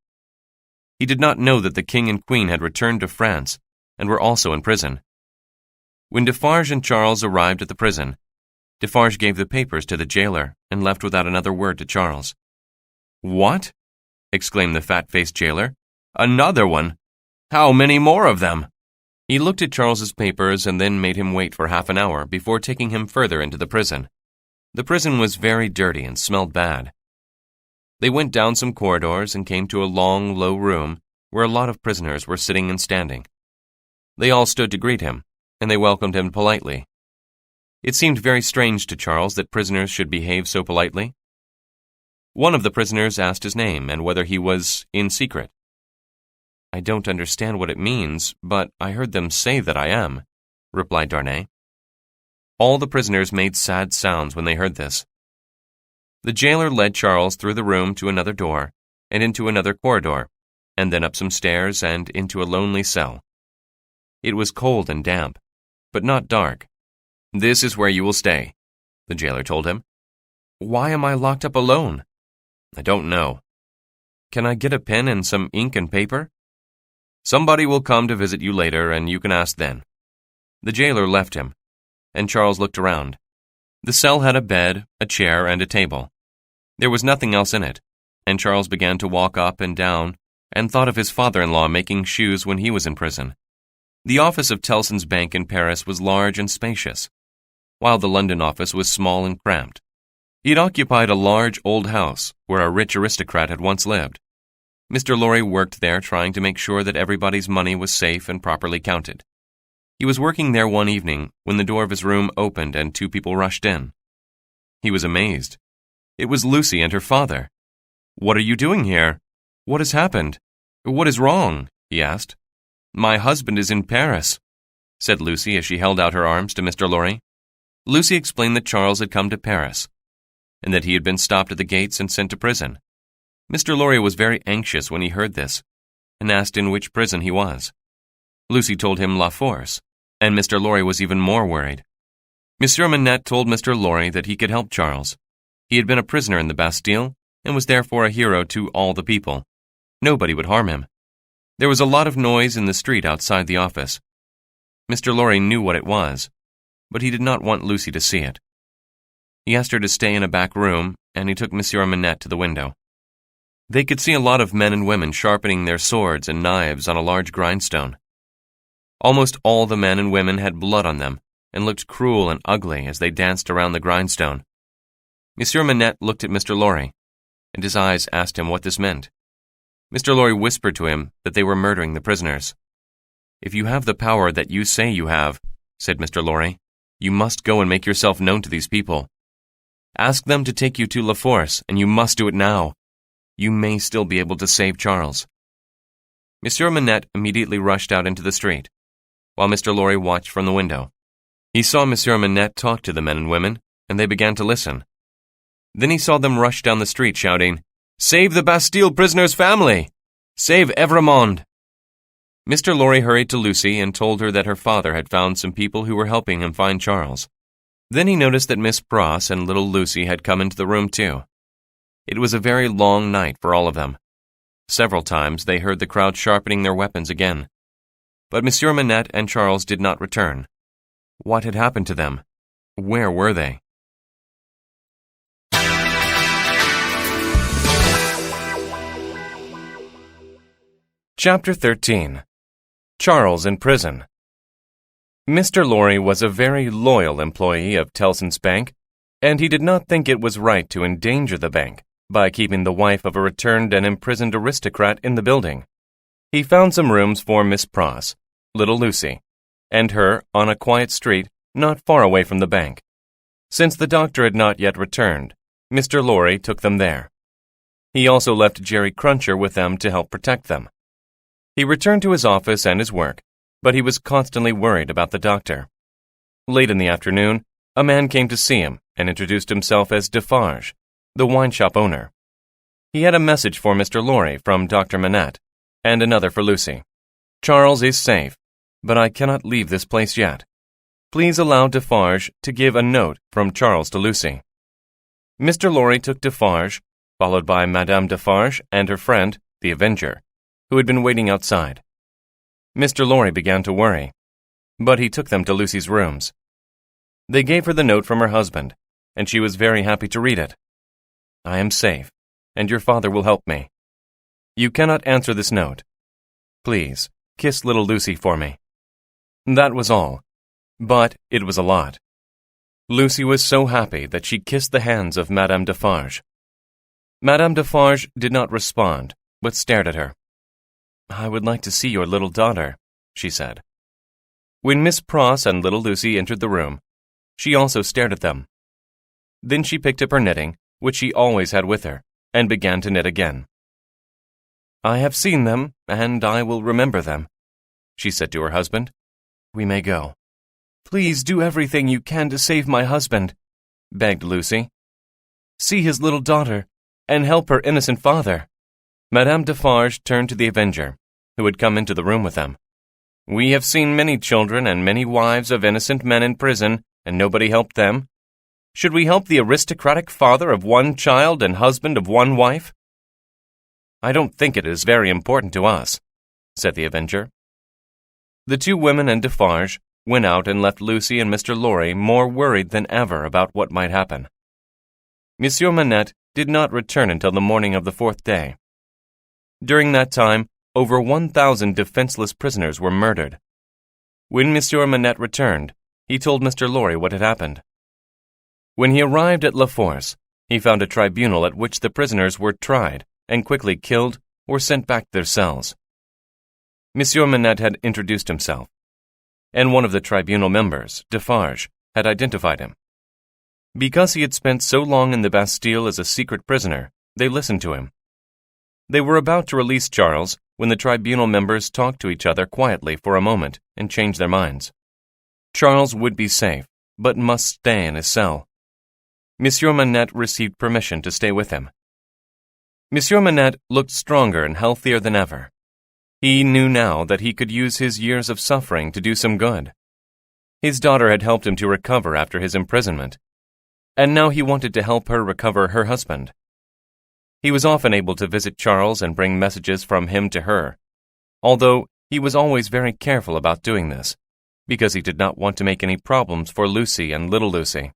He did not know that the king and queen had returned to France and were also in prison. When Defarge and Charles arrived at the prison, Defarge gave the papers to the jailer and left without another word to Charles. "What?" exclaimed the fat-faced jailer. "Another one? How many more of them?" He looked at Charles's papers and then made him wait for half an hour before taking him further into the prison. The prison was very dirty and smelled bad. They went down some corridors and came to a long, low room where a lot of prisoners were sitting and standing. They all stood to greet him, and they welcomed him politely. It seemed very strange to Charles that prisoners should behave so politely. One of the prisoners asked his name and whether he was in secret. "I don't understand what it means, but I heard them say that I am," replied Darnay. All the prisoners made sad sounds when they heard this. The jailer led Charles through the room to another door and into another corridor, and then up some stairs and into a lonely cell. It was cold and damp, but not dark. "This is where you will stay," the jailer told him. "Why am I locked up alone?" "I don't know." "Can I get a pen and some ink and paper?" "Somebody will come to visit you later, and you can ask then." The jailer left him, and Charles looked around. The cell had a bed, a chair, and a table. There was nothing else in it, and Charles began to walk up and down and thought of his father-in-law making shoes when he was in prison. The office of Tellson's Bank in Paris was large and spacious, while the London office was small and cramped. It occupied a large old house where a rich aristocrat had once lived. Mr. Lorry worked there trying to make sure that everybody's money was safe and properly counted. He was working there one evening when the door of his room opened and 2 people rushed in. He was amazed. It was Lucy and her father. "What are you doing here? What has happened? What is wrong?" he asked. "My husband is in Paris," said Lucy as she held out her arms to Mr. Lorry. Lucy explained that Charles had come to Paris, and that he had been stopped at the gates and sent to prison. Mr. Lorry was very anxious when he heard this, and asked in which prison he was. Lucy told him La Force, and Mr. Lorry was even more worried. Monsieur Manette told Mr. Lorry that he could help Charles. He had been a prisoner in the Bastille, and was therefore a hero to all the people. Nobody would harm him. There was a lot of noise in the street outside the office. Mr. Lorry knew what it was, but he did not want Lucy to see it. He asked her to stay in a back room, and he took Monsieur Manette to the window. They could see a lot of men and women sharpening their swords and knives on a large grindstone. Almost all the men and women had blood on them, and looked cruel and ugly as they danced around the grindstone. Monsieur Manette looked at Mr. Lorry, and his eyes asked him what this meant. Mr. Lorry whispered to him that they were murdering the prisoners. "If you have the power that you say you have," said Mr. Lorry, "you must go and make yourself known to these people. Ask them to take you to La Force, and you must do it now. You may still be able to save Charles." Monsieur Manette immediately rushed out into the street, while Mr. Lorry watched from the window. He saw Monsieur Manette talk to the men and women, and they began to listen. Then he saw them rush down the street shouting, "Save the Bastille prisoner's family! Save Evrémonde!" Mr. Lorry hurried to Lucy and told her that her father had found some people who were helping him find Charles. Then he noticed that Miss Pross and little Lucy had come into the room too. It was a very long night for all of them. Several times they heard the crowd sharpening their weapons again. But Monsieur Manette and Charles did not return. What had happened to them? Where were they? Chapter 13. Charles in Prison. Mr. Lorry was a very loyal employee of Tellson's Bank, and he did not think it was right to endanger the bank by keeping the wife of a returned and imprisoned aristocrat in the building. He found some rooms for Miss Pross, little Lucy, and her on a quiet street not far away from the bank. Since the doctor had not yet returned, Mr. Lorry took them there. He also left Jerry Cruncher with them to help protect them. He returned to his office and his work, but he was constantly worried about the doctor. Late in the afternoon, a man came to see him and introduced himself as Defarge, the wine shop owner. He had a message for Mr. Lorry from Dr. Manette, and another for Lucy. "Charles is safe, but I cannot leave this place yet. Please allow Defarge to give a note from Charles to Lucy." Mr. Lorry took Defarge, followed by Madame Defarge and her friend, the Avenger, who had been waiting outside. Mr. Lorry began to worry, but he took them to Lucy's rooms. They gave her the note from her husband, and she was very happy to read it. "I am safe, and your father will help me. You cannot answer this note. Please, kiss little Lucy for me." That was all, but it was a lot. Lucy was so happy that she kissed the hands of Madame Defarge. Madame Defarge did not respond, but stared at her. "I would like to see your little daughter," she said. When Miss Pross and little Lucy entered the room, she also stared at them. Then she picked up her knitting, which she always had with her, and began to knit again. "I have seen them, and I will remember them," she said to her husband. "We may go." "Please do everything you can to save my husband," begged Lucy. "See his little daughter, and help her innocent father." Madame Defarge turned to the Avenger, who had come into the room with them. "We have seen many children and many wives of innocent men in prison, and nobody helped them. Should we help the aristocratic father of one child and husband of one wife?" "I don't think it is very important to us," said the Avenger. The 2 women and Defarge went out and left Lucy and Mr. Lorry more worried than ever about what might happen. Monsieur Manette did not return until the morning of the 4th day. During that time, over 1,000 defenseless prisoners were murdered. When Monsieur Manette returned, he told Mr. Lorry what had happened. When he arrived at La Force, he found a tribunal at which the prisoners were tried and quickly killed or sent back to their cells. Monsieur Manette had introduced himself, and one of the tribunal members, Defarge, had identified him. Because he had spent so long in the Bastille as a secret prisoner, they listened to him. They were about to release Charles when the tribunal members talked to each other quietly for a moment and changed their minds. Charles would be safe, but must stay in his cell. Monsieur Manette received permission to stay with him. Monsieur Manette looked stronger and healthier than ever. He knew now that he could use his years of suffering to do some good. His daughter had helped him to recover after his imprisonment, and now he wanted to help her recover her husband. He was often able to visit Charles and bring messages from him to her, although he was always very careful about doing this, because he did not want to make any problems for Lucy and little Lucy.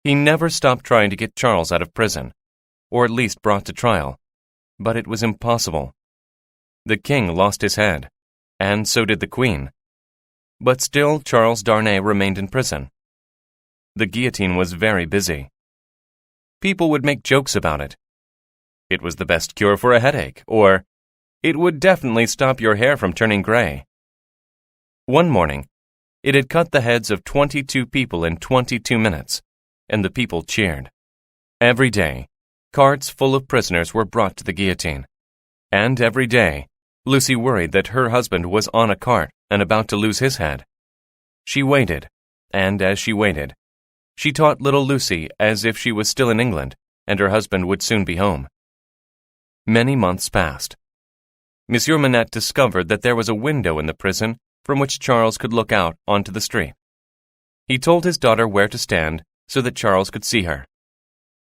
He never stopped trying to get Charles out of prison, or at least brought to trial, but it was impossible. The king lost his head, and so did the queen. But still Charles Darnay remained in prison. The guillotine was very busy. People would make jokes about it. It was the best cure for a headache, or it would definitely stop your hair from turning gray. One morning, it had cut the heads of 22 people in 22 minutes, and the people cheered. Every day, carts full of prisoners were brought to the guillotine, and every day, Lucy worried that her husband was on a cart and about to lose his head. She waited, and as she waited, she taught little Lucy as if she was still in England and her husband would soon be home. Many months passed. Monsieur Manette discovered that there was a window in the prison from which Charles could look out onto the street. He told his daughter where to stand so that Charles could see her.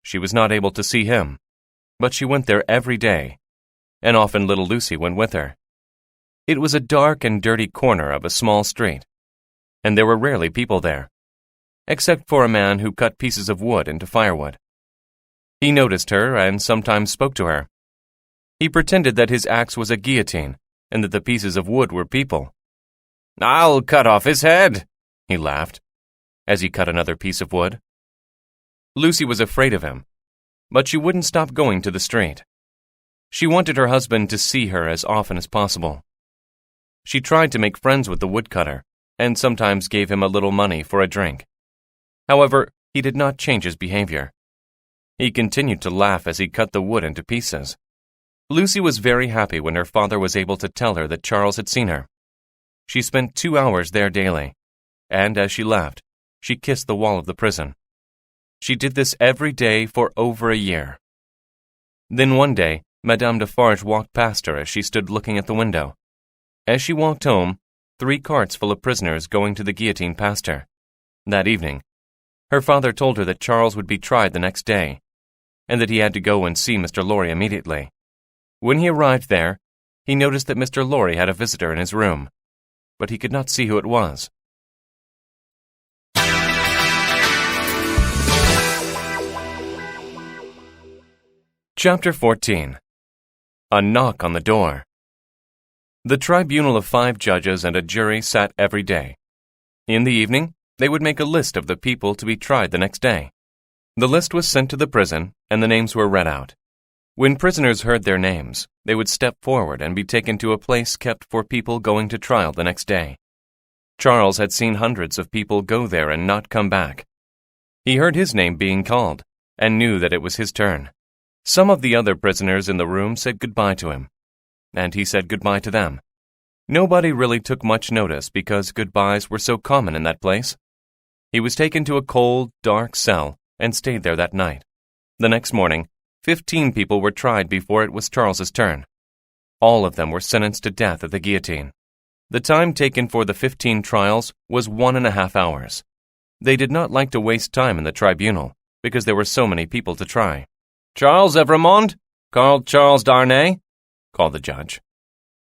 She was not able to see him, but she went there every day, and often little Lucy went with her. It was a dark and dirty corner of a small street, and there were rarely people there, except for a man who cut pieces of wood into firewood. He noticed her and sometimes spoke to her. He pretended that his axe was a guillotine and that the pieces of wood were people. "I'll cut off his head," he laughed, as he cut another piece of wood. Lucy was afraid of him, but she wouldn't stop going to the street. She wanted her husband to see her as often as possible. She tried to make friends with the woodcutter, and sometimes gave him a little money for a drink. However, he did not change his behavior. He continued to laugh as he cut the wood into pieces. Lucy was very happy when her father was able to tell her that Charles had seen her. She spent 2 hours there daily, and as she left, she kissed the wall of the prison. She did this every day for over a year. Then one day, Madame Defarge walked past her as she stood looking at the window. As she walked home, 3 carts full of prisoners going to the guillotine passed her. That evening, her father told her that Charles would be tried the next day, and that he had to go and see Mr. Lorry immediately. When he arrived there, he noticed that Mr. Lorry had a visitor in his room, but he could not see who it was. Chapter 14. A knock on the door. The tribunal of 5 judges and a jury sat every day. In the evening, they would make a list of the people to be tried the next day. The list was sent to the prison, and the names were read out. When prisoners heard their names, they would step forward and be taken to a place kept for people going to trial the next day. Charles had seen hundreds of people go there and not come back. He heard his name being called, and knew that it was his turn. Some of the other prisoners in the room said goodbye to him, and he said goodbye to them. Nobody really took much notice because goodbyes were so common in that place. He was taken to a cold, dark cell and stayed there that night. The next morning, 15 people were tried before it was Charles's turn. All of them were sentenced to death at the guillotine. The time taken for the 15 trials was 1.5 hours. They did not like to waste time in the tribunal because there were so many people to try. "Charles Evrémonde, called Charles Darnay," called the judge.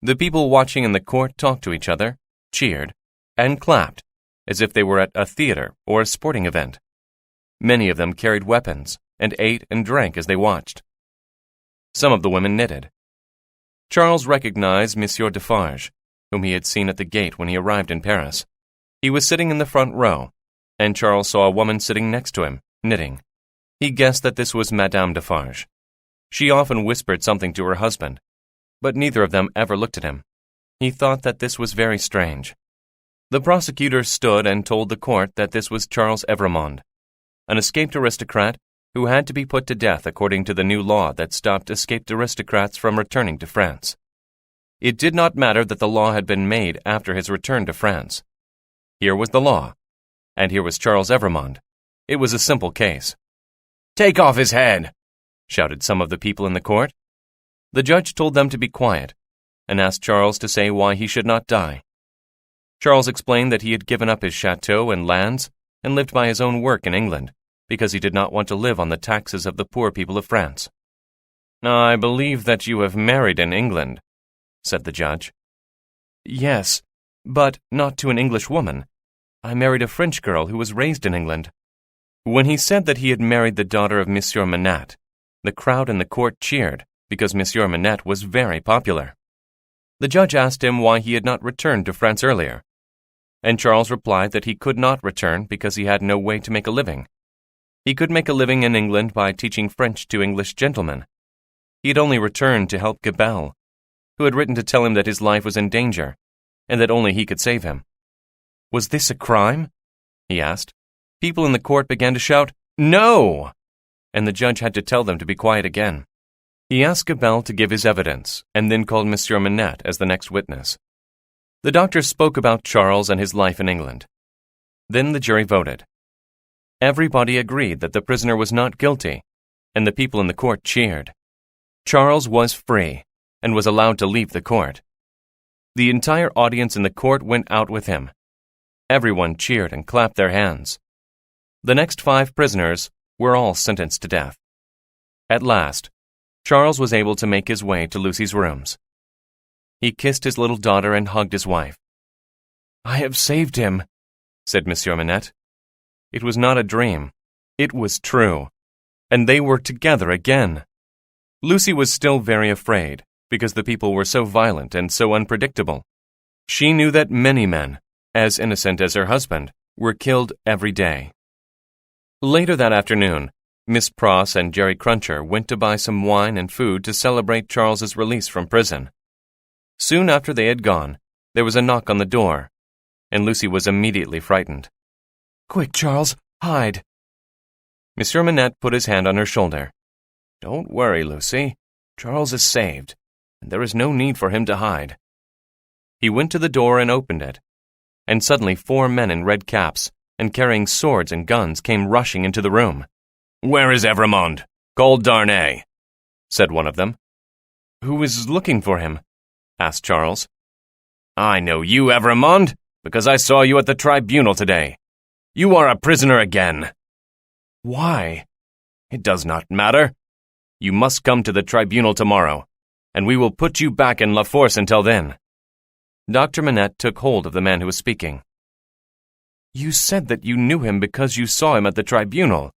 The people watching in the court talked to each other, cheered, and clapped, as if they were at a theater or a sporting event. Many of them carried weapons and ate and drank as they watched. Some of the women knitted. Charles recognized Monsieur Defarge, whom he had seen at the gate when he arrived in Paris. He was sitting in the front row, and Charles saw a woman sitting next to him, knitting. He guessed that this was Madame Defarge. She often whispered something to her husband, but neither of them ever looked at him. He thought that this was very strange. The prosecutor stood and told the court that this was Charles Evrémonde, an escaped aristocrat who had to be put to death according to the new law that stopped escaped aristocrats from returning to France. It did not matter that the law had been made after his return to France. Here was the law, and here was Charles Evrémonde. It was a simple case. "Take off his head!" shouted some of the people in the court. The judge told them to be quiet and asked Charles to say why he should not die. Charles explained that he had given up his chateau and lands and lived by his own work in England because he did not want to live on the taxes of the poor people of France. "I believe that you have married in England," said the judge. "Yes, but not to an English woman. I married a French girl who was raised in England." When he said that he had married the daughter of Monsieur Manette, the crowd in the court cheered because Monsieur Manette was very popular. The judge asked him why he had not returned to France earlier, and Charles replied that he could not return because he had no way to make a living. He could make a living in England by teaching French to English gentlemen. He had only returned to help Gabelle, who had written to tell him that his life was in danger and that only he could save him. Was this a crime? He asked. People in the court began to shout, "No!" and the judge had to tell them to be quiet again. He asked Gabelle to give his evidence and then called Monsieur Manette as the next witness. The doctor spoke about Charles and his life in England. Then the jury voted. Everybody agreed that the prisoner was not guilty, and the people in the court cheered. Charles was free and was allowed to leave the court. The entire audience in the court went out with him. Everyone cheered and clapped their hands. The next 5 prisoners were all sentenced to death. At last, Charles was able to make his way to Lucy's rooms. He kissed his little daughter and hugged his wife. "I have saved him," said Monsieur Manette. It was not a dream. It was true. And they were together again. Lucy was still very afraid because the people were so violent and so unpredictable. She knew that many men, as innocent as her husband, were killed every day. Later that afternoon, Miss Pross and Jerry Cruncher went to buy some wine and food to celebrate Charles's release from prison. Soon after they had gone, there was a knock on the door, and Lucy was immediately frightened. "Quick, Charles, hide!" Monsieur Manette put his hand on her shoulder. "Don't worry, Lucy. Charles is saved, and there is no need for him to hide." He went to the door and opened it, and suddenly 4 men in red caps and carrying swords and guns came rushing into the room. "Where is Evrémonde? Call Darnay," said one of them. "Who is looking for him?" asked Charles. "I know you, Evrémonde, because I saw you at the tribunal today. You are a prisoner again." "Why?" "It does not matter. You must come to the tribunal tomorrow, and we will put you back in La Force until then." Dr. Manette took hold of the man who was speaking. "You said that you knew him because you saw him at the tribunal.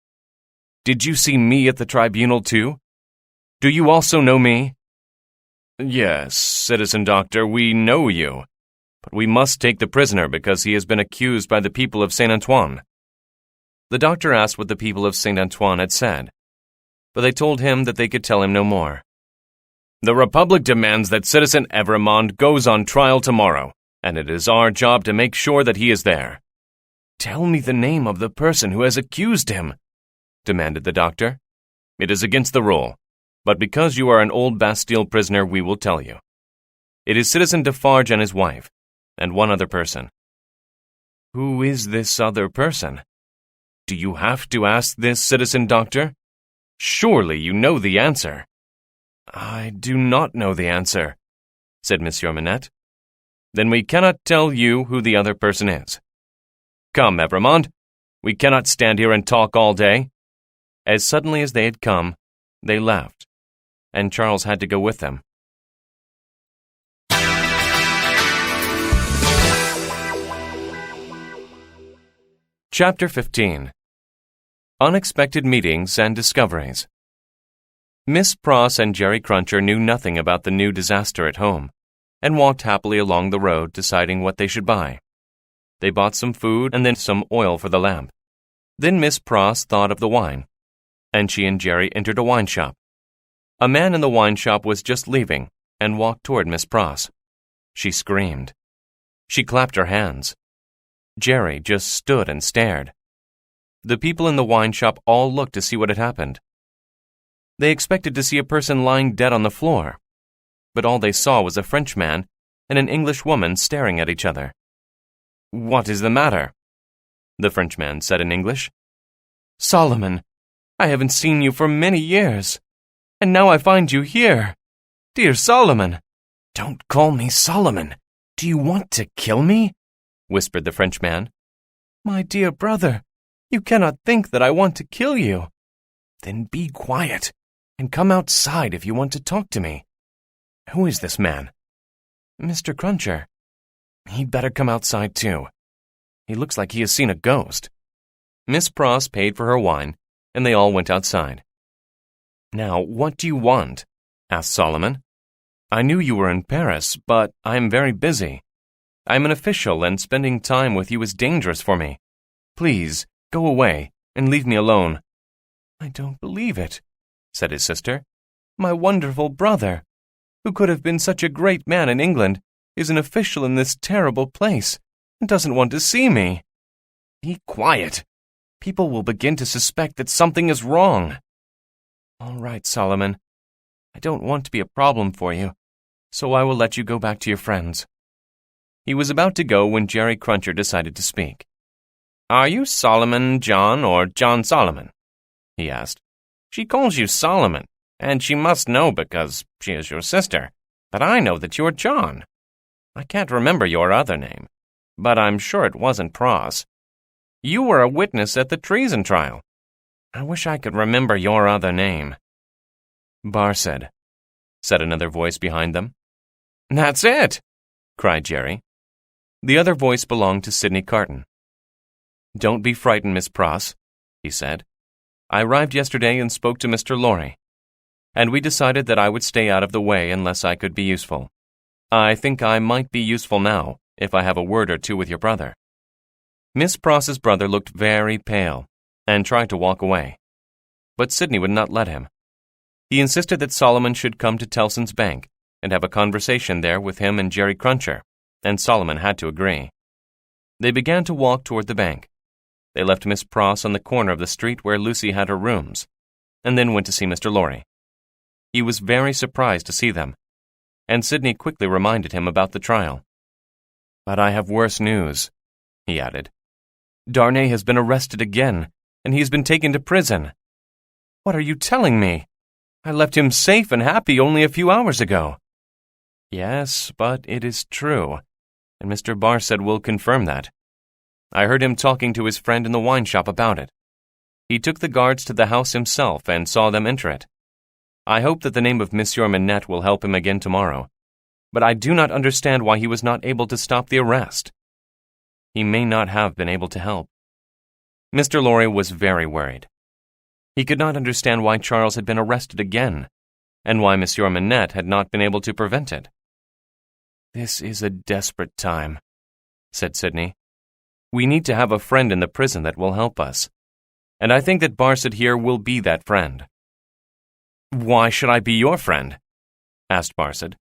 Did you see me at the tribunal too? Do you also know me?" "Yes, citizen doctor, we know you. But we must take the prisoner because he has been accused by the people of San Antoine." The doctor asked what the people of San Antoine had said, but they told him that they could tell him no more. "The Republic demands that Citizen Evrémonde goes on trial tomorrow, and it is our job to make sure that he is there." "Tell me the name of the person who has accused him," demanded the doctor. "It is against the rule, but because you are an old Bastille prisoner, we will tell you. It is Citizen Defarge and his wife, and one other person." "Who is this other person?" "Do you have to ask this, citizen doctor? Surely you know the answer." "I do not know the answer," said Monsieur Manette. "Then we cannot tell you who the other person is. Come, Evrémonde, we cannot stand here and talk all day." As suddenly as they had come, they left, and Charles had to go with them. Chapter 15. Unexpected Meetings and Discoveries. Miss Pross and Jerry Cruncher knew nothing about the new disaster at home, and walked happily along the road deciding what they should buy. They bought some food and then some oil for the lamp. Then Miss Pross thought of the wine, and she and Jerry entered a wine shop. A man in the wine shop was just leaving, and walked toward Miss Pross. She screamed. She clapped her hands. Jerry just stood and stared. The people in the wine shop all looked to see what had happened. They expected to see a person lying dead on the floor, but all they saw was a Frenchman and an English woman staring at each other. "What is the matter?" the Frenchman said in English. "Solomon, I haven't seen you for many years, and now I find you here. Dear Solomon." "Don't call me Solomon. Do you want to kill me?" whispered the Frenchman. "My dear brother, you cannot think that I want to kill you." "Then be quiet, and come outside if you want to talk to me." "Who is this man?" "Mr. Cruncher." "He'd better come outside too. He looks like he has seen a ghost." Miss Pross paid for her wine, and they all went outside. "Now, what do you want?" asked Solomon. "I knew you were in Paris, but I am very busy. I am an official, and spending time with you is dangerous for me. Please, go away, and leave me alone." "I don't believe it," said his sister. "My wonderful brother, who could have been such a great man in England, is an official in this terrible place, and doesn't want to see me." "Be quiet. People will begin to suspect that something is wrong." "All right, Solomon. I don't want to be a problem for you, so I will let you go back to your friends." He was about to go when Jerry Cruncher decided to speak. "Are you Solomon John or John Solomon?" he asked. "She calls you Solomon, and she must know because she is your sister, but I know that you're John. I can't remember your other name, but I'm sure it wasn't Pross. You were a witness at the treason trial. I wish I could remember your other name." "Barcid," said another voice behind them. "That's it!" cried Jerry. The other voice belonged to Sidney Carton. "Don't be frightened, Miss Pross," he said. "I arrived yesterday and spoke to Mr. Lorry, and we decided that I would stay out of the way unless I could be useful. I think I might be useful now, if I have a word or two with your brother." Miss Pross's brother looked very pale and tried to walk away, but Sidney would not let him. He insisted that Solomon should come to Tellson's bank and have a conversation there with him and Jerry Cruncher, and Solomon had to agree. They began to walk toward the bank. They left Miss Pross on the corner of the street where Lucy had her rooms, and then went to see Mr. Lorry. He was very surprised to see them, and Sidney quickly reminded him about the trial. "But I have worse news," he added. "Darnay has been arrested again, and he has been taken to prison." "What are you telling me? I left him safe and happy only a few hours ago." "Yes, but it is true, and Mr. Barcid will confirm that. I heard him talking to his friend in the wine shop about it. He took the guards to the house himself and saw them enter it. I hope that the name of Monsieur Manette will help him again tomorrow, but I do not understand why he was not able to stop the arrest. He may not have been able to help." Mr. Lorry was very worried. He could not understand why Charles had been arrested again, and why Monsieur Manette had not been able to prevent it. "This is a desperate time," said Sidney. "We need to have a friend in the prison that will help us, and I think that Barcid here will be that friend." "Why should I be your friend?" asked Barcid.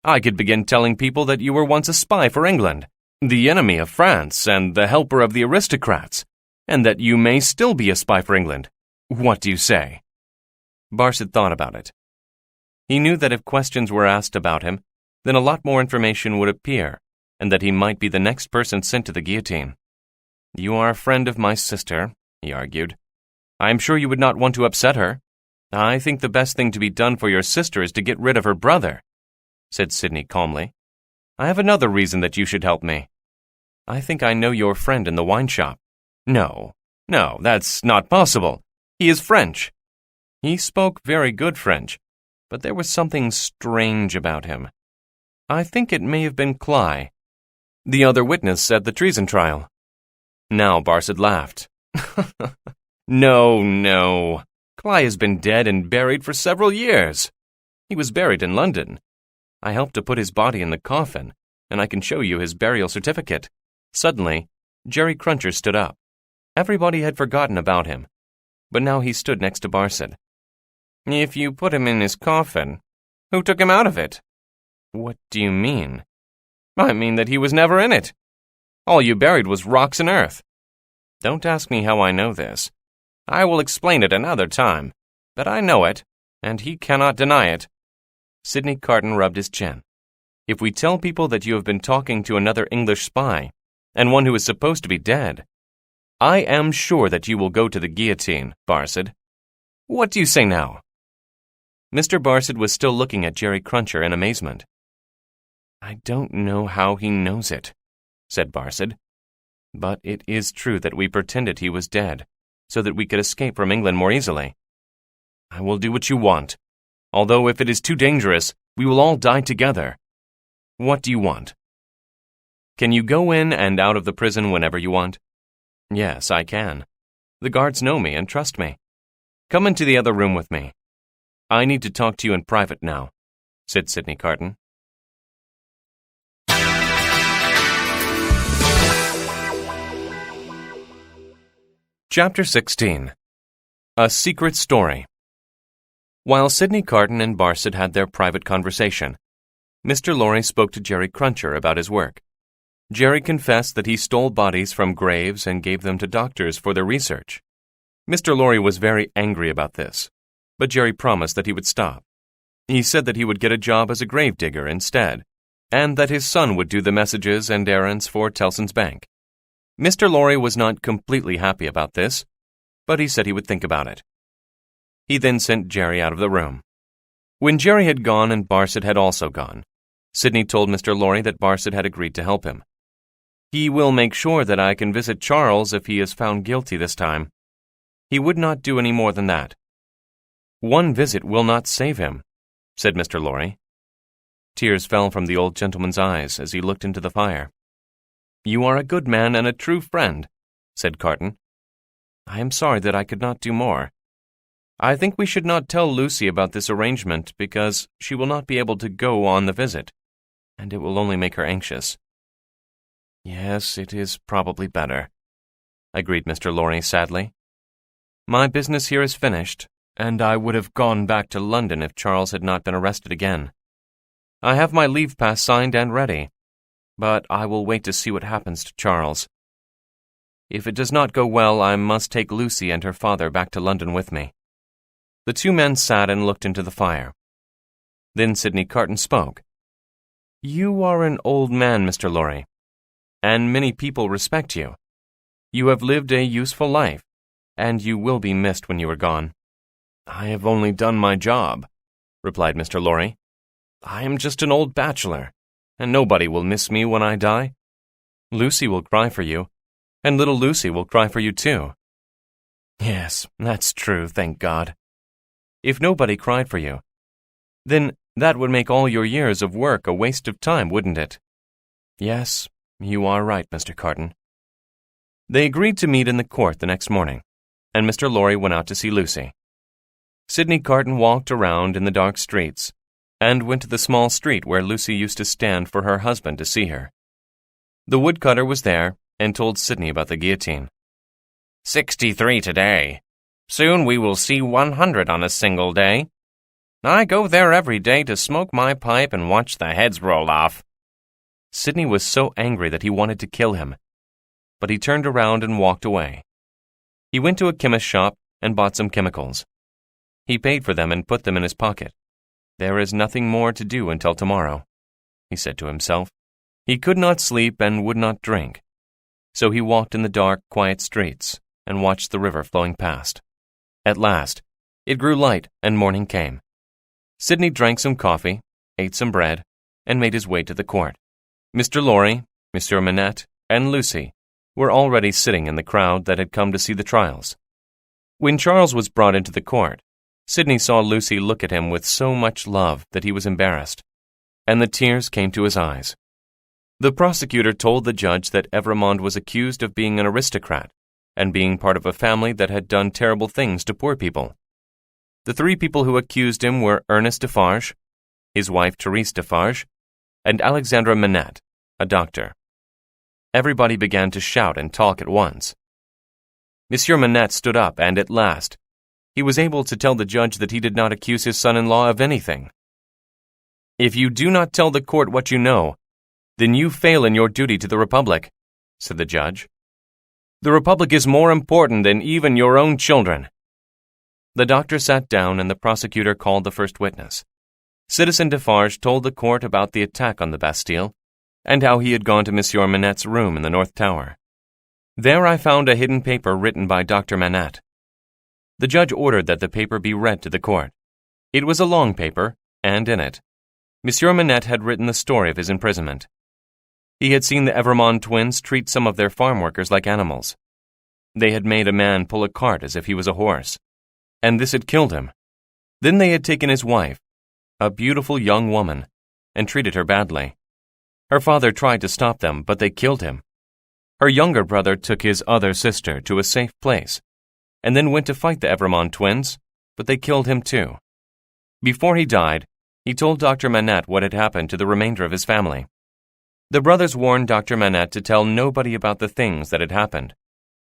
"I could begin telling people that you were once a spy for England, the enemy of France and the helper of the aristocrats, and that you may still be a spy for England. What do you say?" Barcid thought about it. He knew that if questions were asked about him, then a lot more information would appear, and that he might be the next person sent to the guillotine. "You are a friend of my sister," he argued. "I am sure you would not want to upset her. I think the best thing to be done for your sister is to get rid of her brother," said Sidney calmly. "I have another reason that you should help me. I think I know your friend in the wine shop." No, that's not possible. He is French." He spoke very good French, but there was something strange about him. I think it may have been Cly, the other witness at the treason trial. Now Barcid laughed. No. Cly has been dead and buried for several years. He was buried in London. I helped to put his body in the coffin, and I can show you his burial certificate." Suddenly, Jerry Cruncher stood up. Everybody had forgotten about him, but now he stood next to Barcid. "If you put him in his coffin, who took him out of it?" What do you mean? I mean that he was never in it. All you buried was rocks and earth. Don't ask me how I know this. I will explain it another time, but I know it, and he cannot deny it. Sidney Carton rubbed his chin. If we tell people that you have been talking to another English spy, and one who is supposed to be dead, I am sure that you will go to the guillotine, Barsid. What do you say now? Mr. Barsid was still looking at Jerry Cruncher in amazement. I don't know how he knows it, said Barsid. But it is true that we pretended he was dead, so that we could escape from England more easily. I will do what you want, although if it is too dangerous, we will all die together. What do you want? Can you go in and out of the prison whenever you want? Yes, I can. The guards know me and trust me. Come into the other room with me. I need to talk to you in private now, said Sidney Carton. Chapter 16. A Secret Story. While Sidney Carton and Barsid had their private conversation, Mr. Lorry spoke to Jerry Cruncher about his work. Jerry confessed that he stole bodies from graves and gave them to doctors for their research. Mr. Lorry was very angry about this, but Jerry promised that he would stop. He said that he would get a job as a gravedigger instead, and that his son would do the messages and errands for Tellson's Bank. Mr. Lorry was not completely happy about this, but he said he would think about it. He then sent Jerry out of the room. When Jerry had gone and Barsid had also gone, Sidney told Mr. Lorry that Barsid had agreed to help him. He will make sure that I can visit Charles if he is found guilty this time. He would not do any more than that. One visit will not save him, said Mr. Lorry. Tears fell from the old gentleman's eyes as he looked into the fire. You are a good man and a true friend, said Carton. I am sorry that I could not do more. I think we should not tell Lucy about this arrangement because she will not be able to go on the visit, and it will only make her anxious. Yes, it is probably better, agreed Mr. Lorry sadly. My business here is finished, and I would have gone back to London if Charles had not been arrested again. I have my leave pass signed and ready, but I will wait to see what happens to Charles. If it does not go well, I must take Lucy and her father back to London with me. The two men sat and looked into the fire. Then Sidney Carton spoke. You are an old man, Mr. Lorry, and many people respect you. You have lived a useful life, and you will be missed when you are gone. I have only done my job, replied Mr. Lorry. I am just an old bachelor, and nobody will miss me when I die. Lucy will cry for you, and little Lucy will cry for you too. Yes, that's true, thank God. If nobody cried for you, then that would make all your years of work a waste of time, wouldn't it? Yes, you are right, Mr. Carton. They agreed to meet in the court the next morning, and Mr. Lorry went out to see Lucy. Sidney Carton walked around in the dark streets, and went to the small street where Lucy used to stand for her husband to see her. The woodcutter was there, and told Sidney about the guillotine. 63 today. Soon we will see 100 on a single day. I go there every day to smoke my pipe and watch the heads roll off. Sidney was so angry that he wanted to kill him, but he turned around and walked away. He went to a chemist's shop and bought some chemicals. He paid for them and put them in his pocket. There is nothing more to do until tomorrow, he said to himself. He could not sleep and would not drink, so he walked in the dark, quiet streets and watched the river flowing past. At last, it grew light and morning came. Sidney drank some coffee, ate some bread, and made his way to the court. Mr. Lorry, Monsieur Manette, and Lucy were already sitting in the crowd that had come to see the trials. When Charles was brought into the court, Sidney saw Lucy look at him with so much love that he was embarrassed, and the tears came to his eyes. The prosecutor told the judge that Evrémonde was accused of being an aristocrat and being part of a family that had done terrible things to poor people. The three people who accused him were Ernest Defarge, his wife Therese Defarge, and Alexandra Manette, a doctor. Everybody began to shout and talk at once. Monsieur Manette stood up and, at last, he was able to tell the judge that he did not accuse his son-in-law of anything. "If you do not tell the court what you know, then you fail in your duty to the Republic," said the judge. "The Republic is more important than even your own children." The doctor sat down and the prosecutor called the first witness. Citizen Defarge told the court about the attack on the Bastille and how he had gone to Monsieur Manette's room in the North Tower. "There I found a hidden paper written by Dr. Manette." The judge ordered that the paper be read to the court. It was a long paper, and in it, Monsieur Manette had written the story of his imprisonment. He had seen the Evrémonde twins treat some of their farm workers like animals. They had made a man pull a cart as if he was a horse, and this had killed him. Then they had taken his wife, a beautiful young woman, and treated her badly. Her father tried to stop them, but they killed him. Her younger brother took his other sister to a safe place, and then went to fight the Evrémonde twins, but they killed him too. Before he died, he told Dr. Manette what had happened to the remainder of his family. The brothers warned Dr. Manette to tell nobody about the things that had happened,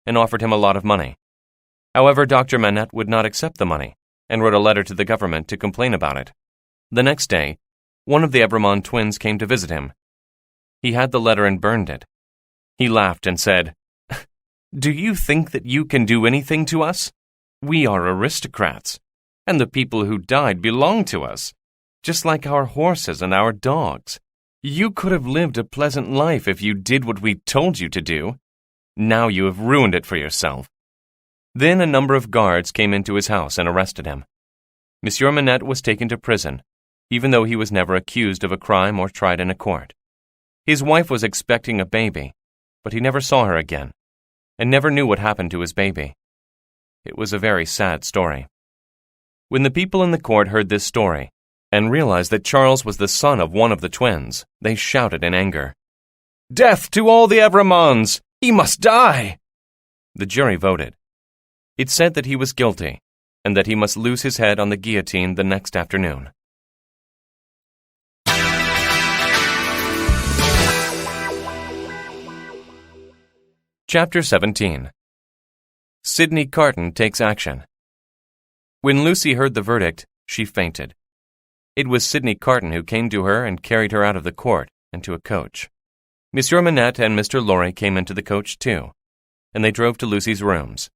and offered him a lot of money. However, Dr. Manette would not accept the money, and wrote a letter to the government to complain about it. The next day, one of the Evrémonde twins came to visit him. He had the letter and burned it. He laughed and said, "Do you think that you can do anything to us? We are aristocrats, and the people who died belong to us, just like our horses and our dogs. You could have lived a pleasant life if you did what we told you to do. Now you have ruined it for yourself." Then a number of guards came into his house and arrested him. Monsieur Manette was taken to prison, even though he was never accused of a crime or tried in a court. His wife was expecting a baby, but he never saw her again, and never knew what happened to his baby. It was a very sad story. When the people in the court heard this story, and realized that Charles was the son of one of the twins, they shouted in anger, "Death to all the Evrémondes! He must die!" The jury voted. It said that he was guilty, and that he must lose his head on the guillotine the next afternoon. Chapter 17. Sydney Carton Takes Action. When Lucy heard the verdict, she fainted. It was Sydney Carton who came to her and carried her out of the court and to a coach. Monsieur Manette and Mr. Lorry came into the coach too, and they drove to Lucy's rooms,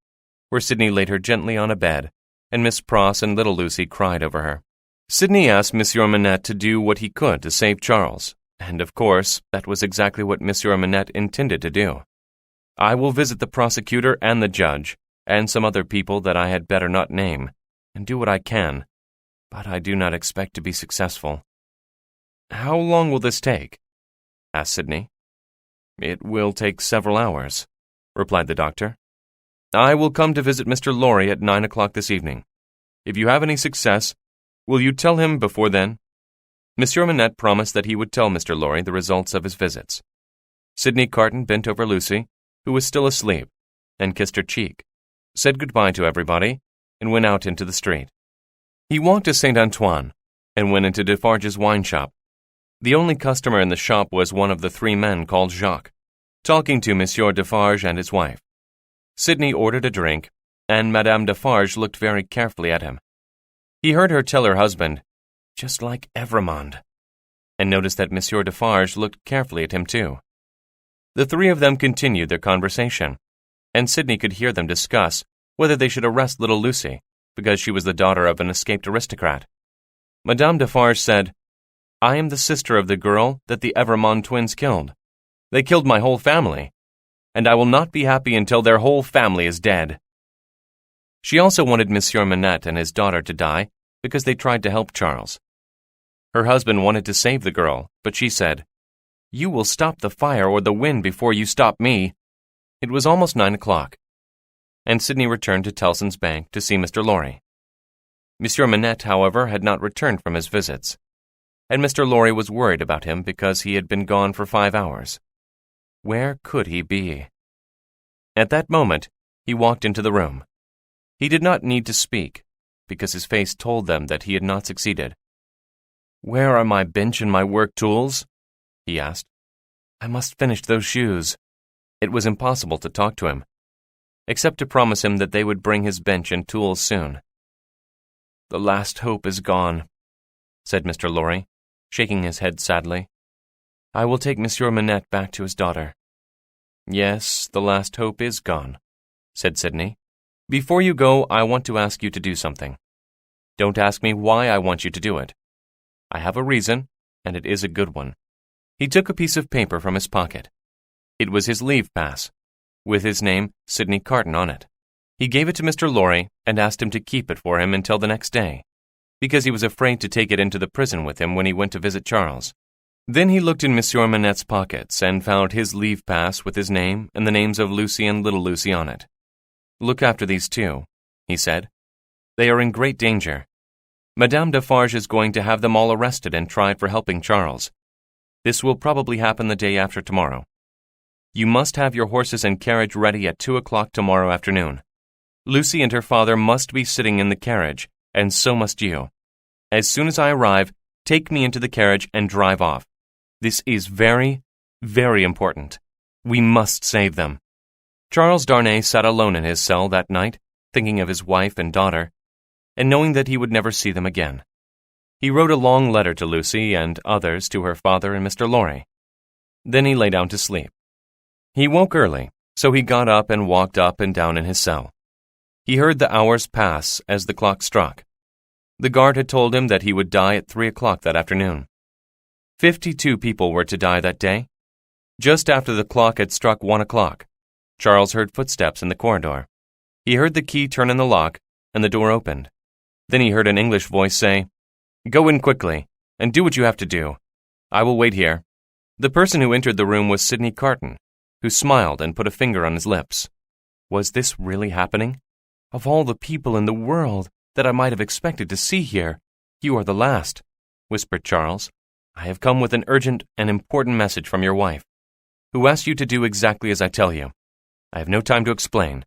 where Sydney laid her gently on a bed, and Miss Pross and little Lucy cried over her. Sydney asked Monsieur Manette to do what he could to save Charles, and of course, that was exactly what Monsieur Manette intended to do. "I will visit the prosecutor and the judge, and some other people that I had better not name, and do what I can, but I do not expect to be successful." "How long will this take?" asked Sydney. "It will take several hours," replied the doctor. "I will come to visit Mr. Lorry at 9 o'clock this evening. If you have any success, will you tell him before then?" Monsieur Manette promised that he would tell Mr. Lorry the results of his visits. Sydney Carton bent over Lucy, who was still asleep, and kissed her cheek, said goodbye to everybody, and went out into the street. He walked to San Antoine, and went into Defarge's wine shop. The only customer in the shop was one of the three men called Jacques, talking to Monsieur Defarge and his wife. Sydney ordered a drink, and Madame Defarge looked very carefully at him. He heard her tell her husband, "Just like Evrémonde," and noticed that Monsieur Defarge looked carefully at him too. The three of them continued their conversation, and Sydney could hear them discuss whether they should arrest little Lucy, because she was the daughter of an escaped aristocrat. Madame Defarge said, "I am the sister of the girl that the Evrémonde twins killed. They killed my whole family, and I will not be happy until their whole family is dead." She also wanted Monsieur Manette and his daughter to die because they tried to help Charles. Her husband wanted to save the girl, but she said, "You will stop the fire or the wind before you stop me." It was almost 9 o'clock, and Sydney returned to Tellson's Bank to see Mr. Lorry. Monsieur Manette, however, had not returned from his visits, and Mr. Lorry was worried about him because he had been gone for 5 hours. Where could he be? At that moment, he walked into the room. He did not need to speak, because his face told them that he had not succeeded. "Where are my bench and my work tools?" he asked. "I must finish those shoes." It was impossible to talk to him, except to promise him that they would bring his bench and tools soon. "The last hope is gone," said Mr. Lorry. shaking his head sadly. "I will take Monsieur Manette back to his daughter." "Yes, the last hope is gone," said Sidney. "Before you go, I want to ask you to do something. Don't ask me why I want you to do it. I have a reason, and it is a good one." He took a piece of paper from his pocket. It was his leave pass, with his name, Sidney Carton, on it. He gave it to Mr. Lorry and asked him to keep it for him until the next day, because he was afraid to take it into the prison with him when he went to visit Charles. Then he looked in Monsieur Manette's pockets and found his leave pass with his name and the names of Lucy and little Lucy on it. "Look after these two," he said. "They are in great danger. Madame Defarge is going to have them all arrested and tried for helping Charles. This will probably happen the day after tomorrow. You must have your horses and carriage ready at 2 o'clock tomorrow afternoon. Lucy and her father must be sitting in the carriage, and so must you. As soon as I arrive, take me into the carriage and drive off. This is very, very important. We must save them." Charles Darnay sat alone in his cell that night, thinking of his wife and daughter, and knowing that he would never see them again. He wrote a long letter to Lucy and others to her father and Mr. Lorry. Then he lay down to sleep. He woke early, so he got up and walked up and down in his cell. He heard the hours pass as the clock struck. The guard had told him that he would die at 3 o'clock that afternoon. 52 people were to die that day. Just after the clock had struck 1 o'clock, Charles heard footsteps in the corridor. He heard the key turn in the lock, and the door opened. Then he heard an English voice say, "Go in quickly, and do what you have to do. I will wait here." The person who entered the room was Sidney Carton, who smiled and put a finger on his lips. Was this really happening? "Of all the people in the world that I might have expected to see here, you are the last," whispered Charles. "I have come with an urgent and important message from your wife, who asks you to do exactly as I tell you. I have no time to explain.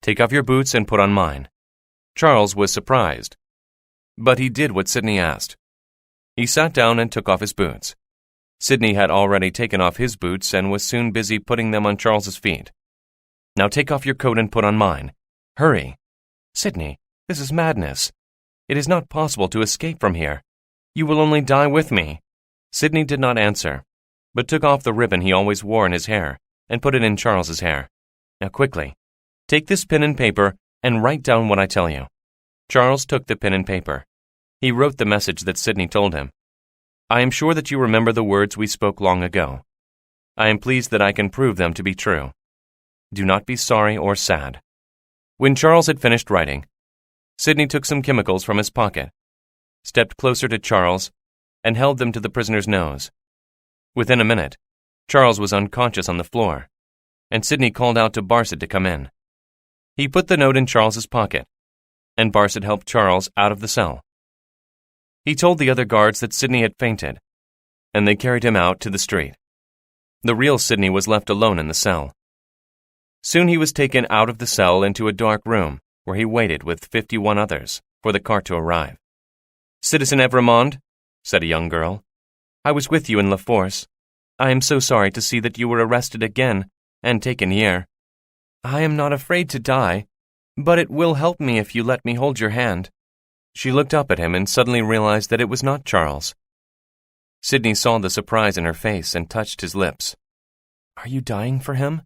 Take off your boots and put on mine." Charles was surprised, but he did what Sidney asked. He sat down and took off his boots. Sidney had already taken off his boots and was soon busy putting them on Charles's feet. "Now take off your coat and put on mine. Hurry." "Sidney, this is madness. It is not possible to escape from here. You will only die with me." Sidney did not answer, but took off the ribbon he always wore in his hair and put it in Charles's hair. "Now quickly, take this pen and paper and write down what I tell you." Charles took the pen and paper. He wrote the message that Sidney told him. "I am sure that you remember the words we spoke long ago. I am pleased that I can prove them to be true. Do not be sorry or sad." When Charles had finished writing, Sidney took some chemicals from his pocket, stepped closer to Charles, and held them to the prisoner's nose. Within a minute, Charles was unconscious on the floor, and Sidney called out to Barset to come in. He put the note in Charles's pocket, and Barset helped Charles out of the cell. He told the other guards that Sidney had fainted, and they carried him out to the street. The real Sidney was left alone in the cell. Soon he was taken out of the cell into a dark room, where he waited with 51 others for the cart to arrive. "Citizen Evrémonde," said a young girl, "I was with you in La Force. I am so sorry to see that you were arrested again and taken here. I am not afraid to die, but it will help me if you let me hold your hand." She looked up at him and suddenly realized that it was not Charles. Sidney saw the surprise in her face and touched his lips. "Are you dying for him?"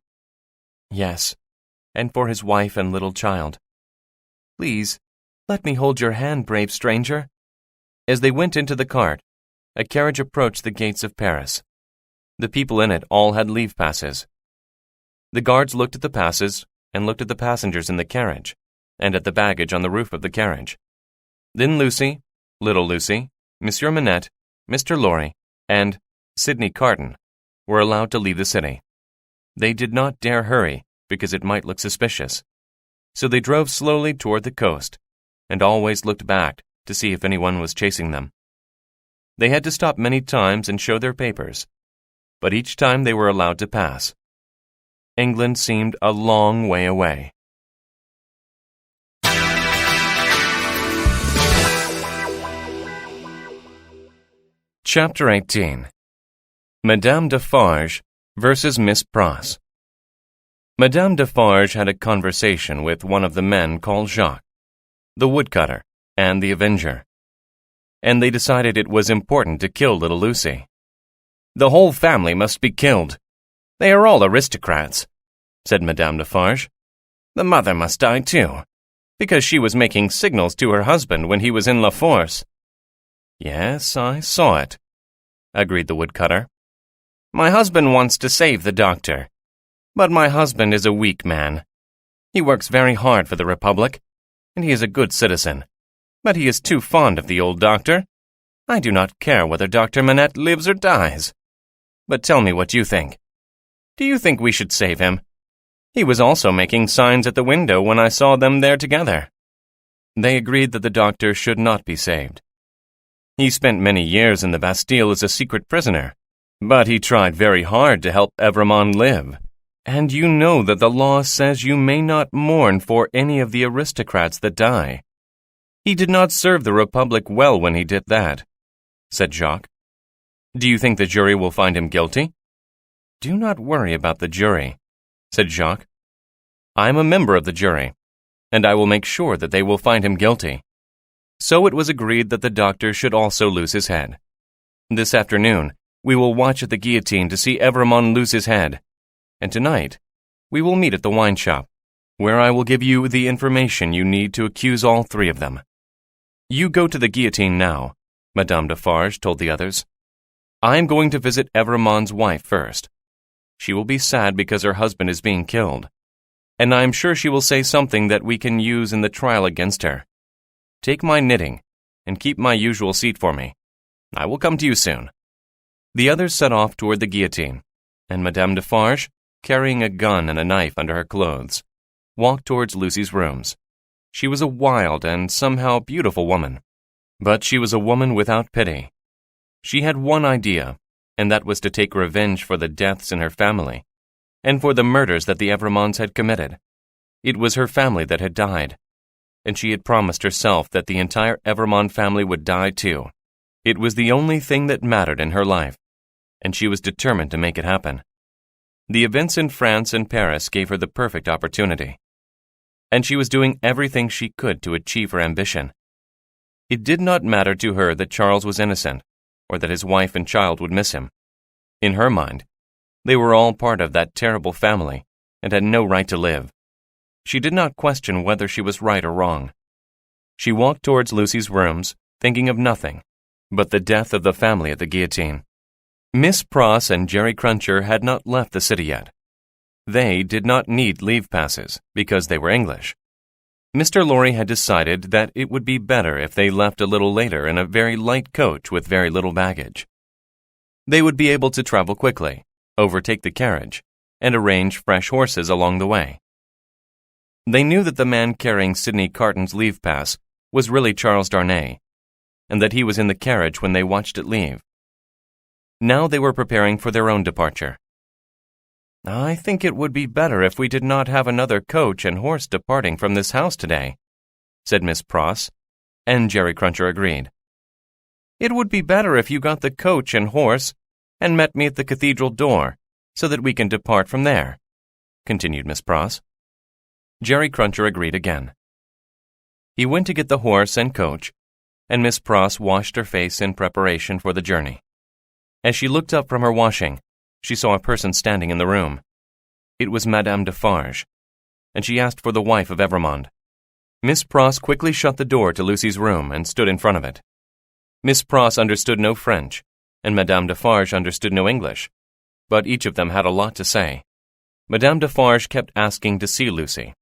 "Yes, and for his wife and little child." "Please, let me hold your hand, brave stranger." As they went into the cart, a carriage approached the gates of Paris. The people in it all had leave passes. The guards looked at the passes and looked at the passengers in the carriage and at the baggage on the roof of the carriage. Then Lucy, little Lucy, Monsieur Manette, Mr. Lorry, and Sidney Carton were allowed to leave the city. They did not dare hurry because it might look suspicious, so they drove slowly toward the coast and always looked back to see if anyone was chasing them. They had to stop many times and show their papers, but each time they were allowed to pass. England seemed a long way away. Chapter 18. Madame Defarge versus Miss Pross. Madame Defarge had a conversation with one of the men called Jacques, the woodcutter and the avenger. and they decided it was important to kill little Lucy. "The whole family must be killed. They are all aristocrats," said Madame Defarge. "The mother must die too, because she was making signals to her husband when he was in La Force." "Yes, I saw it," agreed the woodcutter. "My husband wants to save the doctor, but my husband is a weak man. He works very hard for the Republic, and he is a good citizen, but he is too fond of the old doctor. I do not care whether Dr. Manette lives or dies. But tell me what you think. Do you think we should save him? He was also making signs at the window when I saw them there together." They agreed that the doctor should not be saved. He spent many years in the Bastille as a secret prisoner, but he tried very hard to help Evrémonde live. And you know that the law says you may not mourn for any of the aristocrats that die. He did not serve the Republic well when he did that," said Jacques. "Do you think the jury will find him guilty?" "Do not worry about the jury," said Jacques. "I am a member of the jury, and I will make sure that they will find him guilty." So it was agreed that the doctor should also lose his head. This afternoon, we will watch at the guillotine to see Evrémonde lose his head. And tonight, we will meet at the wine shop, where I will give you the information you need to accuse all three of them. You go to the guillotine now, Madame Defarge told the others. I am going to visit Evrémonde's wife first. She will be sad because her husband is being killed, and I am sure she will say something that we can use in the trial against her. Take my knitting, and keep my usual seat for me. I will come to you soon." The others set off toward the guillotine, and Madame Defarge, carrying a gun and a knife under her clothes, walked towards Lucy's rooms. She was a wild and somehow beautiful woman, but she was a woman without pity. She had one idea, and that was to take revenge for the deaths in her family, and for the murders that the Evrémondes had committed. It was her family that had died, and she had promised herself that the entire Evrémonde family would die too. It was the only thing that mattered in her life, and she was determined to make it happen. The events in France and Paris gave her the perfect opportunity, and she was doing everything she could to achieve her ambition. It did not matter to her that Charles was innocent, or that his wife and child would miss him. In her mind, they were all part of that terrible family and had no right to live. She did not question whether she was right or wrong. She walked towards Lucy's rooms, thinking of nothing but the death of the family at the guillotine. Miss Pross and Jerry Cruncher had not left the city yet. They did not need leave passes because they were English. Mr. Lorry had decided that it would be better if they left a little later in a very light coach with very little baggage. They would be able to travel quickly, overtake the carriage, and arrange fresh horses along the way. They knew that the man carrying Sidney Carton's leave pass was really Charles Darnay, and that he was in the carriage when they watched it leave. Now they were preparing for their own departure. "I think it would be better if we did not have another coach and horse departing from this house today," said Miss Pross, and Jerry Cruncher agreed. "It would be better if you got the coach and horse and met me at the cathedral door, so that we can depart from there," continued Miss Pross. Jerry Cruncher agreed again. He went to get the horse and coach, and Miss Pross washed her face in preparation for the journey. As she looked up from her washing, she saw a person standing in the room. It was Madame Defarge, and she asked for the wife of Evrémonde. Miss Pross quickly shut the door to Lucy's room and stood in front of it. Miss Pross understood no French, and Madame Defarge understood no English, but each of them had a lot to say. Madame Defarge kept asking to see Lucy,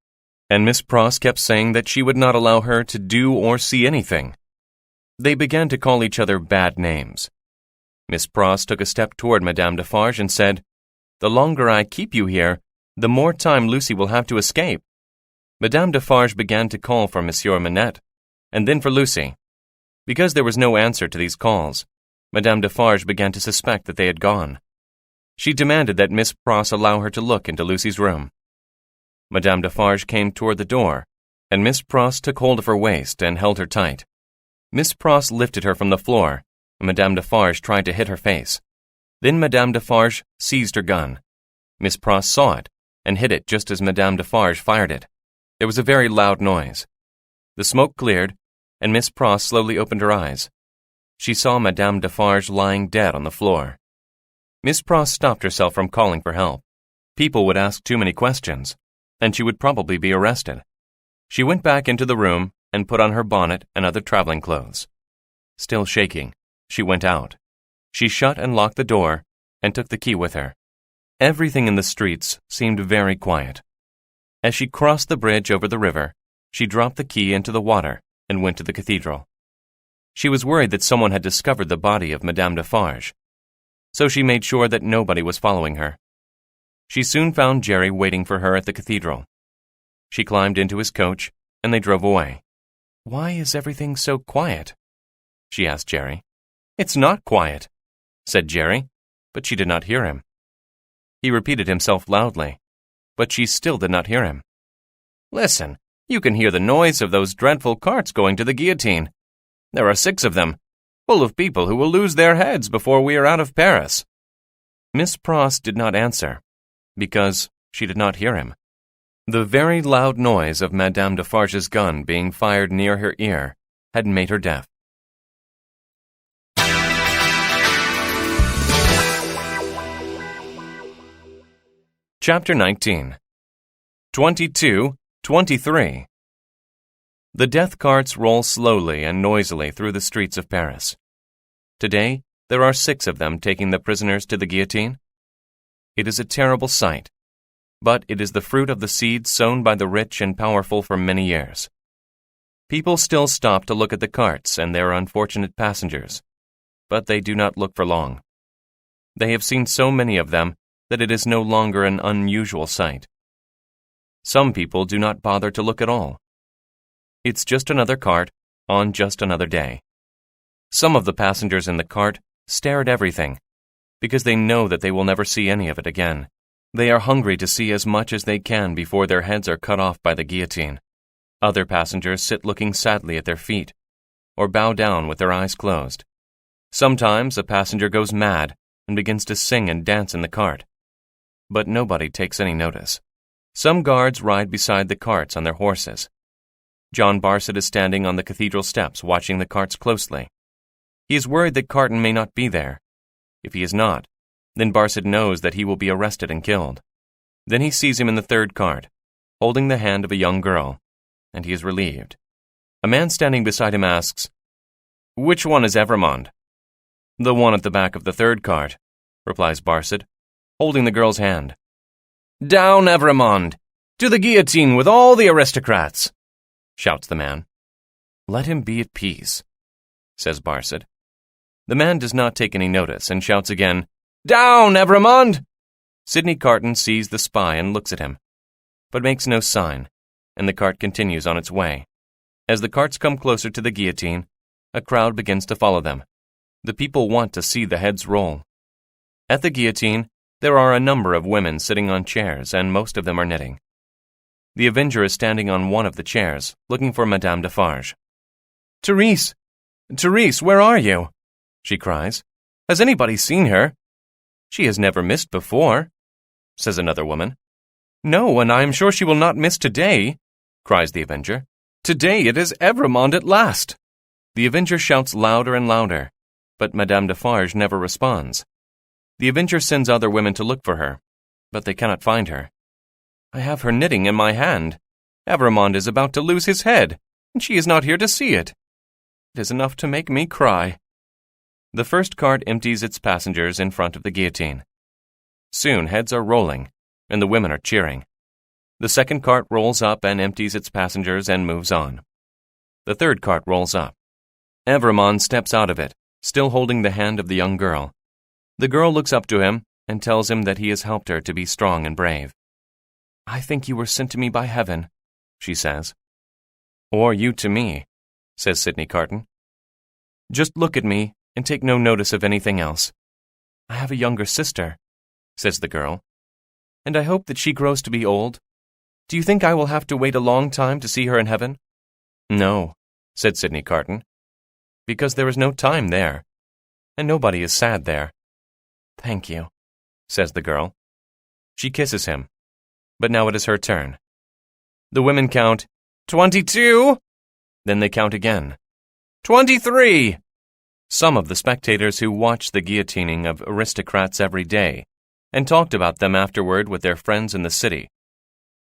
and Miss Pross kept saying that she would not allow her to do or see anything. They began to call each other bad names. Miss Pross took a step toward Madame Defarge and said, "The longer I keep you here, the more time Lucy will have to escape." Madame Defarge began to call for Monsieur Manette, and then for Lucy. Because there was no answer to these calls, Madame Defarge began to suspect that they had gone. She demanded that Miss Pross allow her to look into Lucy's room. Madame Defarge came toward the door, and Miss Pross took hold of her waist and held her tight. Miss Pross lifted her from the floor, and Madame Defarge tried to hit her face. Then Madame Defarge seized her gun. Miss Pross saw it, and hit it just as Madame Defarge fired it. There was a very loud noise. The smoke cleared, and Miss Pross slowly opened her eyes. she saw Madame Defarge lying dead on the floor. Miss Pross stopped herself from calling for help. People would ask too many questions, and she would probably be arrested. She went back into the room and put on her bonnet and other traveling clothes. Still shaking, she went out. She shut and locked the door and took the key with her. Everything in the streets seemed very quiet. As she crossed the bridge over the river, she dropped the key into the water and went to the cathedral. She was worried that someone had discovered the body of Madame Defarge, so she made sure that nobody was following her. She soon found Jerry waiting for her at the cathedral. She climbed into his coach, and they drove away. "Why is everything so quiet?" she asked Jerry. "It's not quiet," said Jerry, but she did not hear him. He repeated himself loudly, but she still did not hear him. "Listen, you can hear the noise of those dreadful carts going to the guillotine. There are 6 of them, full of people who will lose their heads before we are out of Paris." Miss Pross did not answer, because she did not hear him. The very loud noise of Madame Defarge's gun being fired near her ear had made her deaf. Chapter 19. 22-23. The death carts roll slowly and noisily through the streets of Paris. Today, there are 6 of them taking the prisoners to the guillotine. It is a terrible sight, but it is the fruit of the seeds sown by the rich and powerful for many years. People still stop to look at the carts and their unfortunate passengers, but they do not look for long. They have seen so many of them that it is no longer an unusual sight. Some people do not bother to look at all. It's just another cart on just another day. Some of the passengers in the cart stare at everything, because they know that they will never see any of it again. They are hungry to see as much as they can before their heads are cut off by the guillotine. Other passengers sit looking sadly at their feet, or bow down with their eyes closed. Sometimes a passenger goes mad and begins to sing and dance in the cart, but nobody takes any notice. Some guards ride beside the carts on their horses. John Barset is standing on the cathedral steps watching the carts closely. He is worried that Carton may not be there. If he is not, then Barset knows that he will be arrested and killed. Then he sees him in the 3rd cart, holding the hand of a young girl, and he is relieved. A man standing beside him asks, "Which one is Evrémonde?" "The one at the back of the 3rd cart," replies Barset, holding the girl's hand. "Down, Evrémonde! To the guillotine with all the aristocrats!" shouts the man. "Let him be at peace," says Barset. The man does not take any notice and shouts again, "Down, Evrémonde!" Sidney Carton sees the spy and looks at him, but makes no sign, and the cart continues on its way. As the carts come closer to the guillotine, a crowd begins to follow them. The people want to see the heads roll. At the guillotine, there are a number of women sitting on chairs, and most of them are knitting. The avenger is standing on one of the chairs, looking for Madame Defarge. "Therese! Therese, where are you?" she cries. "Has anybody seen her?" "She has never missed before," says another woman. "No, and I am sure she will not miss today," cries the avenger. "Today it is Evrémonde at last." The avenger shouts louder and louder, but Madame Defarge never responds. The avenger sends other women to look for her, but they cannot find her. "I have her knitting in my hand. Evrémonde is about to lose his head, and she is not here to see it. It is enough to make me cry." The 1st cart empties its passengers in front of the guillotine. Soon heads are rolling, and the women are cheering. The 2nd cart rolls up and empties its passengers and moves on. The 3rd cart rolls up. Evrémonde steps out of it, still holding the hand of the young girl. The girl looks up to him and tells him that he has helped her to be strong and brave. "I think you were sent to me by heaven," she says. "Or you to me," says Sidney Carton. "Just look at me and take no notice of anything else. I have a younger sister," says the girl, "and I hope that she grows to be old. Do you think I will have to wait a long time to see her in heaven?" "No," said Sidney Carton, "because there is no time there, and nobody is sad there." "Thank you," says the girl. She kisses him, but now it is her turn. The women count, 22. Then they count again. 23. Some of the spectators who watched the guillotining of aristocrats every day and talked about them afterward with their friends in the city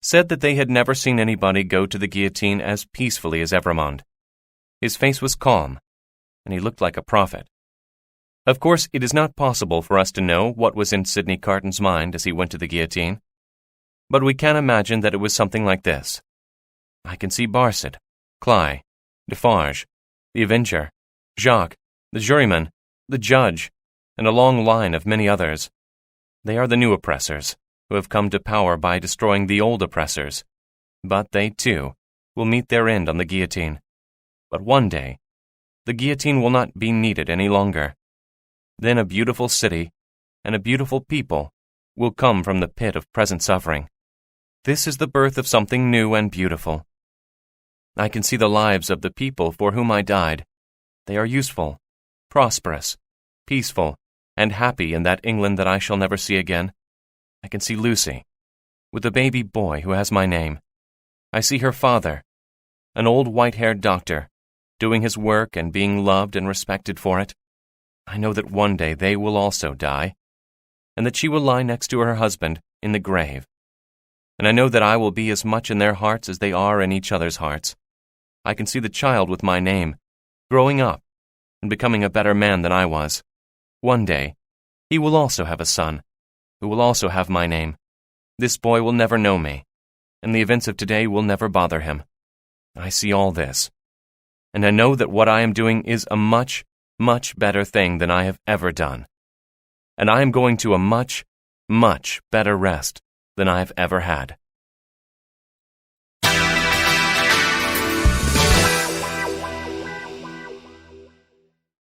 said that they had never seen anybody go to the guillotine as peacefully as Evrémonde. His face was calm, and he looked like a prophet. Of course, it is not possible for us to know what was in Sidney Carton's mind as he went to the guillotine, but we can imagine that it was something like this. I can see Barset, Cly, Defarge, the Avenger, Jacques, the juryman, the judge, and a long line of many others. They are the new oppressors, who have come to power by destroying the old oppressors. But they, too, will meet their end on the guillotine. But one day, the guillotine will not be needed any longer. Then a beautiful city and a beautiful people will come from the pit of present suffering. This is the birth of something new and beautiful. I can see the lives of the people for whom I died. They are useful, prosperous, peaceful, and happy in that England that I shall never see again. I can see Lucy, with a baby boy who has my name. I see her father, an old white-haired doctor, doing his work and being loved and respected for it. I know that one day they will also die, and that she will lie next to her husband in the grave. And I know that I will be as much in their hearts as they are in each other's hearts. I can see the child with my name, growing up and becoming a better man than I was. One day, he will also have a son, who will also have my name. This boy will never know me, and the events of today will never bother him. I see all this, and I know that what I am doing is a much, much better thing than I have ever done. And I am going to a much, much better rest than I have ever had.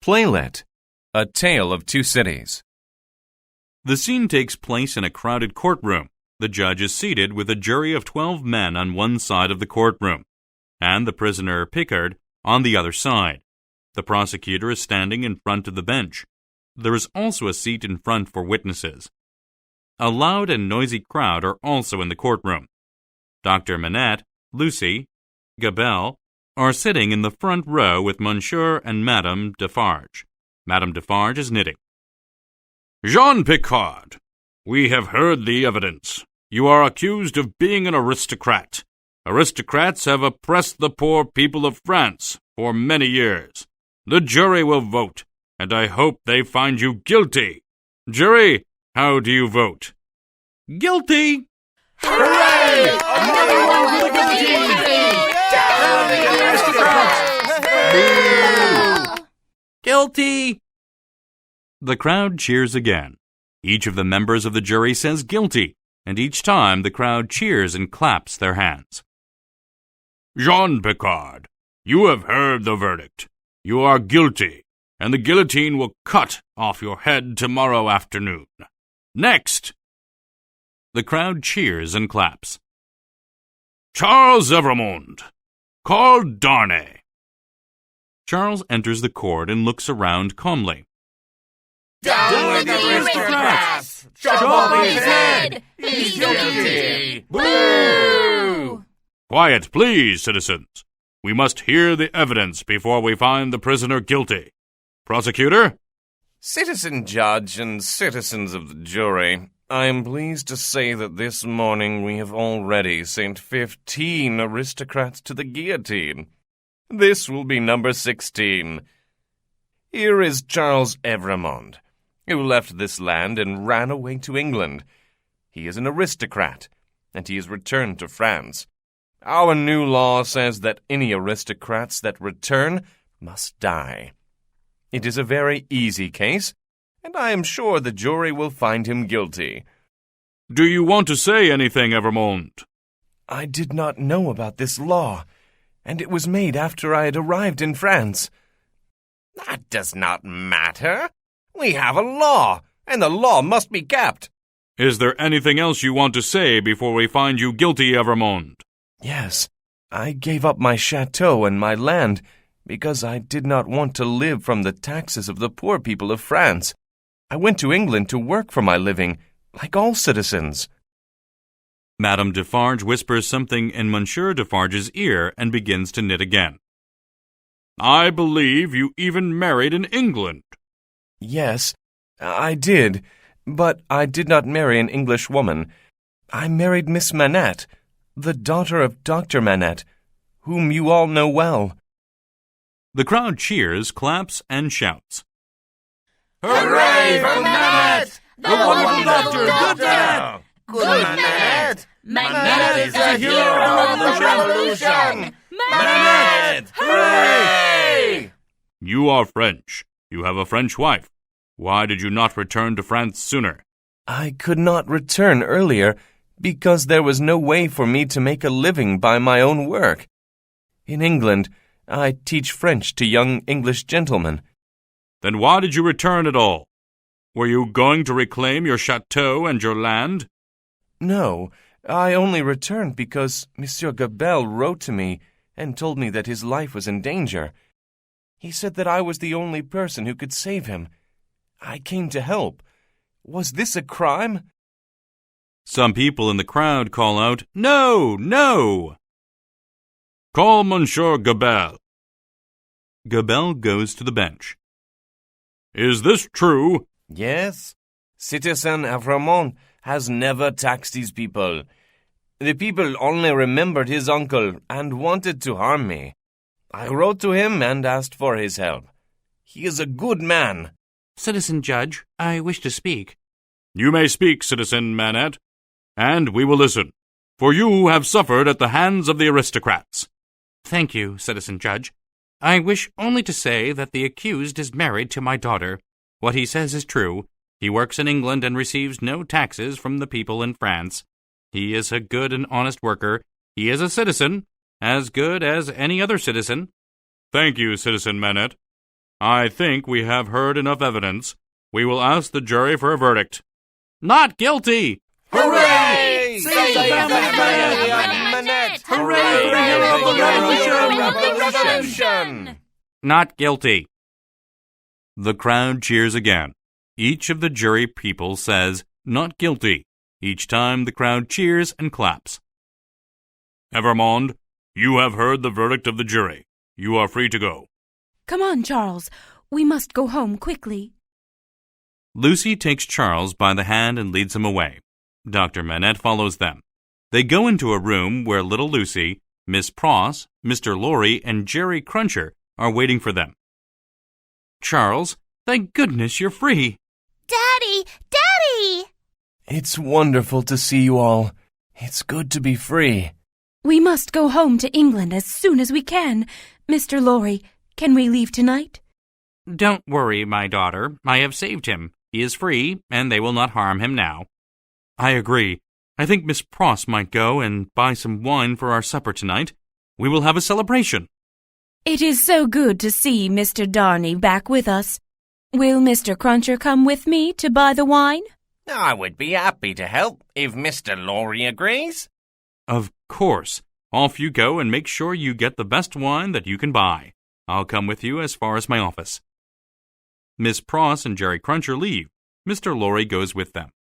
Playlet, A Tale of Two Cities. The scene takes place in a crowded courtroom. The judge is seated with a jury of 12 men on one side of the courtroom, and the prisoner Picard on the other side. The prosecutor is standing in front of the bench. There is also a seat in front for witnesses. A loud and noisy crowd are also in the courtroom. Dr. Manette, Lucy, Gabelle are sitting in the front row with Monsieur and Madame Defarge. Madame Defarge is knitting. Jean Picard, we have heard the evidence. You are accused of being an aristocrat. Aristocrats have oppressed the poor people of France for many years. The jury will vote, and I hope they find you guilty. Jury, how do you vote? Guilty! Hooray! Another one for the guillotine! Down the aristocrats! Guilty! The crowd cheers again. Each of the members of the jury says guilty, and each time the crowd cheers and claps their hands. Jean Picard, you have heard the verdict. You are guilty, and the guillotine will cut off your head tomorrow afternoon. Next! The crowd cheers and claps. Charles Evrémonde, call Darnay. Charles enters the court and looks around calmly. Down with the aristocrats! Chop off his head! He's guilty! Boo! Quiet, please, citizens. We must hear the evidence before we find the prisoner guilty. Prosecutor? Citizen judge and citizens of the jury, I am pleased to say that this morning we have already sent 15 aristocrats to the guillotine. This will be number 16. Here is Charles Evrémonde, who left this land and ran away to England. He is an aristocrat, and he has returned to France. Our new law says that any aristocrats that return must die. It is a very easy case, and I am sure the jury will find him guilty. Do you want to say anything, Evrémonde? I did not know about this law, and it was made after I had arrived in France. That does not matter. We have a law, and the law must be kept. Is there anything else you want to say before we find you guilty, Evrémonde? Yes, I gave up my chateau and my land because I did not want to live from the taxes of the poor people of France. I went to England to work for my living, like all citizens. Madame Defarge whispers something in Monsieur Defarge's ear and begins to knit again. I believe you even married in England. Yes, I did, but I did not marry an English woman. I married Miss Manette, the daughter of Dr. Manette, whom you all know well. The crowd cheers, claps, and shouts. Hooray for Manette! The wonderful doctor, good Manette! Good Manette! Manette is the hero of the revolution! Manette! Hooray! You are French. You have a French wife. Why did you not return to France sooner? I could not return earlier because there was no way for me to make a living by my own work. In England, I teach French to young English gentlemen. Then why did you return at all? Were you going to reclaim your chateau and your land? No, I only returned because Monsieur Gabelle wrote to me and told me that his life was in danger. He said that I was the only person who could save him. I came to help. Was this a crime? Some people in the crowd call out, "No, no!" Call Monsieur Gabelle. Gabelle goes to the bench. Is this true? Yes. Citizen Evremont has never taxed these people. The people only remembered his uncle and wanted to harm me. I wrote to him and asked for his help. He is a good man. Citizen Judge, I wish to speak. You may speak, Citizen Manette, and we will listen, for you have suffered at the hands of the aristocrats. Thank you, Citizen Judge. I wish only to say that the accused is married to my daughter. What he says is true. He works in England and receives no taxes from the people in France. He is a good and honest worker. He is a citizen, as good as any other citizen. Thank you, Citizen Manette. I think we have heard enough evidence. We will ask the jury for a verdict. Not guilty! Hooray! Save Manette! Hooray for the hero of the revolution! Not guilty. The crowd cheers again. Each of the jury people says, "Not guilty." Each time the crowd cheers and claps. Evremond, you have heard the verdict of the jury. You are free to go. Come on, Charles. We must go home quickly. Lucy takes Charles by the hand and leads him away. Dr. Manette follows them. They go into a room where little Lucy, Miss Pross, Mr. Lorry, and Jerry Cruncher are waiting for them. Charles, thank goodness you're free. Daddy! Daddy! It's wonderful to see you all. It's good to be free. We must go home to England as soon as we can. Mr. Lorry, can we leave tonight? Don't worry, my daughter. I have saved him. He is free, and they will not harm him now. I agree. I think Miss Pross might go and buy some wine for our supper tonight. We will have a celebration. It is so good to see Mr. Darnay back with us. Will Mr. Cruncher come with me to buy the wine? I would be happy to help if Mr. Lorry agrees. Of course. Off you go and make sure you get the best wine that you can buy. I'll come with you as far as my office. Miss Pross and Jerry Cruncher leave. Mr. Lorry goes with them.